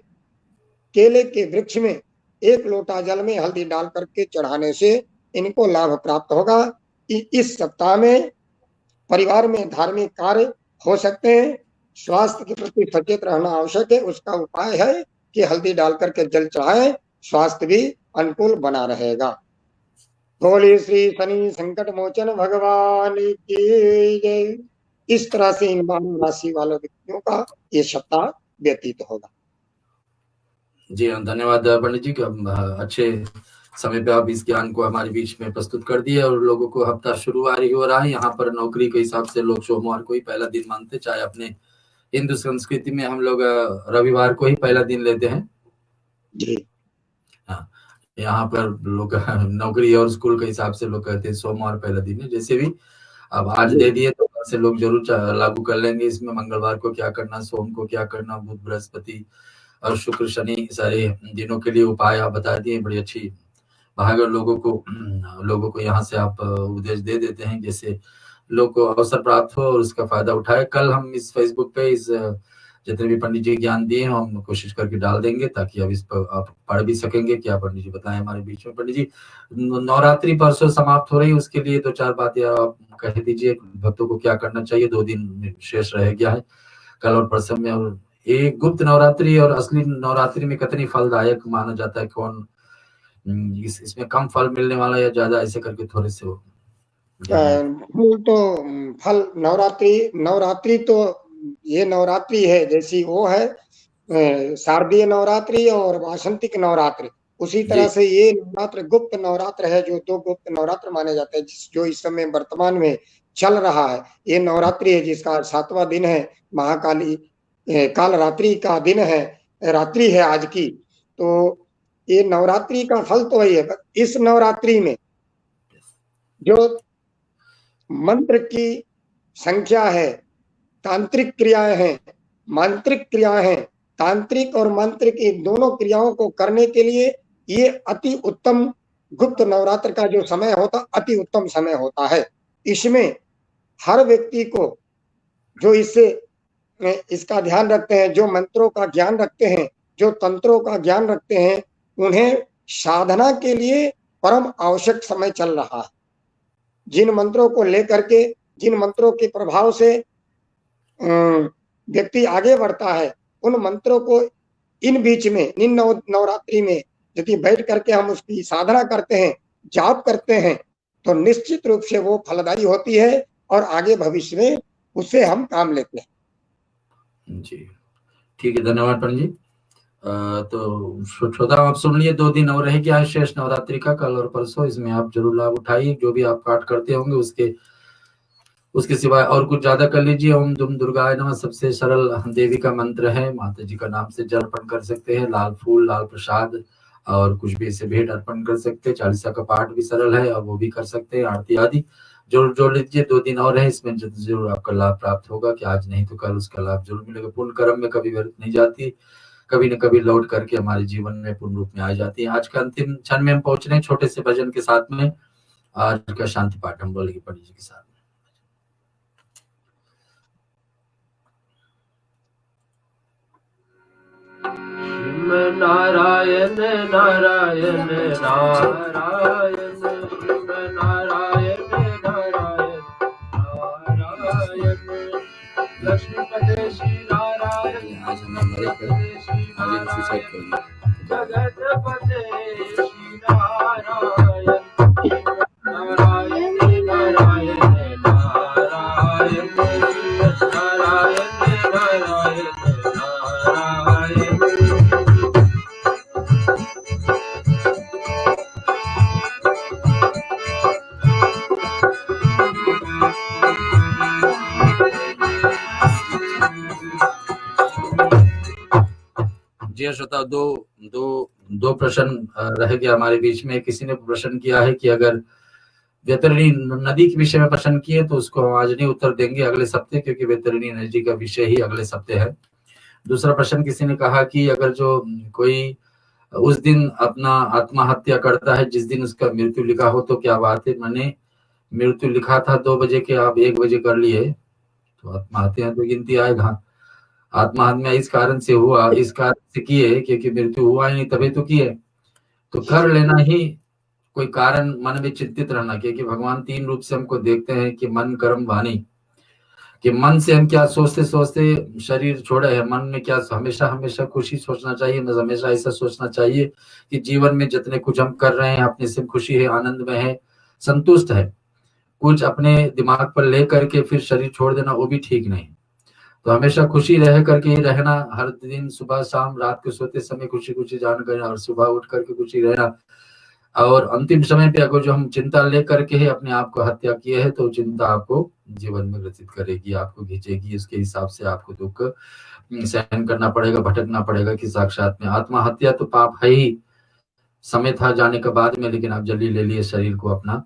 केले के वृक्ष में 1 लोटा जल में हल्दी डाल करके चढ़ाने से इनको लाभ प्राप्त होगा। इस सप्ताह में परिवार में धार्मिक कार्य हो सकते हैं। स्वास्थ्य के प्रति सचेत रहना आवश्यक है। उसका उपाय है कि हल्दी डाल करके जल चढ़ाएं, स्वास्थ्य भी अनुकूल बना रहेगा। बोलिए श्री शनि संकट मोचन भगवान की जय। इस तरह से इन 12 राशि वालों व्यक्तियों का ये सप्ताह व्यतीत होगा। जी धन्यवाद पंडित जी, अच्छे समय पे आप इस ज्ञान को हमारे बीच में प्रस्तुत कर दिए। और लोगों को हफ्ता शुरुआत हो रहा है, यहाँ पर नौकरी के हिसाब से लोग सोमवार को ही पहला दिन मानते, चाहे अपने हिंदू संस्कृति में हम लोग रविवार को ही पहला दिन लेते हैं जी। हाँ, यहाँ पर लोग नौकरी और स्कूल के हिसाब से लोग कहते हैं सोमवार पहला दिन है। जैसे भी अब आज दे दिए तो कल से लोग जरूर लागू कर लेंगे। इसमें मंगलवार को क्या करना, सोम को क्या करना, बुध बृहस्पति और शुक्र शनि सारे दिनों के लिए उपाय आप बता दिए। बड़ी अच्छी भाग लोगों को यहाँ से आप उपदेश दे देते हैं, जैसे लोग को अवसर प्राप्त हो और उसका फायदा उठाए। कल हम इस फेसबुक पे इस जितने भी पंडित जी ज्ञान दिए हैं हम कोशिश करके डाल देंगे, ताकि अब इस पर आप पढ़ भी सकेंगे। क्या पंडित जी बताएं हमारे बीच में। पंडित जी, नवरात्रि परसों समाप्त हो रही है, उसके लिए 2-4 बातें आप कह दीजिए, भक्तों को क्या करना चाहिए। 2 दिन शेष रह गया है, कल और परसों में। और ये गुप्त नवरात्रि और असली नवरात्रि में कितनी फलदायक माना जाता है, कौन इसमें कम फल मिलने वाला या ज्यादा, ऐसे करके थोड़े से तो फल नवरात्रि तो ये नवरात्रि है जैसी वो है शारदीय नवरात्रि और वासंतिक नवरात्रि। उसी तरह से ये नवरात्र गुप्त नवरात्र है, जो 2 गुप्त नवरात्र माने जाते हैं, जो इस समय वर्तमान में चल रहा है। ये नवरात्रि है जिसका 7वां दिन है, महाकाली काल रात्रि का दिन है, रात्रि है आज की। तो ये नवरात्रि का फल तो वही है। इस नवरात्रि में जो मंत्र की संख्या है, तांत्रिक क्रियाएं हैं, मांत्रिक क्रियाएं हैं, तांत्रिक और मांत्रिक इन दोनों क्रियाओं को करने के लिए ये अति उत्तम गुप्त नवरात्र का जो समय होता, अति उत्तम समय होता है। इसमें हर व्यक्ति को जो इसका ध्यान रखते हैं, जो मंत्रों का ज्ञान रखते हैं, जो तंत्रों का ज्ञान रखते हैं, उन्हें साधना के लिए परम आवश्यक समय चल रहा है। जिन मंत्रों को लेकर के, जिन मंत्रों के प्रभाव से व्यक्ति आगे बढ़ता है, उन मंत्रों को इन बीच में, इन नवरात्रि में यदि बैठ करके हम उसकी साधना करते हैं, जाप करते हैं, तो निश्चित रूप से वो फलदायी होती है और आगे भविष्य में उससे हम काम लेते हैं। जी ठीक है, धन्यवाद पंडित जी। तो श्रोता आप सुन लिए, 2 दिन और रह गया है शेष नवरात्रि का, कल और परसों। इसमें आप जरूर लाभ उठाइए, जो भी आप पाठ करते होंगे उसके सिवाय और कुछ ज्यादा कर लीजिए। ओम दुम दुर्गाय नमः सबसे सरल देवी का मंत्र है। माता जी का नाम से जल अर्पण कर सकते हैं, लाल फूल, लाल प्रसाद और कुछ भी इसे भेंट अर्पण कर सकते हैं। 40 का पाठ भी सरल है और वो भी कर सकते हैं, आरती आदि जरूर जोड़ लीजिए। 2 दिन और है, इसमें जरूर आपका लाभ प्राप्त होगा, कि आज नहीं तो कल उसका लाभ जरूर मिलेगा। पूर्ण कर्म में कभी व्यर्थ नहीं जाती, कभी न कभी लौट करके हमारे जीवन में पूर्ण रूप में आ जाती है। आज का अंतिम क्षण में हम पहुंच रहे हैं छोटे से भजन के साथ में। आज का शांति पाठ हम बोलेंगे पंडित जी के साथ। नारायण नारायण नारायण नारायण नारायण नारायण लक्ष्मीपते श्री नारायण जगतपते श्री नारायण नारायण नारायण नारायण नारायण नारायण नारायण। जी श्रोता, दो प्रश्न रह गया हमारे बीच में। किसी ने प्रश्न किया है कि अगर वैतरणी नदी के विषय में प्रश्न किए तो उसको हम आज नहीं उत्तर देंगे, अगले सप्ते, क्योंकि वैतरणी नदी का विषय ही अगले सप्ते है। दूसरा प्रश्न किसी ने कहा कि अगर जो कोई उस दिन अपना आत्महत्या करता है जिस दिन उसका मृत्यु लिखा हो, तो क्या बात है? मैंने मृत्यु लिखा था 2 बजे के, आप 1 बजे कर लिए, तो आत्महत्या तो गिनती आएगा। आत्महत्या इस कारण से हुआ, इस कारण से किए क्योंकि मृत्यु हुआ ही नहीं, तभी तो किए। तो कर लेना ही कोई कारण मन में चिंतित रहना, क्योंकि भगवान 3 रूप से हमको देखते हैं कि मन, कर्म, वाणी। कि मन से हम क्या सोचते सोचते शरीर छोड़े हैं, मन में क्या हमेशा खुशी सोचना चाहिए। हमेशा ऐसा सोचना चाहिए कि जीवन में जितने कुछ हम कर रहे हैं अपने से खुशी है, आनंद में है, संतुष्ट है। कुछ अपने दिमाग पर ले करके फिर शरीर छोड़ देना, वो भी ठीक नहीं। तो हमेशा खुशी रह करके ही रहना, हर दिन सुबह शाम रात को सोते समय खुशी जान करना, और सुबह उठ करके खुशी रहना। और अंतिम समय पे अगर जो हम चिंता ले करके ही अपने आप को हत्या किए है, तो चिंता आपको जीवन में ग्रसित करेगी, आपको खींचेगी। उसके हिसाब से आपको दुख सहन करना पड़ेगा, भटकना पड़ेगा कि साक्षात में आत्महत्या तो पाप है ही। समय था जाने के बाद में, लेकिन आप जल्दी ले लिए शरीर को अपना,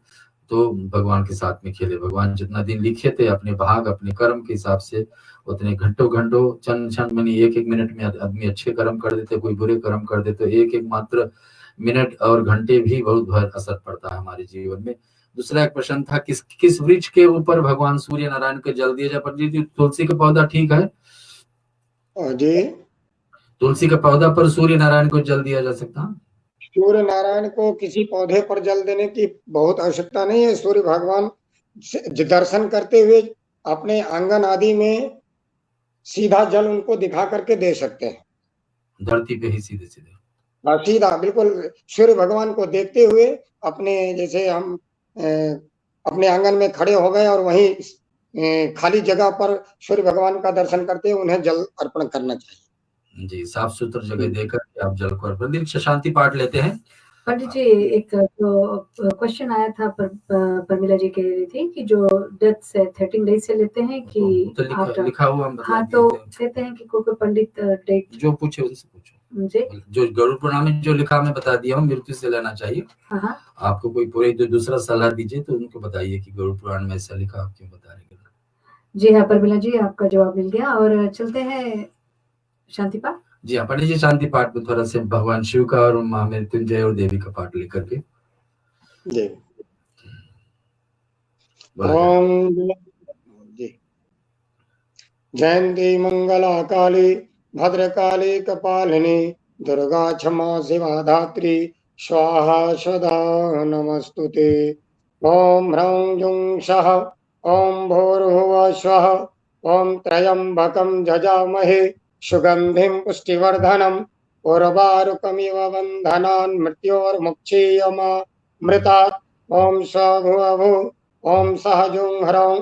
तो भगवान के साथ में खेले। भगवान जितना दिन लिखे थे अपने भाग, अपने कर्म के हिसाब से, उतने घंटों क्षण में, 1 मिनट में आदमी अच्छे कर्म कर देते, कोई बुरे कर्म कर देते। 1 मात्र मिनट और घंटे भी बहुत असर पड़ता है हमारे जीवन में। दूसरा एक प्रश्न था, किस वृक्ष के ऊपर भगवान सूर्य नारायण को जल दिया जाए? पंडित जी, तुलसी का पौधा ठीक है जी? तुलसी का पौधा पर सूर्य नारायण को जल दिया जा सकता है? सूर्य नारायण को किसी पौधे पर जल देने की बहुत आवश्यकता नहीं है। सूर्य भगवान से दर्शन करते हुए अपने आंगन आदि में सीधा जल उनको दिखा करके दे सकते हैं, धरती पे ही सीधे सीधा बिल्कुल सूर्य भगवान को देखते हुए अपने, जैसे हम अपने आंगन में खड़े हो गए और वहीं खाली जगह पर सूर्य भगवान का दर्शन करते हुए उन्हें जल अर्पण करना चाहिए। जी, साफ सुथरा जगह देकर के आप जल को अर्पण। दीक्षा शांति पाठ लेते हैं। पंडित जी, एक जो क्वेश्चन आया था परमिला जी कह रही थी कि जो डेथ से 13 डेज से लेते हैं कि तो लिखा हुआ हम बता हाँ, तो कहते हैं कि कोई पंडित डेट जो पूछे उनसे पूछो मुझे जो गरुड़ पुराण में जो लिखा मैं बता दिया हूँ, मृत्यु से लेना चाहिए। हाँ, आपको कोई पूरे जो दूसरा सलाह दीजिए तो उनको बताइए कि गरुड़ पुराण में ऐसा लिखा, आप क्यों बता रहे हैं। जी हाँ परमिला जी, आपका जवाब मिल गया। और चलते हैं शांति पाठ। जी हाँ, पंडित जी शांति पाठ में थोड़ा से भगवान शिव का और माँ मृत्युंजय और देवी का पाठ लेकर के जी। ओम जी। जयंती मंगला काली भद्रकाली कपालिनी दुर्गा क्षमा शिवा धात्री स्वाहा सदा नमस्तुते। ओम ह्रौं जुं सः ओम भूर्भुवः स्वः ओम त्र्यंबकं जजामहे सुगंधिं पुष्टिवर्धनम् उर्वारुकमिव बन्धनान् मृत्योर्मुक्षीयमामृतात्। ओम स्वभुवभुः ओम सः जुं ह्रौं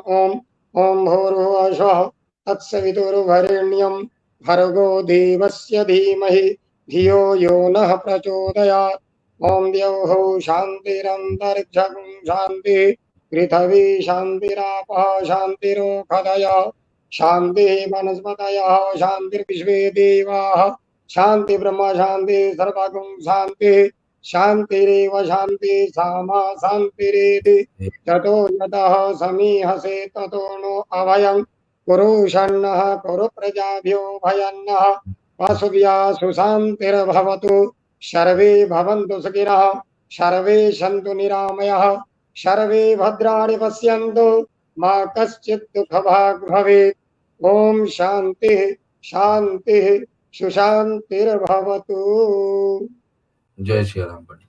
ओम भूर्भुवः स्वः तत्सवितुर्वरेण्यं भर्गो देवस्य धीमहि धियो यो नः प्रचोदयात्। ओम द्यौः शान्तिरन्तरिक्षं शान्तिः पृथिवी शान्तिरापः शान्तिरोषधयः शान्तिः वनस्पतयः शान्तिर्विश्वे देवाः शान्ति ब्रह्म शान्ति सर्वगुं शान्तिः शान्तिरेव शान्ति सामा शान्तिरेति। ततो यतः समीहसे ततो नो अभयं कुरु शन्नः कुरु प्रजाभ्यो भयन्नः पशुभ्यः सुशान्तिर्भवतु। सर्वे भवन्तु सुखिनः सर्वे सन्तु निरामयः सर्वे भद्राणि पश्यन्तु मा कश्चित् दुःखभाग् भवेत्। ओम शान्तिः शान्तिः सुशान्तिर्भवतु। जय श्री राम पंडित।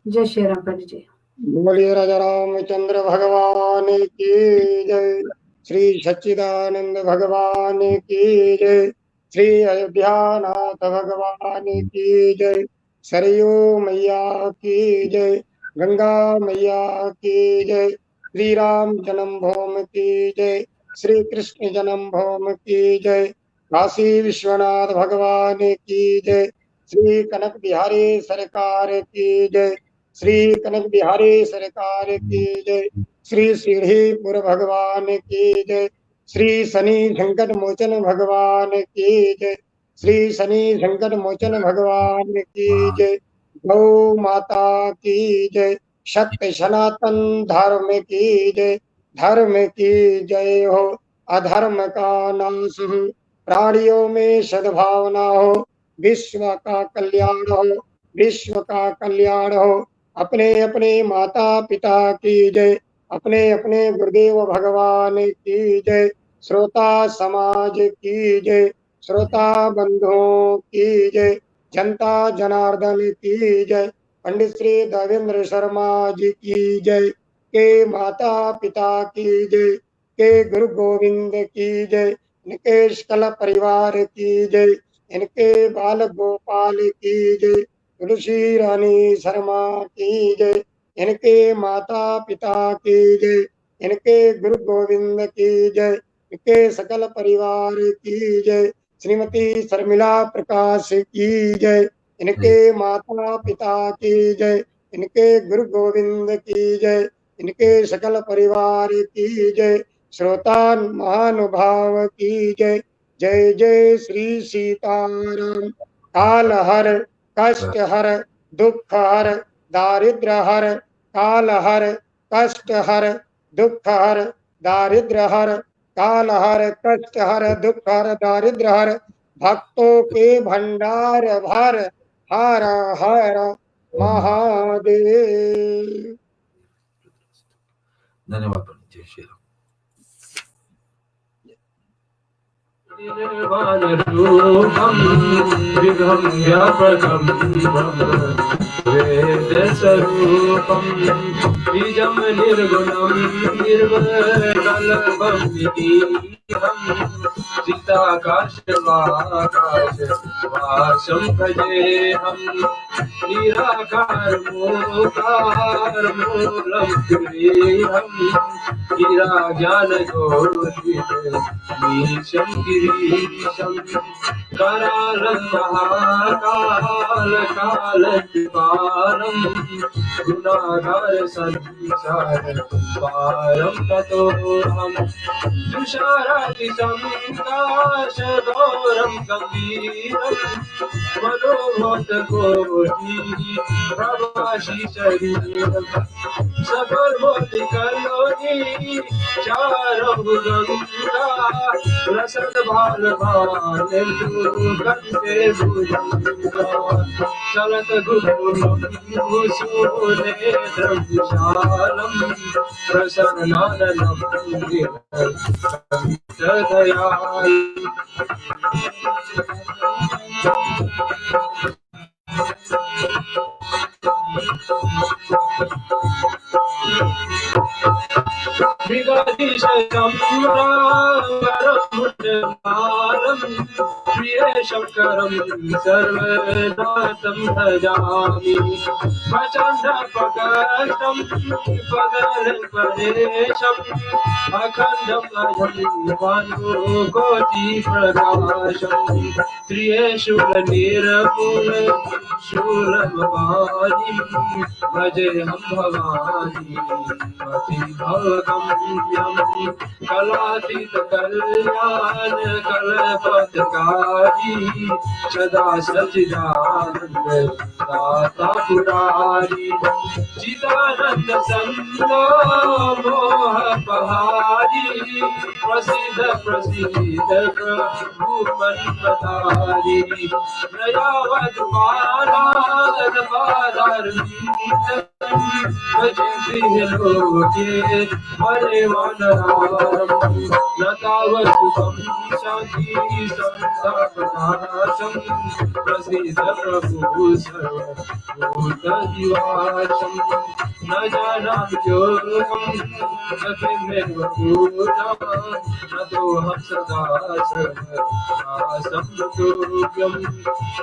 जय श्री राम पंडित जी। बोलिए राजा रामचंद्र भगवान की जय। श्री सच्चिदानंद भगवान की जय। श्री अयोध्यानाथ भगवान की जय। सरयू मैया की जय। गंगा मैया की जय। श्री राम जन्मभूमि की जय। श्री कृष्ण जन्मभूमि की जय। काशी विश्वनाथ भगवान की जय। श्री कनक बिहारी सरकार की जय। श्री कनक बिहारी सरकार की जय। श्री सीढ़ीपुर भगवान की जय। श्री शनि संकट मोचन भगवान की जय। श्री शनि संकट मोचन भगवान की जय। गौ माता की जय। सत्य सनातन धर्म की जय। धर्म की जय हो। अधर्म का नाश हो। प्राणियों में सद्भावना हो। विश्व का कल्याण हो। विश्व का कल्याण हो। अपने अपने माता पिता की जय। अपने अपने गुरुदेव भगवान की जय। श्रोता समाज की जय। श्रोता बंधुओं की जय। जनता जनार्दन की जय। पंडित श्री देवेंद्र शर्मा जी की जय। के माता पिता की जय। के गुरु गोविंद की जय। इनके सकल परिवार की जय। इनके बाल गोपाल की जय। तुलसी रानी शर्मा की जय। इनके माता पिता की जय। इनके गुरु गोविंद की जय। इनके सकल परिवार की जय। श्रीमती शर्मिला प्रकाश की जय। इनके माता पिता की जय। इनके गुरु गोविंद की जय। इनके सकल परिवार की जय। श्रोता महानुभाव की जय। जय जय श्री सीताराम। काल हर कष्ट हर दुख हर दारिद्र हर। काल हर कष्ट हर दुख हर दारिद्र हर। काल हर कष्ट हर दुख हर दारिद्र हर। भक्तों के भंडार भर हर हर महादेव। धन्यवाद पंडित जी। श्री राम। निर्वाण रूपम विघ्न व्यापकम वेद स्वरूपम बीजम निर्गुणम निर्वकल्पम चित्ताकाश वाकाश वासं भजे हम निराकार मोकार मूलं तुरीयं गिरा ज्ञान मीशं गिरीशं करालं महाकाल कालद्वारं गुणागार संसार पारं ततोऽहं तुषाराति संकाश घोरं गंभीरं मनोभूतकोटि प्रभाषि शरीरं सबर्मोति कलोनि चारं गंगा रसद भाल भालेन्दु कंसे भुजंगा चलत गुरुं सुनेत्रं विशालं प्रसन्नाननं दयाल प्रिय शंकरं सर्वनाथं भजामि प्रचंड प्रकटं पदरपरेशम् अखंडम् अजं भानुकोटि प्रकाशम् त्रिशूलनिर्मूल शूलमपाणिं भजेऽहं भवानी पतिभवगम्यं कलातीत कल्याण कल्पतकारी सदा सच्चिदानंद दाता पुरारी चिदानंद संतो मोहपहारी प्रसिद्ध प्रसिद्ध प्रभु मनपधारी दयावत पादार पादारविंद भजति लोके हरे वनरारम् न तावत् सुखं शान्ति संतापनाशं प्रसीद प्रभु सर्वभूतनिवासं न जानामि योगं न किमेव भूतं नतोऽहं सदा सर्वनाशं तुभ्यं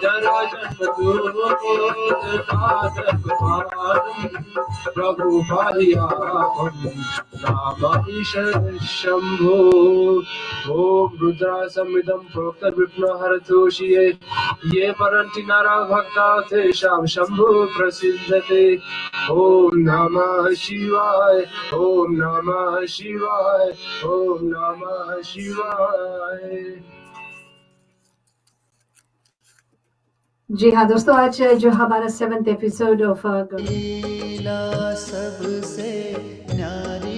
जराजन्मदुःखोत्पादकमानं प्रभु पाहियाहं नामामि शम्भो ॐ रुद्रासमिदं प्रोक्त विघ्नहरतोषिये ये परन्ति नरा भक्ता तेषां शम्भो प्रसिद्धते ॐ नमः शिवाय ॐ नमः शिवाय ॐ नमः शिवाय। जी हाँ दोस्तों, आज जो हमारा 7th एपिसोड ऑफ लीला सबसे न्यारी